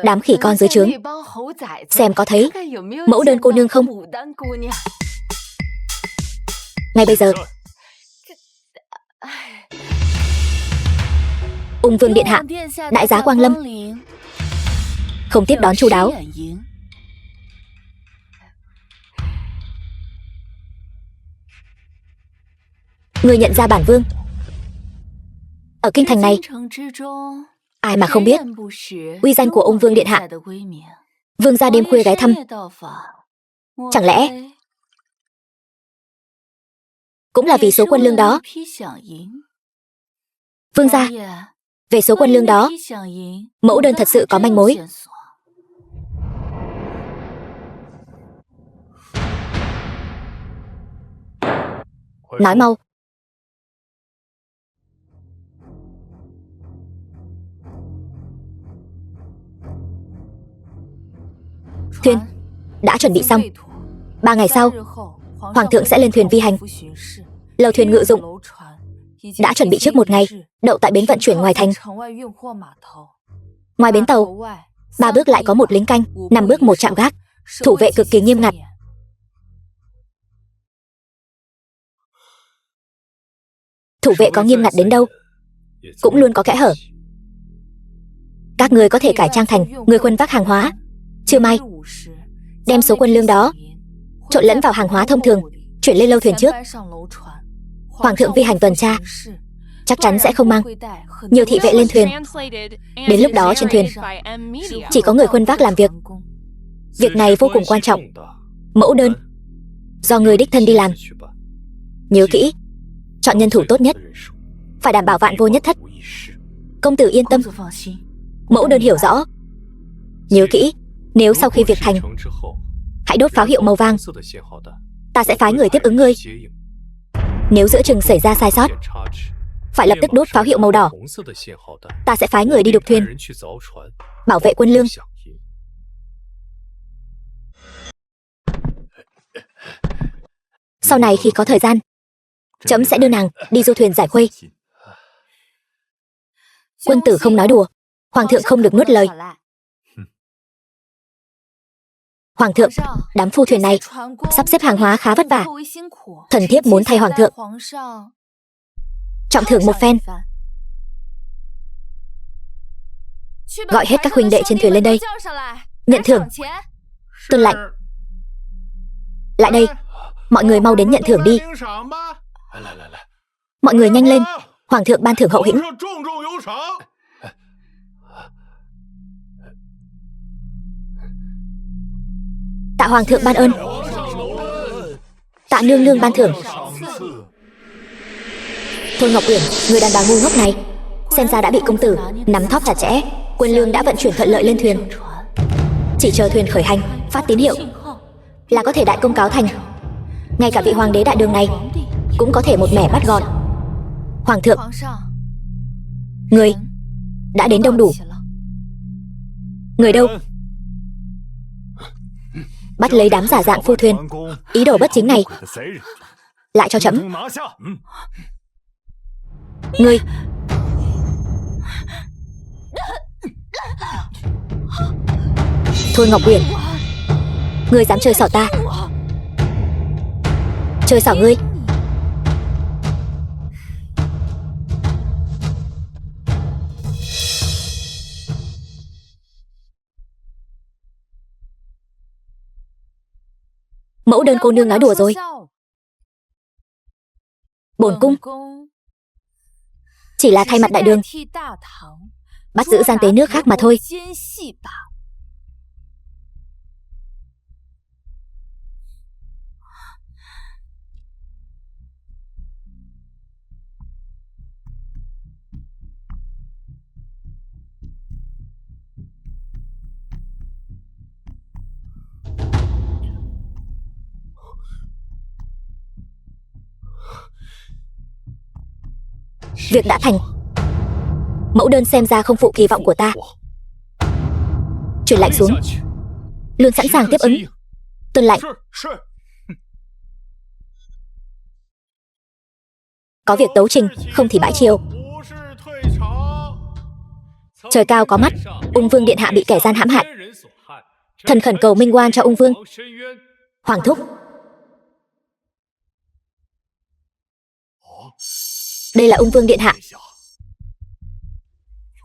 đám khỉ con dưới trướng, xem có thấy mẫu đơn cô nương không. Ngay bây giờ. Ung vương điện hạ, đại giá quang lâm. Không tiếp đón chu đáo. Người nhận ra bản vương? Ở kinh thành này, ai mà không biết uy danh của Ung vương điện hạ. Vương gia đêm khuya ghé thăm, chẳng lẽ cũng là vì số quân lương đó? Vương gia, về số quân lương đó, mẫu đơn thật sự có manh mối. Nói mau. Thuyền đã chuẩn bị xong. 3 ngày sau, Hoàng thượng sẽ lên thuyền vi hành. Lầu thuyền ngự dụng đã chuẩn bị trước 1 ngày, đậu tại bến vận chuyển ngoài thành. Ngoài bến tàu, 3 bước lại có một lính canh, 5 bước một trạm gác, thủ vệ cực kỳ nghiêm ngặt. Thủ vệ có nghiêm ngặt đến đâu, cũng luôn có kẽ hở. Các người có thể cải trang thành người khuân vác hàng hóa, chưa may đem số quân lương đó trộn lẫn vào hàng hóa thông thường, chuyển lên lâu thuyền trước. Hoàng thượng vi hành tuần tra, chắc chắn sẽ không mang nhiều thị vệ lên thuyền. Đến lúc đó trên thuyền chỉ có người khuân vác làm việc. Việc này vô cùng quan trọng. Mẫu đơn do người đích thân đi làm. Nhớ kỹ, chọn nhân thủ tốt nhất, phải đảm bảo vạn vô nhất thất. Công tử yên tâm, mẫu đơn hiểu rõ. Nhớ kỹ, nếu sau khi việc thành, hãy đốt pháo hiệu màu vàng, ta sẽ phái người tiếp ứng ngươi. Nếu giữa chừng xảy ra sai sót, phải lập tức đốt pháo hiệu màu đỏ, ta sẽ phái người đi đục thuyền, bảo vệ quân lương. Sau này khi có thời gian, trẫm sẽ đưa nàng đi du thuyền giải khuây. Quân tử không nói đùa, hoàng thượng không được nuốt lời. Hoàng thượng, đám phu thuyền này sắp xếp hàng hóa khá vất vả. Thần thiếp muốn thay hoàng thượng trọng thưởng một phen. Gọi hết các huynh đệ trên thuyền lên đây, nhận thưởng. Tuân lệnh. Lại đây, mọi người mau đến nhận thưởng đi. Mọi người nhanh lên, hoàng thượng ban thưởng hậu hĩnh. Tạ hoàng thượng ban ơn, tạ nương nương ban thưởng. Thôi Ngọc Uyển, người đàn bà ngu ngốc này, xem ra đã bị công tử nắm thóp chặt chẽ. Quân lương đã vận chuyển thuận lợi lên thuyền, chỉ chờ thuyền khởi hành, phát tín hiệu là có thể đại công cáo thành. Ngay cả vị hoàng đế đại đường này cũng có thể một mẻ bắt gọn. Hoàng thượng, người đã đến đông đủ. Người đâu? Bắt lấy đám giả dạng phu thuyền, ý đồ bất chính này, lại cho trẫm. Ngươi Thôi Ngọc Uyển, ngươi dám chơi xỏ ta, chơi xỏ ngươi. Mẫu đơn cô nương nói đùa rồi. Bổn cung chỉ là thay mặt đại đường bắt giữ gian tế nước khác mà thôi. Việc đã thành, mẫu đơn xem ra không phụ kỳ vọng của ta. Truyền lệnh xuống, luôn sẵn sàng tiếp ứng. Tuân lệnh. Có việc tấu trình, không thì bãi triều. Trời cao có mắt, Ung Vương điện hạ bị kẻ gian hãm hại. Thần khẩn cầu minh oan cho Ung Vương. Hoàng thúc, đây là Ung Vương điện hạ.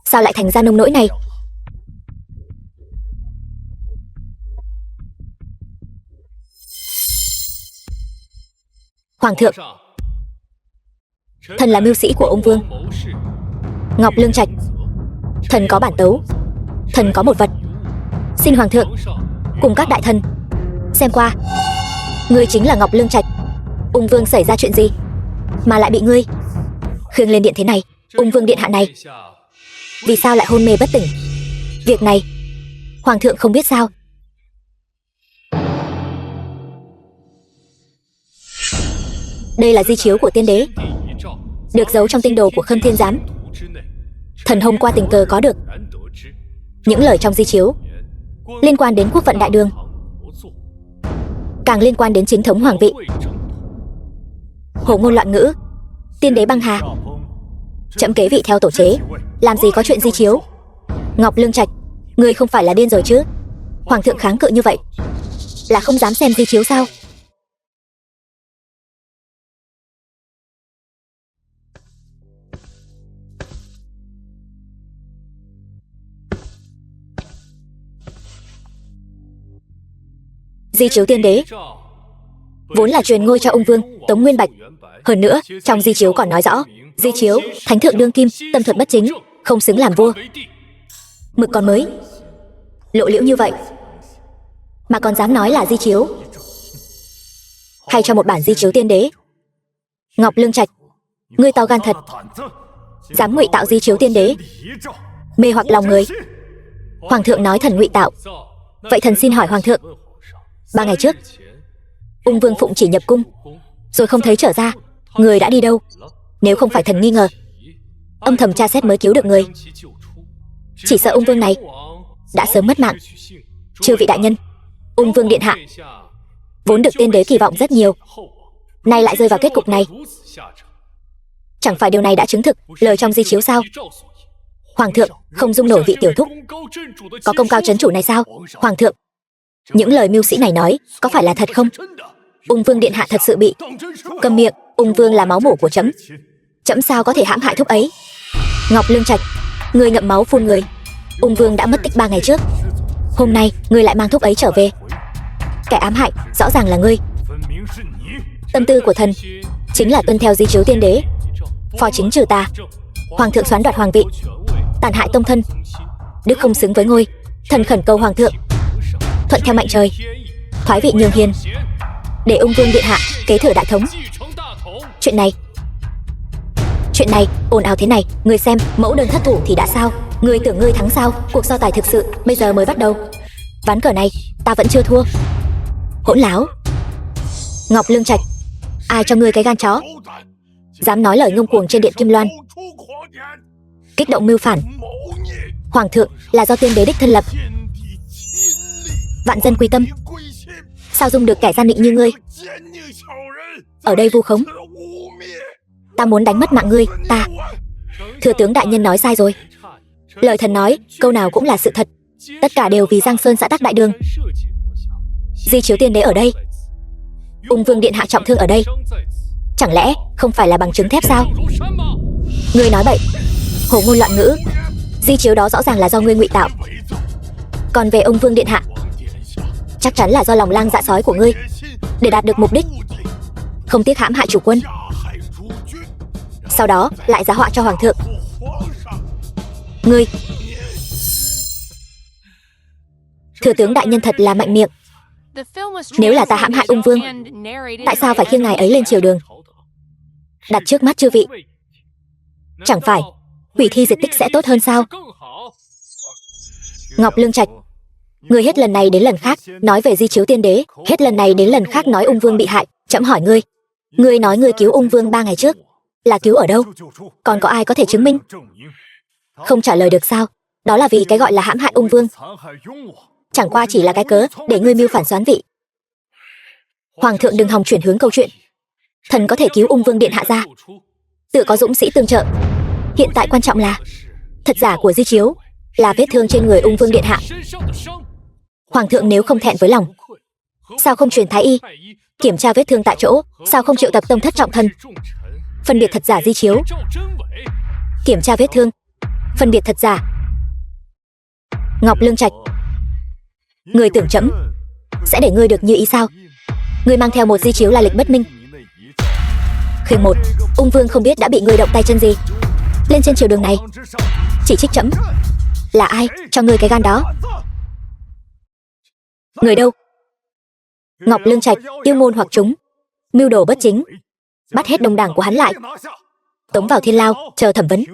Sao lại thành ra nông nỗi này? Hoàng thượng, thần là mưu sĩ của Ung Vương, Ngọc Lương Trạch. Thần có bản tấu, thần có một vật, xin hoàng thượng cùng các đại thần xem qua. Ngươi chính là Ngọc Lương Trạch. Ung Vương xảy ra chuyện gì mà lại bị ngươi khiêng lên điện thế này? Ung Vương điện hạ này vì sao lại hôn mê bất tỉnh? Việc này hoàng thượng không biết sao? Đây là di chiếu của tiên đế, được giấu trong tinh đồ của Khâm Thiên Giám. Thần hôm qua tình cờ có được những lời trong di chiếu, liên quan đến quốc vận đại đường, càng liên quan đến chính thống hoàng vị. Hồ ngôn loạn ngữ, tiên đế băng hà. Trẫm kế vị theo tổ chế, làm gì có chuyện di chiếu. Ngọc Lương Trạch, ngươi không phải là điên rồi chứ? Hoàng thượng kháng cự như vậy là không dám xem di chiếu sao? Di chiếu tiên đế vốn là truyền ngôi cho ung vương Tống Nguyên Bạch. Hơn nữa, trong di chiếu còn nói rõ, di chiếu thánh thượng đương kim, tâm thuật bất chính, không xứng làm vua. Mực còn mới lộ liễu như vậy mà còn dám nói là di chiếu, hay cho một bản di chiếu tiên đế. Ngọc Lương Trạch, ngươi to gan thật, dám ngụy tạo di chiếu tiên đế, mê hoặc lòng người. Hoàng thượng nói thần ngụy tạo, vậy thần xin hỏi hoàng thượng, 3 ngày trước ung vương phụng chỉ nhập cung rồi không thấy trở ra, người đã đi đâu? Nếu không phải thần nghi ngờ, âm thầm tra xét mới cứu được người. Chỉ sợ ung vương này đã sớm mất mạng. Chư vị đại nhân, ung vương điện hạ vốn được tiên đế kỳ vọng rất nhiều, nay lại rơi vào kết cục này. Chẳng phải điều này đã chứng thực lời trong di chiếu sao? Hoàng thượng không dung nổi vị tiểu thúc có công cao trấn chủ này sao? Hoàng thượng, những lời mưu sĩ này nói có phải là thật không? Ung vương điện hạ thật sự bị... Câm miệng, ung vương là máu mủ của trẫm, trẫm sao có thể hãm hại thúc ấy? Ngọc Lương Trạch, ngươi ngậm máu phun người. Ung vương đã mất tích 3 ngày trước, hôm nay ngươi lại mang thúc ấy trở về. Kẻ ám hại rõ ràng là ngươi. Tâm tư của thần chính là tuân theo di chiếu tiên đế, phò chính trừ tà. Hoàng thượng xoán đoạt hoàng vị, tàn hại tông thân, đức không xứng với ngôi. Thần khẩn cầu hoàng thượng thuận theo mệnh trời, thoái vị nhường hiền, để ung vương điện hạ kế thừa đại thống. Chuyện này ồn ào thế này, ngươi xem, mẫu đơn thất thủ thì đã sao? Ngươi tưởng ngươi thắng sao? Cuộc so tài thực sự bây giờ mới bắt đầu. Ván cờ này ta vẫn chưa thua. Hỗn láo! Ngọc Lương Trạch, ai cho ngươi cái gan chó, dám nói lời ngông cuồng trên điện Kim Loan, kích động mưu phản. Hoàng thượng là do tiên đế đích thân lập, vạn dân quy tâm, sao dung được kẻ gian định như ngươi ở đây vu khống? Ta muốn đánh mất mạng ngươi. Ta... Thừa tướng đại nhân nói sai rồi. Lời thần nói câu nào cũng là sự thật, tất cả đều vì Giang Sơn xã Tắc Đại Đường. Di chiếu tiên đế ở đây, ung vương điện hạ trọng thương ở đây, chẳng lẽ không phải là bằng chứng thép sao? Ngươi nói bậy, hồ ngôn loạn ngữ. Di chiếu đó rõ ràng là do ngươi ngụy tạo. Còn về ung vương điện hạ, chắc chắn là do lòng lang dạ sói của ngươi, để đạt được mục đích, không tiếc hãm hại chủ quân, sau đó lại giá họa cho hoàng thượng. Ngươi... Thừa tướng đại nhân thật là mạnh miệng. Nếu là ta hãm hại ung vương, tại sao phải khiêng ngài ấy lên triều đường, đặt trước mắt chư vị? Chẳng phải hủy thi diệt tích sẽ tốt hơn sao? Ngọc Lương Trạch, ngươi hết lần này đến lần khác nói về di chiếu tiên đế, hết lần này đến lần khác nói ung vương bị hại. Trẫm hỏi ngươi, ngươi nói ngươi cứu ung vương 3 ngày trước là cứu ở đâu? Còn có ai có thể chứng minh? Không trả lời được sao? Đó là vì cái gọi là hãm hại ung vương chẳng qua chỉ là cái cớ để ngươi mưu phản soán vị. Hoàng thượng đừng hòng chuyển hướng câu chuyện. Thần có thể cứu ung vương điện hạ ra, tự có dũng sĩ tương trợ. Hiện tại quan trọng là thật giả của di chiếu là vết thương trên người ung vương điện hạ. Hoàng thượng nếu không thẹn với lòng, sao không truyền thái y kiểm tra vết thương tại chỗ? Sao không triệu tập tông thất trọng thân, phân biệt thật giả di chiếu, kiểm tra vết thương, phân biệt thật giả? Ngọc Lương Trạch, ngươi tưởng trẫm sẽ để ngươi được như ý sao? Ngươi mang theo một di chiếu là lịch bất minh. Khuyên một, ung vương không biết đã bị ngươi động tay chân gì, lên trên triều đường này chỉ trích trẫm. Là ai cho ngươi cái gan đó? Người đâu? Ngọc Lương Trạch yêu ngôn hoặc chúng, mưu đồ bất chính, bắt hết đồng đảng của hắn lại, tống vào thiên lao chờ thẩm vấn.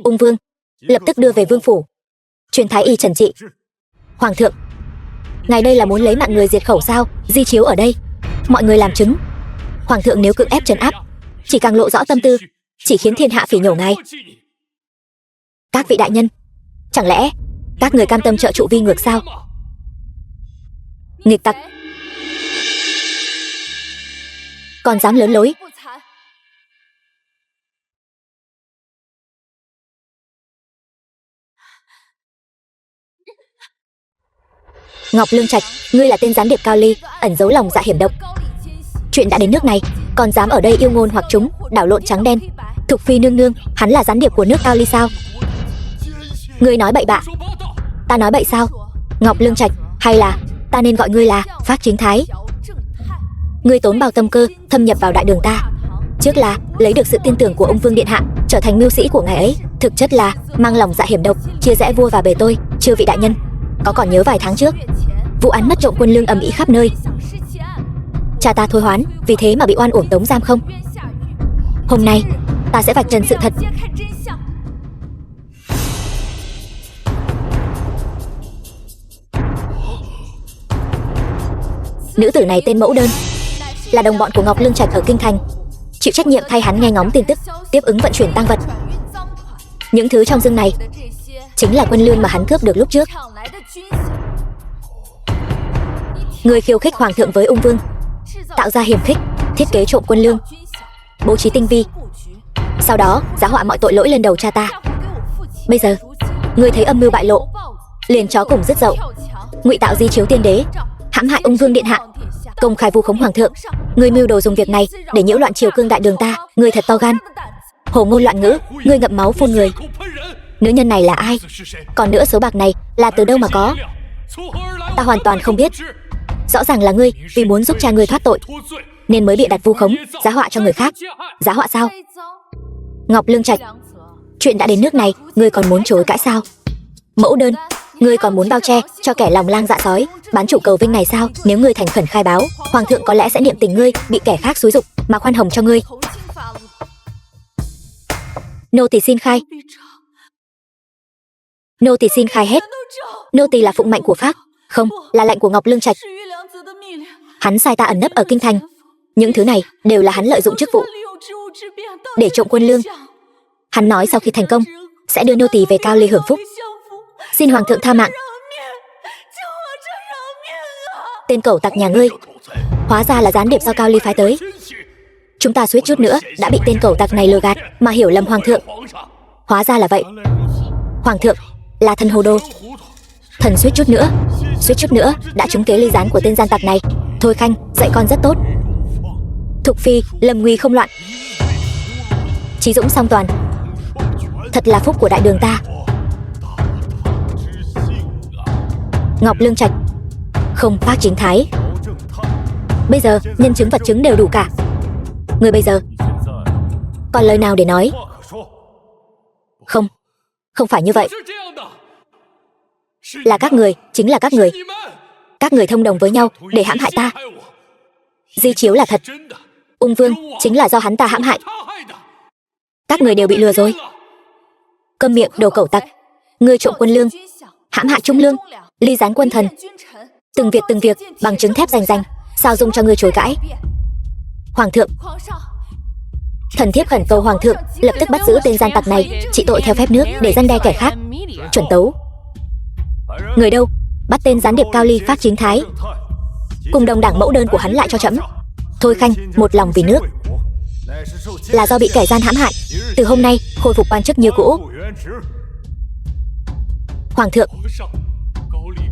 Ung vương lập tức đưa về vương phủ, truyền thái y trần trị. Hoàng thượng, ngài đây là muốn lấy mạng người diệt khẩu sao? Di chiếu ở đây, mọi người làm chứng. Hoàng thượng nếu cưỡng ép trấn áp, chỉ càng lộ rõ tâm tư, chỉ khiến thiên hạ phỉ nhổ ngài. Các vị đại nhân, chẳng lẽ Các người cam tâm trợ trụ vi ngược sao? Nghịch tặc, còn dám lớn lối. Ngọc Lương Trạch, ngươi là tên gián điệp Cao Ly, ẩn giấu lòng dạ hiểm độc. Chuyện đã đến nước này, còn dám ở đây yêu ngôn hoặc chúng, đảo lộn trắng đen. Thục Phi nương nương, hắn là gián điệp của nước Cao Ly sao? Ngươi nói bậy bạ. Ta nói bậy sao? Ngọc Lương Trạch, hay là ta nên gọi ngươi là Phác Chính Thái? Ngươi tốn bao tâm cơ thâm nhập vào đại đường ta, trước là lấy được sự tin tưởng của ông Vương điện hạ, trở thành mưu sĩ của ngài ấy, thực chất là mang lòng dạ hiểm độc, chia rẽ vua và bề tôi. Chư vị đại nhân có còn nhớ vài tháng trước vụ án mất trộm quân lương ầm ĩ khắp nơi, cha ta thôi hoán vì thế mà bị oan uổng tống giam không? Hôm nay ta sẽ vạch trần sự thật. Nữ tử này tên Mẫu Đơn, là đồng bọn của Ngọc Lương Trạch ở kinh thành, chịu trách nhiệm thay hắn nghe ngóng tin tức, tiếp ứng vận chuyển tang vật. Những thứ trong dương này chính là quân lương mà hắn cướp được lúc trước. Người khiêu khích hoàng thượng với ung vương, tạo ra hiểm khích, thiết kế trộm quân lương, bố trí tinh vi, sau đó giá họa mọi tội lỗi lên đầu cha ta. Bây giờ người thấy âm mưu bại lộ, liền chó cùng dứt dậu, ngụy tạo di chiếu tiên đế, hãm hại ung vương điện hạ, công khai vu khống hoàng thượng. Ngươi mưu đồ dùng việc này để nhiễu loạn triều cương đại đường ta. Ngươi thật to gan, hồ ngôn loạn ngữ, ngươi ngậm máu phun người. Nữ nhân này là ai? Còn nữa số bạc này là từ đâu mà có? Ta hoàn toàn không biết. Rõ ràng là ngươi vì muốn giúp cha ngươi thoát tội nên mới bịa đặt vu khống, giá họa cho người khác. Giá họa sao? Ngọc Lương Trạch, chuyện đã đến nước này, ngươi còn muốn chối cãi sao? Mẫu Đơn, ngươi còn muốn bao che cho kẻ lòng lang dạ sói, bán chủ cầu vinh này sao? Nếu ngươi thành khẩn khai báo, hoàng thượng có lẽ sẽ niệm tình ngươi bị kẻ khác xúi giục mà khoan hồng cho ngươi. Nô tỳ xin khai. Nô tỳ xin khai hết. Nô tỳ là phụng mệnh của Phác, không là lệnh của Ngọc Lương Trạch. Hắn sai ta ẩn nấp ở kinh thành, những thứ này đều là hắn lợi dụng chức vụ để trộm quân lương. Hắn nói sau khi thành công sẽ đưa nô tỳ về Cao Ly hưởng phúc. Xin hoàng thượng tha mạng. Tên cẩu tặc nhà ngươi hóa ra là gián điệp do Cao Ly phái tới. Chúng ta suýt chút nữa đã bị tên cẩu tặc này lừa gạt mà hiểu lầm hoàng thượng. Hóa ra là vậy. Hoàng thượng là thần hồ đồ. Thần suýt chút nữa đã trúng kế ly gián của tên gian tặc này. Thôi Khanh dạy con rất tốt. Thục Phi lâm nguy không loạn, trí dũng song toàn, thật là phúc của đại đường ta. Ngọc Lương Trạch, không Phác Chính Thái. Bây giờ nhân chứng vật chứng đều đủ cả. Người bây giờ còn lời nào để nói? Không, không phải như vậy. Là các người, chính là các người. Các người thông đồng với nhau để hãm hại ta. Di chiếu là thật, ung vương chính là do hắn ta hãm hại. Các người đều bị lừa rồi. Câm miệng đồ cẩu tặc. Ngươi trộm quân lương, hãm hại trung lương, ly gián quân thần, từng việc bằng chứng thép rành rành, sao dung cho ngươi chối cãi? Hoàng thượng, thần thiếp khẩn cầu hoàng thượng lập tức bắt giữ tên gian tặc này, trị tội theo phép nước để răn đe kẻ khác. Chuẩn tấu. Người đâu? Bắt tên gián điệp Cao Ly Phác Chính Thái cùng đồng đảng Mẫu Đơn của hắn lại cho trẫm. Thôi Khanh một lòng vì nước, là do bị kẻ gian hãm hại, từ hôm nay khôi phục quan chức như cũ. Hoàng thượng,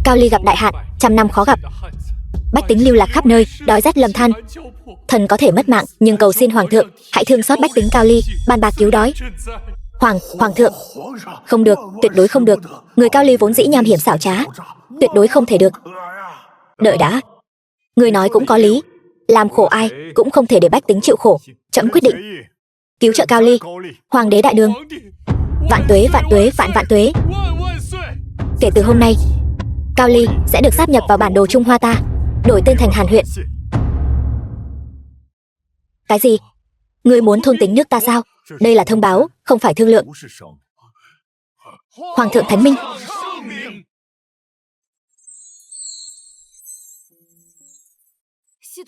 Cao Ly gặp đại hạn, trăm năm khó gặp, bách tính lưu lạc khắp nơi, đói rét lầm than. Thần có thể mất mạng, nhưng cầu xin hoàng thượng hãy thương xót bách tính Cao Ly, ban bạc cứu đói. Hoàng thượng, không được, tuyệt đối không được. Người Cao Ly vốn dĩ nham hiểm xảo trá, tuyệt đối không thể được. Đợi đã, người nói cũng có lý, làm khổ ai cũng không thể để bách tính chịu khổ. Trẫm quyết định cứu trợ Cao Ly. Hoàng đế đại đường vạn tuế, vạn tuế. Kể từ hôm nay, Cao Ly sẽ được sáp nhập vào bản đồ Trung Hoa ta, đổi tên thành Hàn huyện. Cái gì? Ngươi muốn thôn tính nước ta sao? Đây là thông báo, không phải thương lượng. Hoàng thượng thánh minh.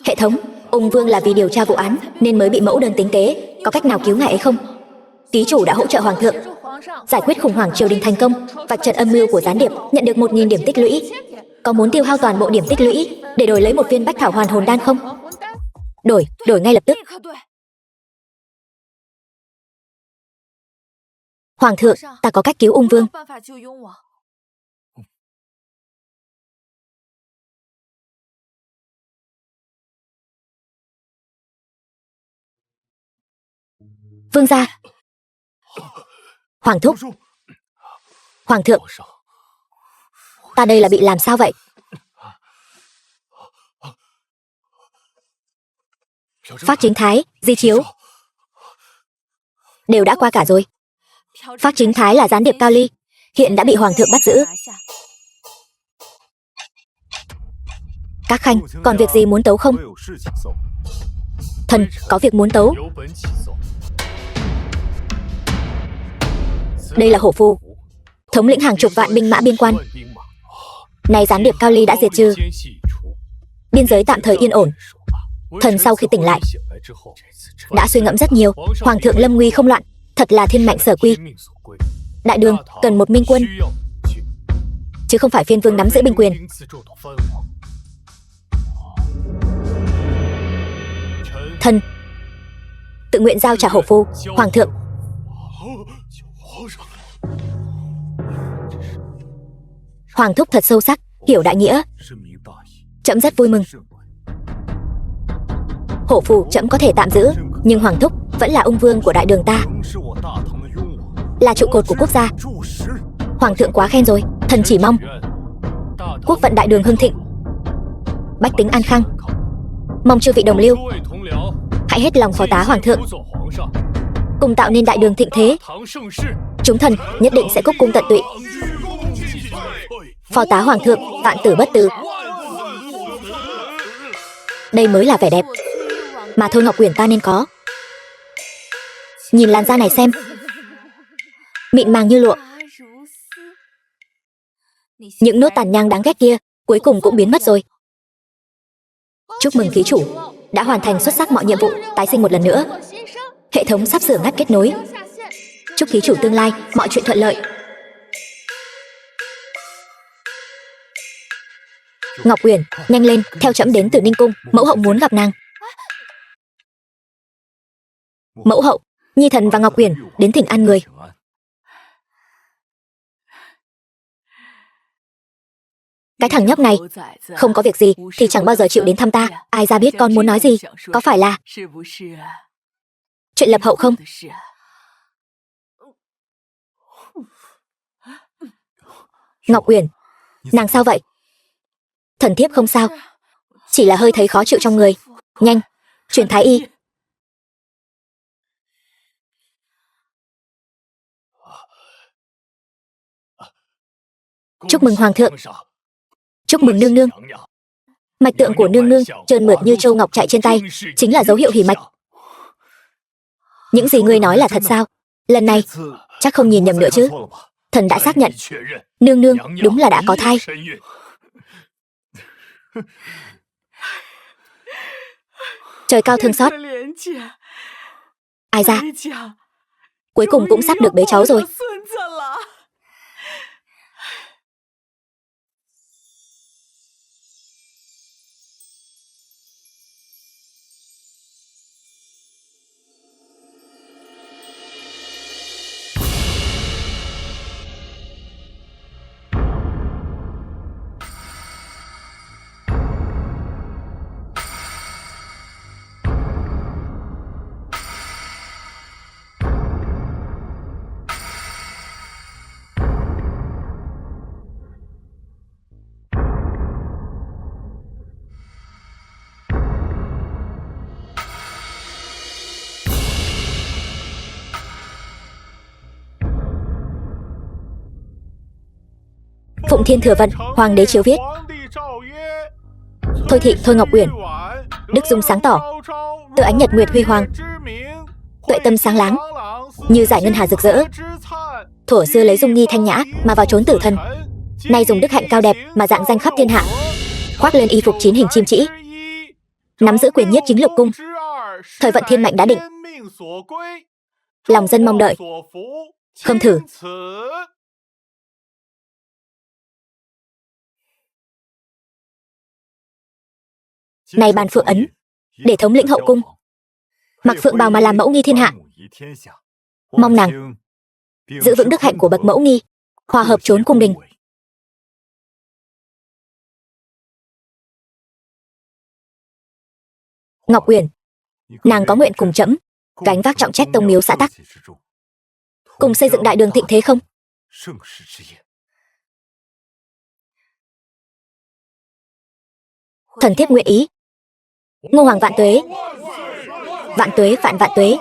Hệ thống, ung vương là vì điều tra vụ án nên mới bị Mẫu Đơn tính kế, có cách nào cứu ngài ấy không? Ký chủ đã hỗ trợ hoàng thượng giải quyết khủng hoảng triều đình thành công, vạch trần âm mưu của gián điệp, nhận được 1.000 điểm tích lũy. Có muốn tiêu hao toàn bộ điểm tích lũy để đổi lấy một viên bách thảo hoàn hồn đan không? Đổi ngay lập tức. Hoàng thượng, ta có cách cứu ung vương. Vương gia. Hoàng thúc. Hoàng thượng, ta đây là bị làm sao vậy? Phác Chính Thái, Di Chiếu đều đã qua cả rồi. Phác Chính Thái là gián điệp Cao Ly, hiện đã bị hoàng thượng bắt giữ. Các khanh, còn việc gì muốn tấu không? Thần, có việc muốn tấu. Đây là hổ phù, thống lĩnh hàng chục vạn binh mã biên quan. Nay gián điệp Cao Ly đã diệt trừ, biên giới tạm thời yên ổn. Thần sau khi tỉnh lại đã suy ngẫm rất nhiều. Hoàng thượng lâm nguy không loạn, thật là thiên mệnh sở quy. Đại đường cần một minh quân, chứ không phải phiên vương nắm giữ binh quyền. Thần tự nguyện giao trả hổ phù. Hoàng thượng. Hoàng thúc thật sâu sắc, hiểu đại nghĩa. Trẫm rất vui mừng. Hổ phù trẫm có thể tạm giữ, nhưng hoàng thúc vẫn là ung vương của đại đường ta, là trụ cột của quốc gia. Hoàng thượng quá khen rồi. Thần chỉ mong quốc vận đại đường hưng thịnh, bách tính an khang. Mong chư vị đồng liêu hãy hết lòng phó tá hoàng thượng, cùng tạo nên đại đường thịnh thế. Chúng thần nhất định sẽ cúc cung tận tụy, phó tá hoàng thượng vạn tử bất từ. Đây mới là vẻ đẹp mà Thôi Ngọc Uyển ta nên có. Nhìn làn da này xem, mịn màng như lụa. Những nốt tàn nhang đáng ghét kia cuối cùng cũng biến mất rồi. Chúc mừng ký chủ đã hoàn thành xuất sắc mọi nhiệm vụ, tái sinh một lần nữa. Hệ thống sắp sửa ngắt kết nối. Chúc ký chủ tương lai mọi chuyện thuận lợi. Ngọc Uyển, nhanh lên, theo trẫm đến Tử Ninh cung, mẫu hậu muốn gặp nàng. Mẫu hậu, Nhi thần và Ngọc Uyển đến thỉnh an người. Cái thằng nhóc này không có việc gì thì chẳng bao giờ chịu đến thăm ta. Ai ra biết con muốn nói gì? Có phải là chuyện lập hậu không? Ngọc Uyển, nàng sao vậy? Thần thiếp không sao, chỉ là hơi thấy khó chịu trong người. Nhanh, truyền thái y. Chúc mừng hoàng thượng. Chúc mừng nương nương. Mạch tượng của nương nương trơn mượt như châu ngọc chạy trên tay, chính là dấu hiệu hỉ mạch. Những gì ngươi nói là thật sao? Lần này chắc không nhìn nhầm nữa chứ? Thần đã xác nhận, nương nương đúng là đã có thai. Trời cao thương xót. Ai ra, cuối cùng cũng sắp được bế cháu rồi. Phụng Thiên Thừa Vận, Hoàng đế chiếu viết. Thôi thị Thôi Ngọc Uyển, đức dung sáng tỏ, tựa ánh nhật nguyệt huy hoàng, tuệ tâm sáng láng, như giải ngân hà rực rỡ. Thuở xưa lấy dung nhi thanh nhã mà vào trốn tử thân, nay dùng đức hạnh cao đẹp mà dạng danh khắp thiên hạ. Khoác lên y phục 9 hình chim trĩ, nắm giữ quyền nhiếp chính lục cung. Thời vận thiên mệnh đã định, lòng dân mong đợi, Không thử. Này bàn Phượng Ấn, để thống lĩnh hậu cung, mặc phượng bào mà làm mẫu nghi thiên hạ. Mong nàng giữ vững đức hạnh của bậc mẫu nghi, hòa hợp trốn cung đình. Ngọc Uyển, nàng có nguyện cùng trẫm gánh vác trọng trách tông miếu xã tắc, cùng xây dựng đại đường thịnh thế không? Thần thiếp nguyện ý. Ngô hoàng vạn tuế. Vạn tuế vạn vạn tuế.